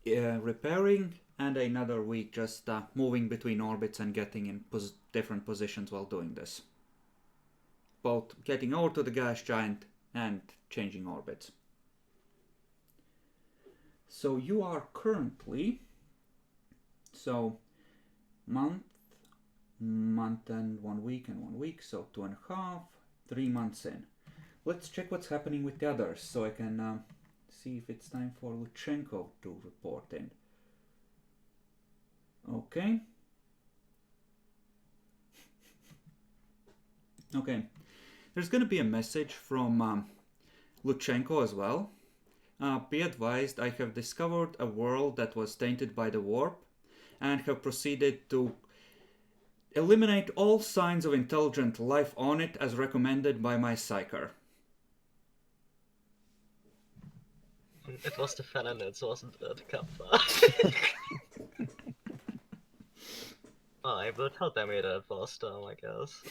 repairing and another week just moving between orbits and getting in different positions while doing this. Both getting over to the gas giant and changing orbits. So you are currently, month and 1 week and 1 week, so 2.5, 3 months in. Let's check what's happening with the others so I can see if it's time for Luchenko to report in. Okay. Okay. There's going to be a message from Luchenko as well. Be advised, I have discovered a world that was tainted by the warp and have proceeded to eliminate all signs of intelligent life on it as recommended by my psyker. It was the Fenanits, wasn't it, Kappa? I would thought they made it last time, I guess.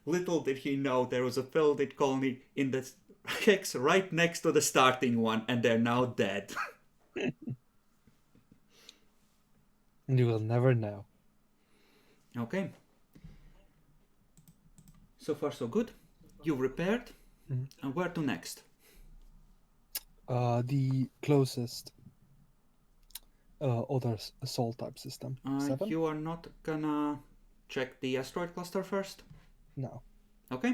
Little did he know there was a Felidit colony in the Hex right next to the starting one, and they're now dead. You will never know. Okay. So far so good. You've repaired. And where to next? The closest other assault type system. 7? You are not gonna check the asteroid cluster first? No. Okay.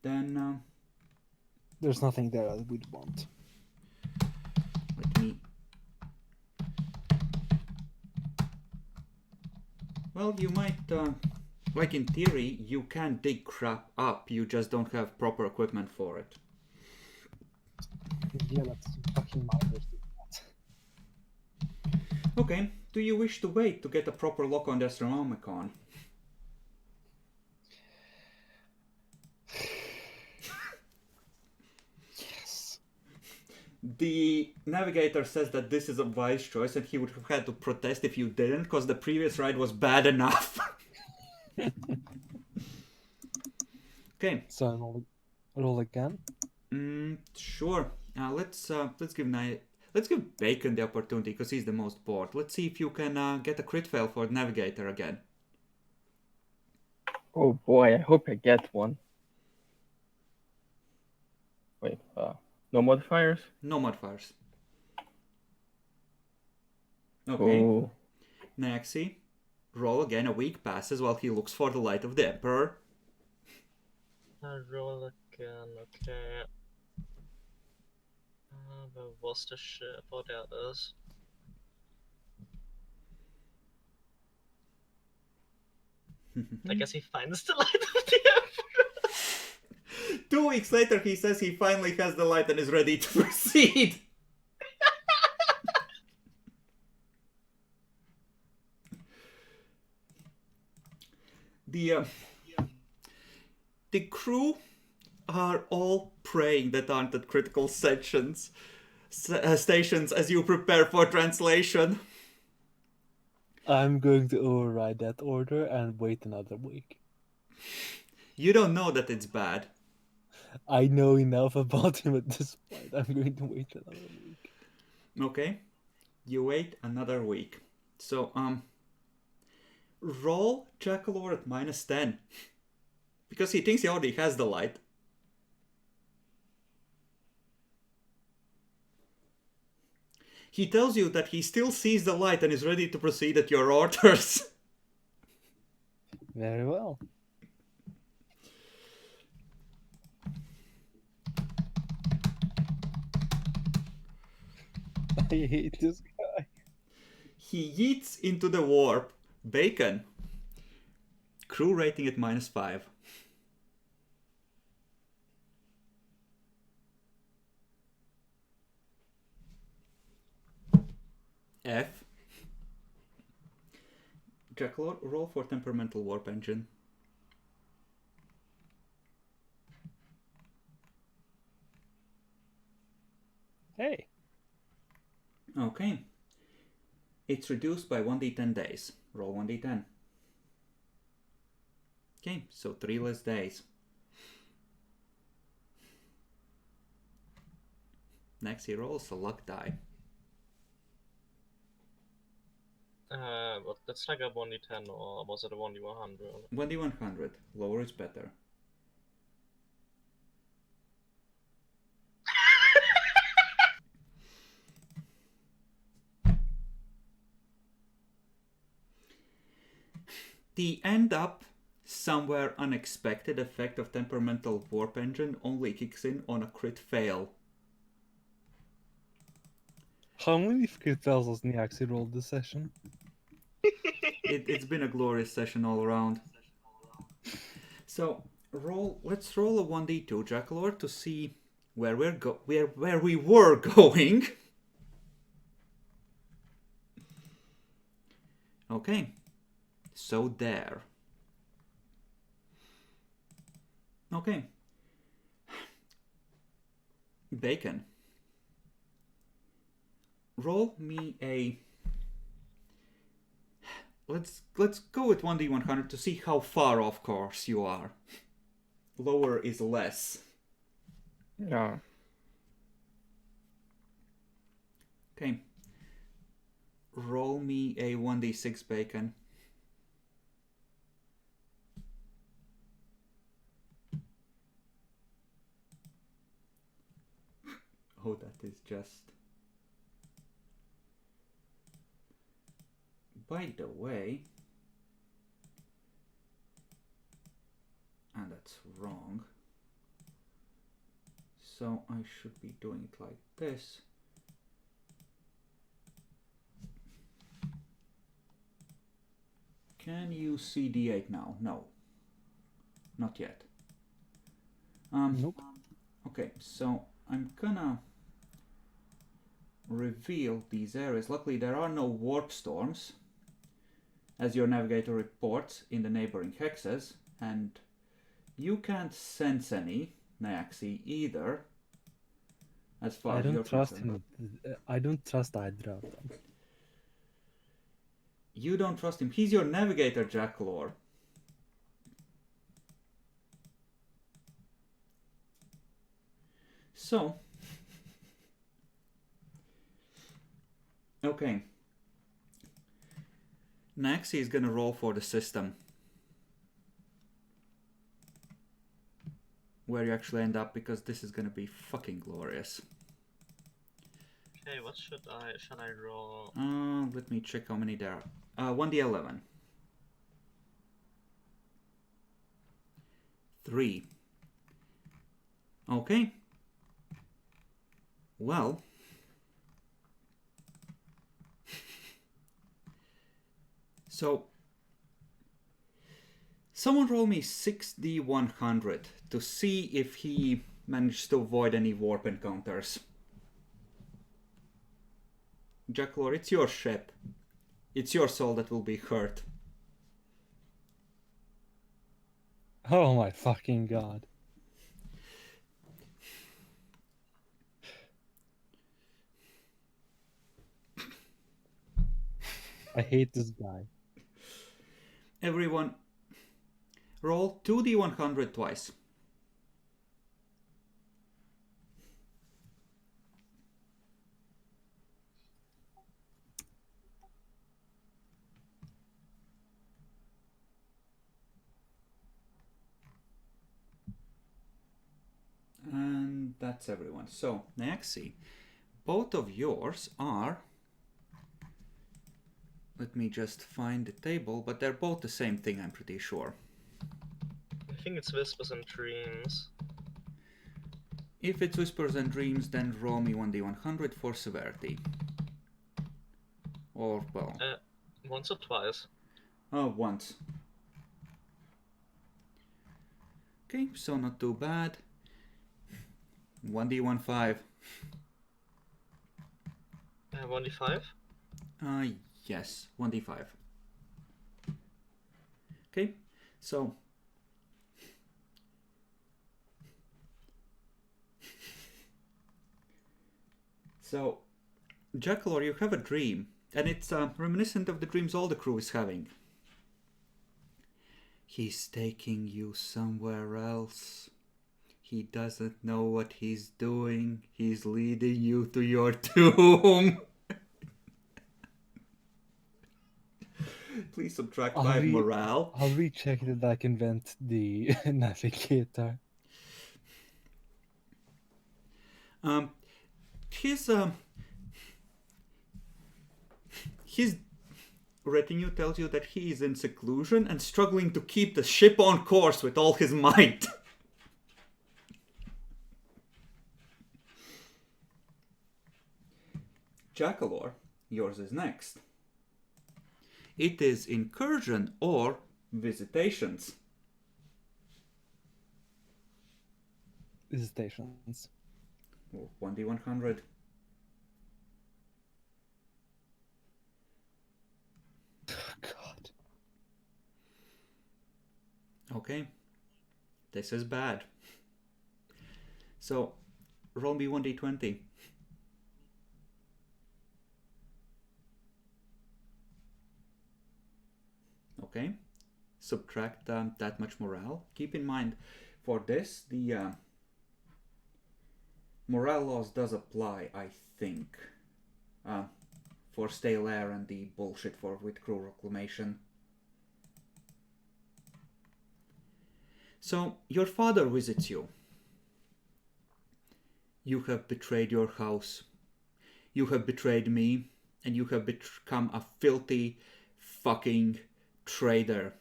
Then There's nothing there that we'd want. let me... Well, you might... like in theory, you can dig crap up, you just don't have proper equipment for it. Yeah, that's fucking miners do that. Okay, do you wish to wait to get a proper lock on the Astronomicon? Yes. The navigator says that this is a wise choice and he would have had to protest if you didn't, because the previous ride was bad enough. Okay. So roll again. Sure. Let's give Let's give Bacon the opportunity because he's the most bored. Let's see if you can get a crit fail for Navigator again. Oh boy, I hope I get one. Wait, no modifiers? No modifiers. Okay. Oh, Naxi, roll again. A week passes while he looks for the light of the Emperor. I roll again, okay. Where was the ship? Oh, there it is. I guess he finds the light of the Emperor. 2 weeks later, he says he finally has the light and is ready to proceed. The crew are all praying that aren't at critical stations as you prepare for translation. I'm going to override that order and wait another week. You don't know that it's bad. I know enough about him at this point. I'm going to wait another week. Okay. You wait another week. So, roll Jackalor at -10. Because he thinks he already has the light. He tells you that he still sees the light and is ready to proceed at your orders. Very well. I hate this guy. He yeets into the warp. Bacon. Crew rating at -5. F. Jackalor, roll for temperamental warp engine. Hey. Okay. It's reduced by 1d10 days. Roll 1d10. Okay, so 3 less days. Next he rolls a luck die. But that's like a 1d10 or was it a 1d100? 1d100. Lower is better. The end up somewhere unexpected effect of temperamental warp engine only kicks in on a crit fail. How many crit fails does Niaxi roll this session? It's been a glorious session all around. So let's roll a 1d2 Jackalor to see where we were going. Okay. So there. Okay. Bacon. Roll me a... Let's go with 1d100 to see how far off course you are. Lower is less. yeah. Okay. Roll me a 1d6 Bacon. Oh, that is just... By the way... And that's wrong. So I should be doing it like this. Can you see D8 now? No. Not yet. Nope. Okay, so I'm gonna reveal these areas. Luckily there are no warp storms, as your navigator reports in the neighboring hexes, and you can't sense any, Nyaxi, either, as far I as you're don't trust concerned. him. I don't trust either of them. You don't trust him. He's your navigator, Jackalor. So, Okay. Next, he's gonna roll for the system. Where you actually end up, because this is gonna be fucking glorious. Okay, what should I roll? Let me check how many there are. 1d11. 3. Okay. Well. So, someone roll me 6d100 to see if he managed to avoid any warp encounters. Jacklor, it's your ship. It's your soul that will be hurt. Oh my fucking god. I hate this guy. Everyone, roll 2d100 twice. And that's everyone. So, Naxi, both of yours are... Let me just find the table, but they're both the same thing, I'm pretty sure. I think it's Whispers and Dreams. If it's Whispers and Dreams, then roll me 1d100 for severity. Or, well... Once or twice? Once. Okay, so not too bad. 1d15. 1d5? Yes, 1d5. Okay, so... So, Jackalor, you have a dream, and it's reminiscent of the dreams all the crew is having. He's taking you somewhere else. He doesn't know what he's doing. He's leading you to your doom. Please subtract 5 morale. I'll recheck that I can vent the navigator. His retinue tells you that he is in seclusion and struggling to keep the ship on course with all his might. Jackalor, yours is next. It is incursion or visitations. Visitations. 1d100. God. Okay. This is bad. So, roll me 1d20. Okay. Subtract that much morale. Keep in mind, for this, the morale loss does apply, I think. For stale air and the bullshit with crew reclamation. So, your father visits you. You have betrayed your house. You have betrayed me. And you have become a filthy fucking traitor.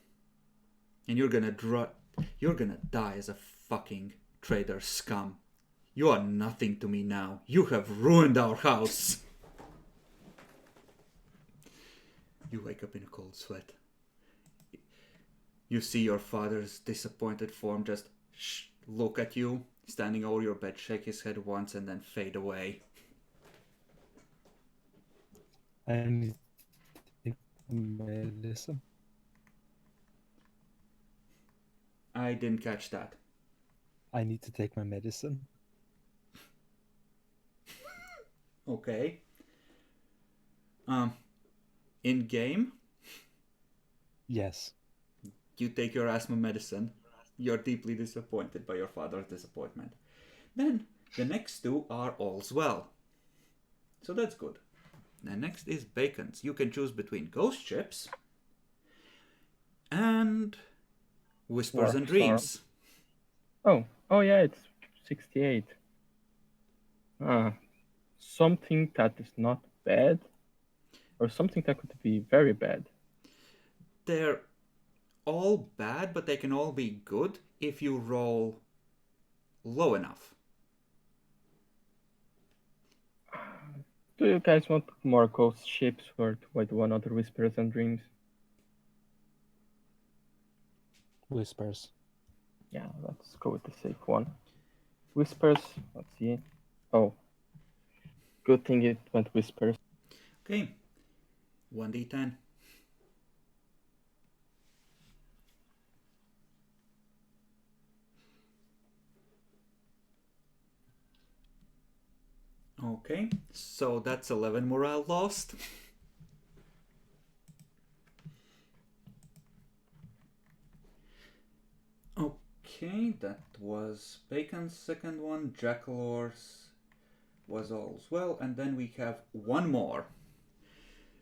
And you're gonna die as a fucking traitor scum. You are nothing to me now. You have ruined our house. You wake up in a cold sweat. You see your father's disappointed form just look at you, standing over your bed, shake his head once, and then fade away. I need to take medicine. I didn't catch that. I need to take my medicine. Okay. In game, Yes. you take your asthma medicine. You're deeply disappointed by your father's disappointment. Then the next two are all's well. So that's good. And next is Bacon's. You can choose between Ghost Ships and Whispers and Warp Storm. Dreams. Oh yeah, it's 68. Something that is not bad, or something that could be very bad. They're all bad, but they can all be good if you roll low enough. Do you guys want more ghost ships, or do I do another Whispers and Dreams? Whispers. Yeah, let's go with the safe one. Whispers, let's see. Oh, good thing it went Whispers. Okay, 1d10. Okay, so that's 11 morale lost. Okay, that was Bacon's second one. Jackalor's was all as well. And then we have one more.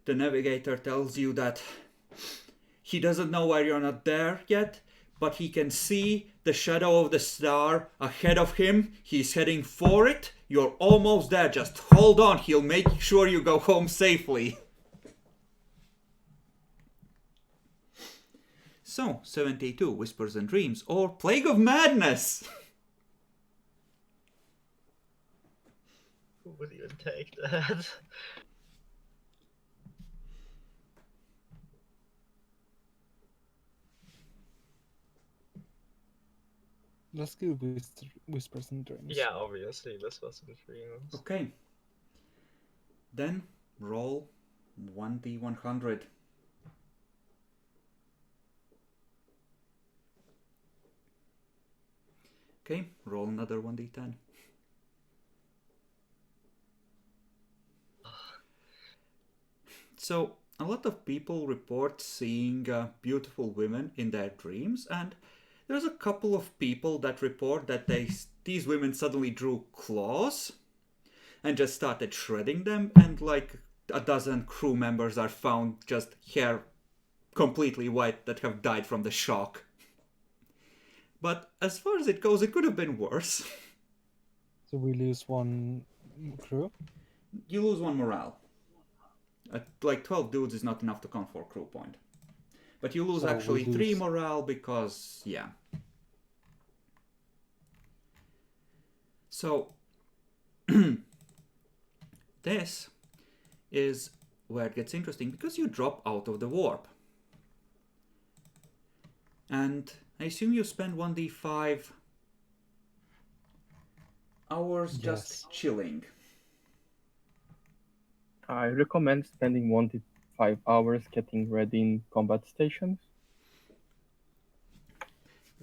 The navigator tells you that he doesn't know why you're not there yet, but he can see the shadow of the star ahead of him. He's heading for it. You're almost there. Just hold on. He'll make sure you go home safely. So, 72, Whispers and Dreams, or Plague of Madness. Who would even take that? Let's go with Whispers and Dreams. Yeah, obviously, this wasn't dreams. Okay. Then roll 1d100. Okay, roll another 1d10. So, a lot of people report seeing beautiful women in their dreams, and there's a couple of people that report that these women suddenly drew claws and just started shredding them, and like a dozen crew members are found just hair completely white that have died from the shock. But as far as it goes, it could have been worse. So we lose one crew? You lose one morale. Like 12 dudes is not enough to count for a crew point. But you lose So we actually lose- 3 morale because, yeah. So, this is where it gets interesting because you drop out of the warp. And I assume you spend 1d5 hours Yes. just chilling. I recommend spending 1 to 5 hours getting ready in combat stations.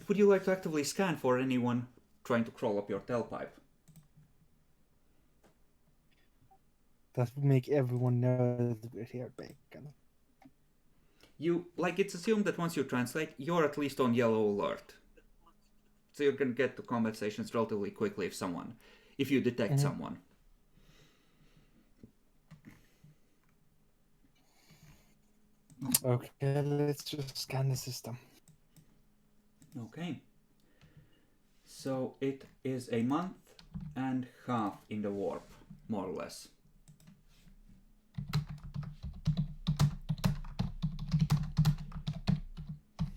Would you like to actively scan for anyone trying to crawl up your tailpipe? That would make everyone know that we're here, Bacon. It's assumed that once you translate, you're at least on yellow alert. So you can get to combat stations relatively quickly if you detect someone. Okay, let's just scan the system. Okay. So it is a month and a half in the warp, more or less.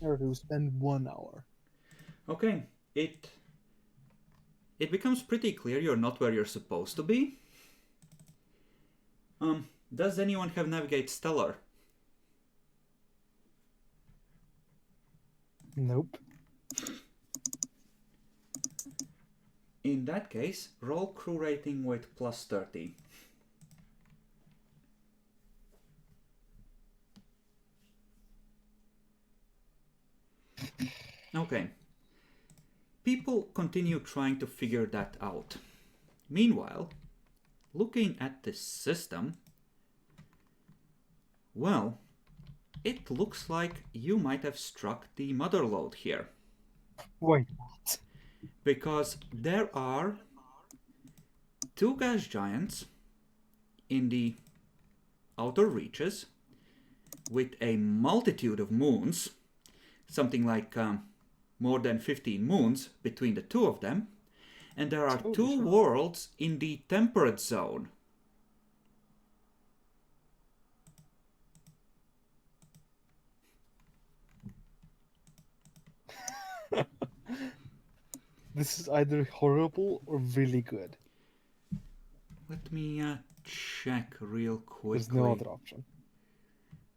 Or to spend 1 hour. Okay. It becomes pretty clear you're not where you're supposed to be. Does anyone have Navigate Stellar? Nope. In that case, roll crew rating with plus 30. Okay. People continue trying to figure that out. Meanwhile, looking at this system, well, it looks like you might have struck the mother lode here. Wait. Because there are 2 gas giants in the outer reaches with a multitude of moons, something like more than 15 moons between the two of them, and there are Holy two shit. worlds in the temperate zone. This is either horrible or really good. Let me check real quickly. There's no other option.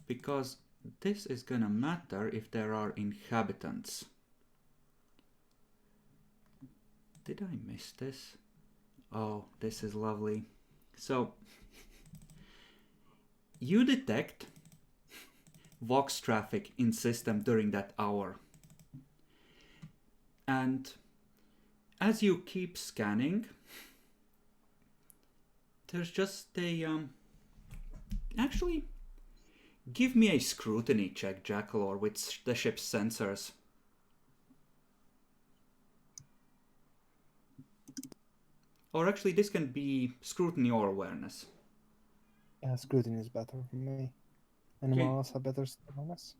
Because this is gonna matter if there are inhabitants. Did I miss this? Oh, this is lovely. So, you detect Vox traffic in system during that hour. And as you keep scanning, there's just a actually, give me a scrutiny check, Jackalor, with the ship's sensors. Or actually, this can be scrutiny or awareness. Scrutiny is better for me. Anyone Okay. else have better awareness?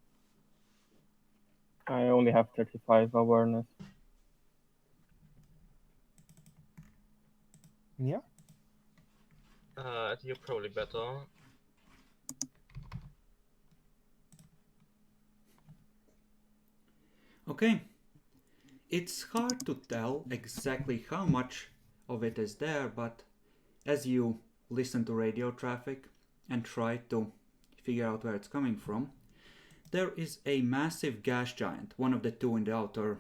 I only have 35 awareness. Yeah? You're probably better. Okay. It's hard to tell exactly how much of it is there, but as you listen to radio traffic and try to figure out where it's coming from, there is a massive gas giant, one of the two in the outer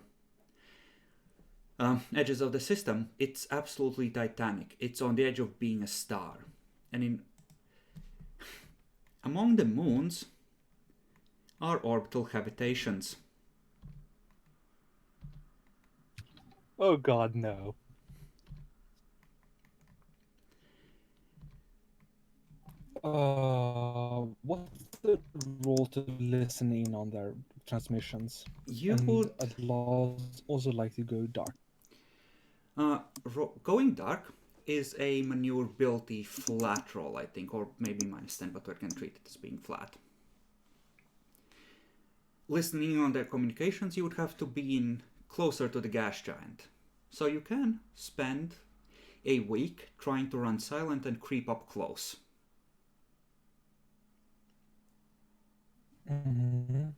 edges of the system. It's absolutely titanic. It's on the edge of being a star. And among the moons are orbital habitations. Oh god, no. What's the role to listen in on their transmissions? You And would I'd also like to go dark. going dark is a maneuverability flat roll, I think, or maybe -10, but we can treat it as being flat. Listening on their communications, you would have to be in closer to the gas giant. So you can spend a week trying to run silent and creep up close. Mm-hmm.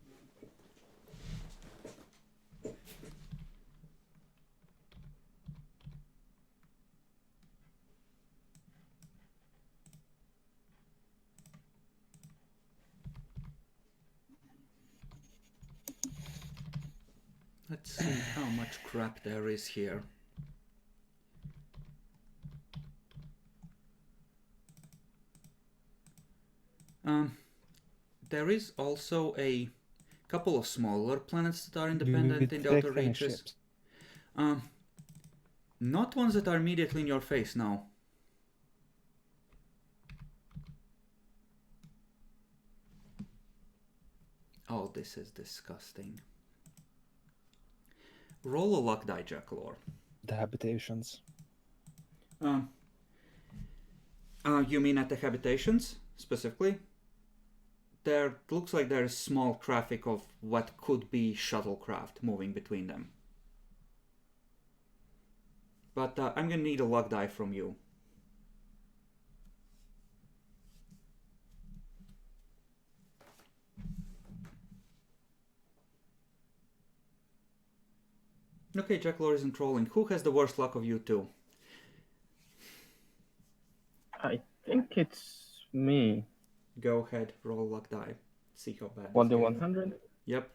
Let's see how much crap there is here. There is also a couple of smaller planets that are independent in the outer reaches. Not ones that are immediately in your face, no. Oh, this is disgusting. Roll a luck die, Jackalor. The habitations. You mean at the habitations, specifically? There looks like there is small traffic of what could be shuttlecraft moving between them. But I'm gonna need a luck die from you. Okay, Jackalor isn't rolling. Who has the worst luck of you two? I think it's me. Go ahead, roll a luck die. See how bad. 1d100. Yep.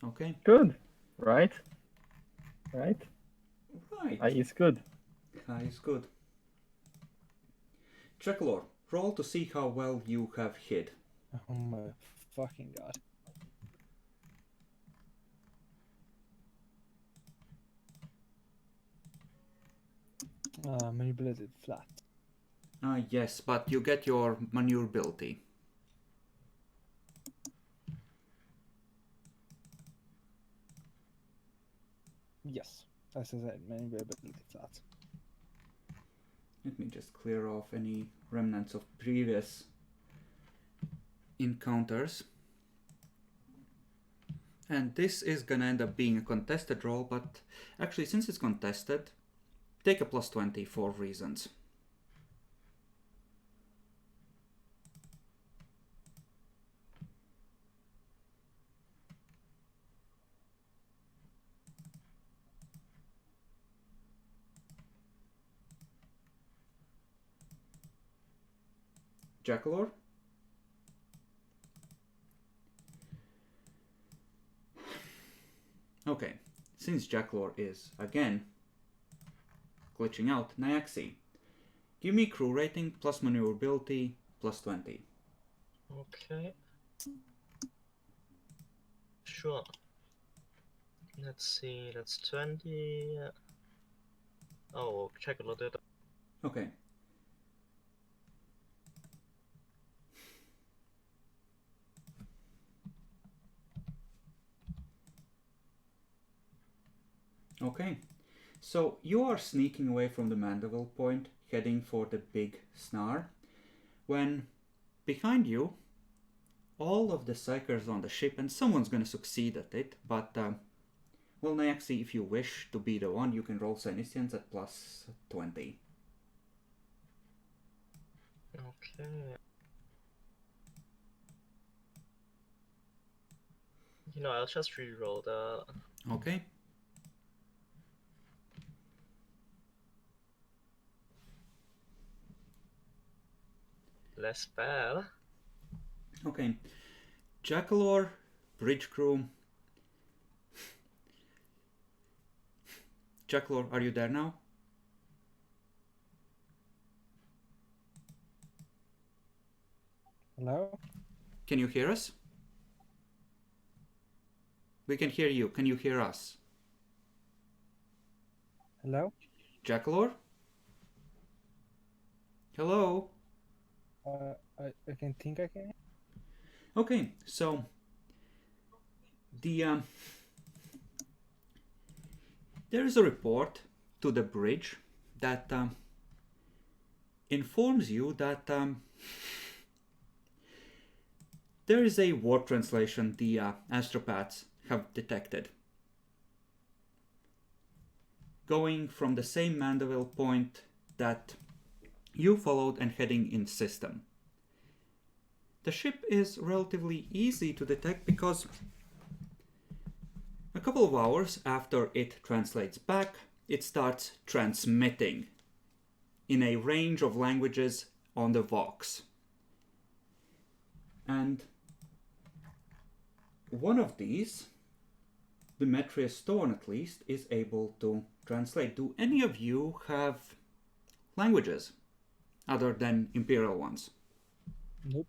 Okay. Good. Right? Right? Right. I is good. High is good. Jackalor, roll to see how well you have hid. Oh my fucking god. Manipulated flat. Yes, but you get your maneuverability. Yes, as I said, manipulated flat. Let me just clear off any remnants of previous encounters. And this is gonna end up being a contested roll, but actually since it's contested, take a plus 20 for reasons. Jackalor? Okay, since Jackalor is, again, glitching out, Nyaxi, give me crew rating plus maneuverability plus 20. Okay. Sure. Let's see, that's 20. Oh, check a little bit. Okay. Okay, so you are sneaking away from the Mandeville point, heading for the big snar, when behind you, all of the psychers on the ship, and someone's going to succeed at it, but, well, Nyaxi, if you wish to be the one, you can roll Senescence at plus 20. Okay. You know, I'll just re-roll the... Okay. Less bad. Okay. Jackalor, bridge crew. Jackalor, are you there now? Hello? Can you hear us? We can hear you. Can you hear us? Hello? Jackalor? Hello? I can think I can. Okay, so the there is a report to the bridge that informs you that there is a war translation the astropaths have detected, going from the same Mandeville point that you followed and heading in system. The ship is relatively easy to detect because a couple of hours after it translates back, it starts transmitting in a range of languages on the Vox. And one of these, Demetrius Thorn at least, is able to translate. Do any of you have languages other than Imperial ones? Nope.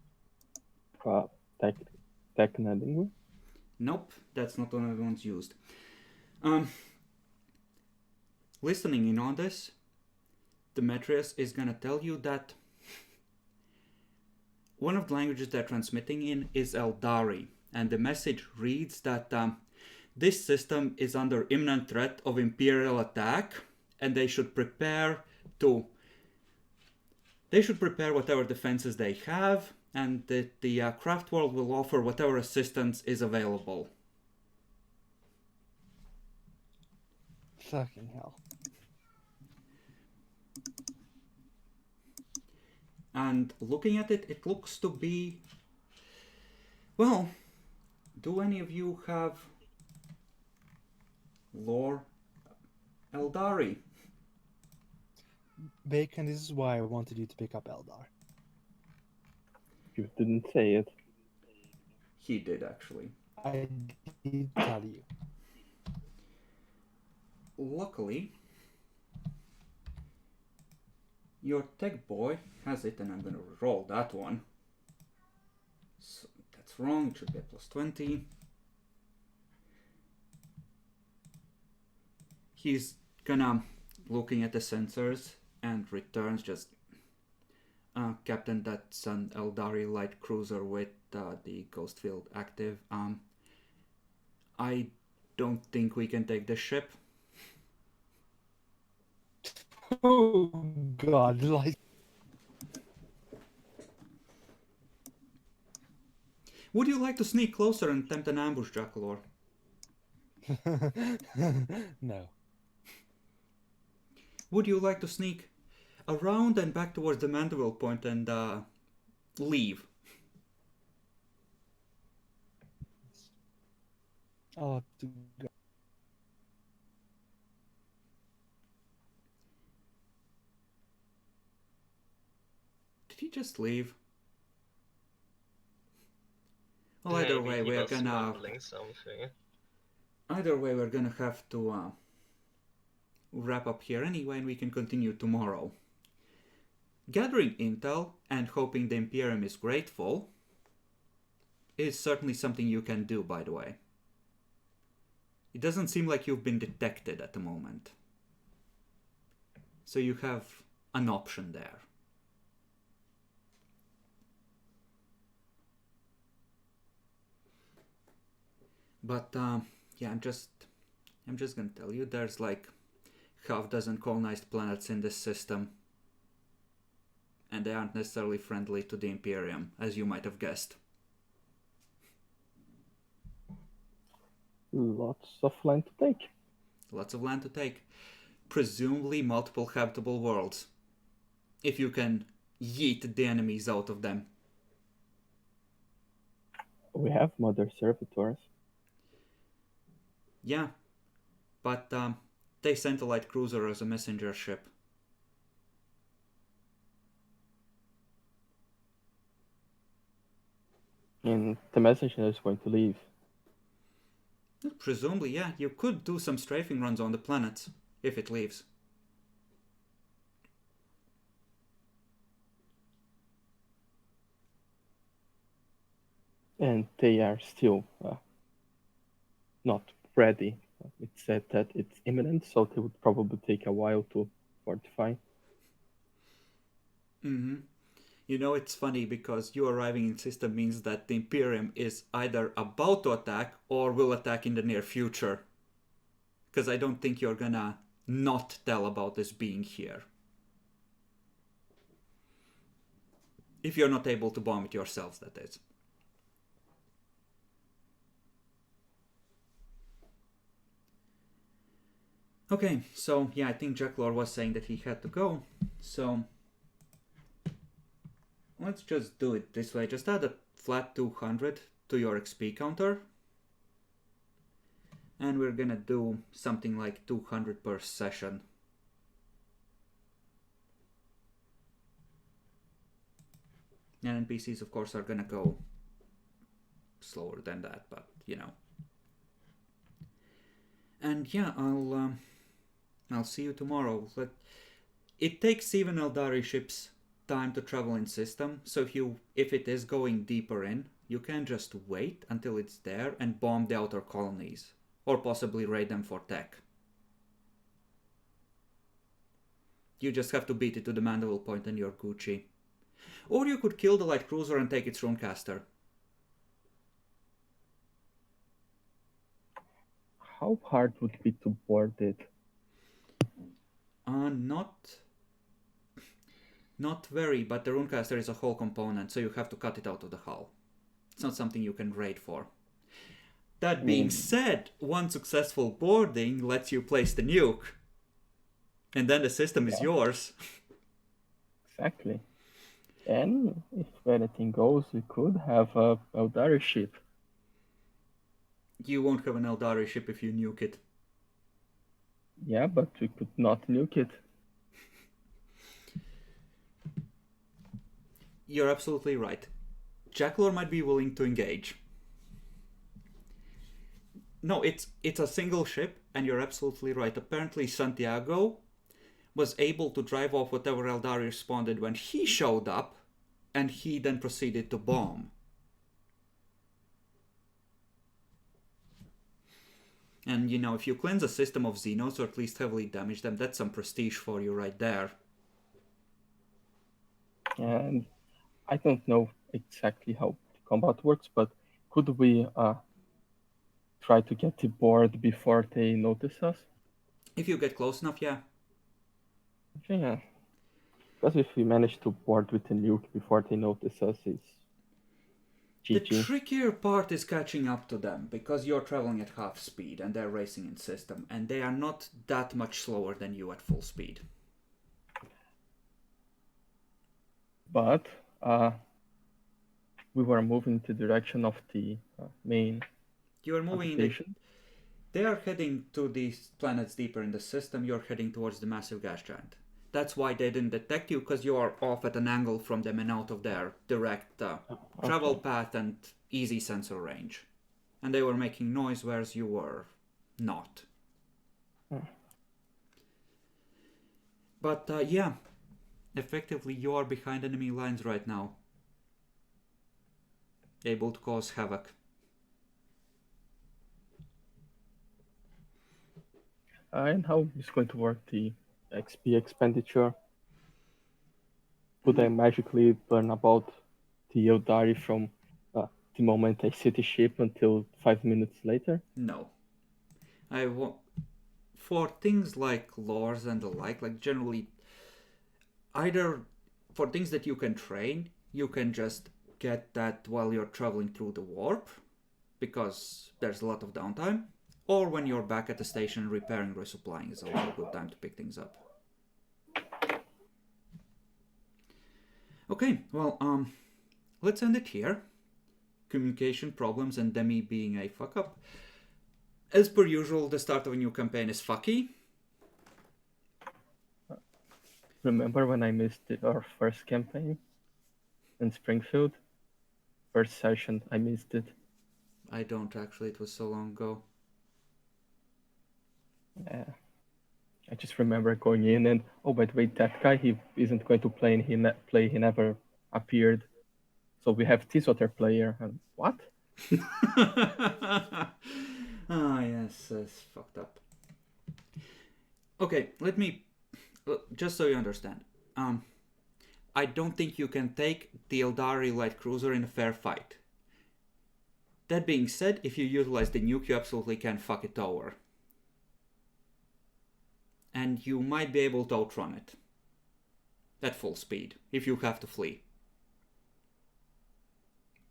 Technading. Nope, that's not one of the ones used. Listening in on this, Demetrius is gonna tell you that one of the languages they're transmitting in is Eldari, and the message reads that this system is under imminent threat of Imperial attack, and they should prepare whatever defenses they have, and that the craft world will offer whatever assistance is available. Fucking hell. And looking at it, it looks to be... Well, do any of you have lore Eldari? Bacon, this is why I wanted you to pick up Eldar. You didn't say it. He did, actually. I did tell you. Luckily, your tech boy has it, and I'm going to roll that one. So that's wrong, it should be a plus 20. He's gonna looking at the sensors and returns just, Captain, that's an Eldari light cruiser with the ghost field active. I don't think we can take the ship. Oh God! Like Would you like to sneak closer and attempt an ambush, Jackalor? no. Would you like to sneak around and back towards the Mandeville point and leave? Oh, to God. Did he just leave? Well, either Maybe way, he we're was gonna. mumbling something. Either way, we're gonna have to wrap up here anyway, and we can continue tomorrow. Gathering intel and hoping the Imperium is grateful is certainly something you can do, by the way. It doesn't seem like you've been detected at the moment. So you have an option there. But yeah, I'm just gonna tell you, there's like half dozen colonized planets in this system, and they aren't necessarily friendly to the Imperium, as you might have guessed. Lots of land to take. Lots of land to take. Presumably multiple habitable worlds, if you can yeet the enemies out of them. We have mother servitors. Yeah, but they sent a light cruiser as a messenger ship. And the messenger is going to leave. Presumably, yeah, you could do some strafing runs on the planets if it leaves. And they are still not ready. It said that it's imminent, so they would probably take a while to fortify. Mm-hmm. You know, it's funny because you arriving in system means that the Imperium is either about to attack or will attack in the near future. Because I don't think you're gonna not tell about this being here. If you're not able to bomb it yourselves, that is. Okay, so yeah, I think Jacklor was saying that he had to go. So let's just do it this way. Just add a flat 200 to your XP counter. And we're gonna do something like 200 per session. And NPCs, of course, are gonna go slower than that, but you know. And yeah, I'll see you tomorrow. It takes even Eldari ships time to travel in system, so if it is going deeper in, you can just wait until it's there and bomb the outer colonies, or possibly raid them for tech. You just have to beat it to the Mandeville point and you're Gucci. Or you could kill the light cruiser and take its runecaster. How hard would it be to board it? Not very, but the runecaster is a whole component, so you have to cut it out of the hull. It's not something you can raid for. That being said, one successful boarding lets you place the nuke. And then the system is yours. Exactly. And if anything goes, we could have a Eldari ship. You won't have an Eldari ship if you nuke it. Yeah, but we could not nuke it. You're absolutely right. Jacklor might be willing to engage. No, it's a single ship, and you're absolutely right. Apparently Santiago was able to drive off whatever Eldari responded when he showed up, and he then proceeded to bomb. And you know, if you cleanse a system of Xenos, or at least heavily damage them, that's some prestige for you right there. And I don't know exactly how combat works, but could we try to get the board before they notice us? If you get close enough, yeah. Yeah. Because if we manage to board with a nuke before they notice us, it's The GG. trickier part is catching up to them, because you're traveling at half speed and they're racing in system, and they are not that much slower than you at full speed. But we were moving to the direction of the main You are moving in the... habitation. They are heading to these planets deeper in the system, you're heading towards the massive gas giant. That's why they didn't detect you, because you are off at an angle from them and out of their direct travel path and easy sensor range. And they were making noise, whereas you were not. But yeah, effectively you are behind enemy lines right now. Able to cause havoc. And how is going to work the XP expenditure? Would I magically burn about the Eldari from the moment I see the ship until 5 minutes later? No. For things like lores and the like generally, either for things that you can train, you can just get that while you're traveling through the warp, because there's a lot of downtime, or when you're back at the station repairing, resupplying is also a good time to pick things up. Okay, well, let's end it here. Communication problems and Demi being a fuck up. As per usual, the start of a new campaign is fucky. Remember when I missed our first campaign in Springfield? First session, I missed it. I don't actually, it was so long ago. Yeah. I just remember going in and, oh, by the way, that guy, he isn't going to play, and he never appeared. So we have this other player, and what? Ah, yes, it's fucked up. Okay, let me, just so you understand. I don't think you can take the Eldari light cruiser in a fair fight. That being said, if you utilize the nuke, you absolutely can fuck it over. And you might be able to outrun it. At full speed, if you have to flee.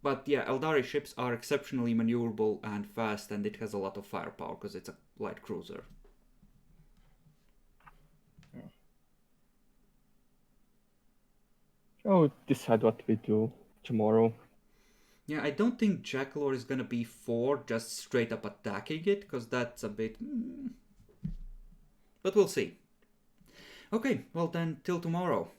But yeah, Eldari ships are exceptionally maneuverable and fast, and it has a lot of firepower because it's a light cruiser. Oh, decide what we do tomorrow. Yeah, I don't think Jackalor is gonna be for just straight up attacking it, because that's a bit... But we'll see. Okay, well then, till tomorrow.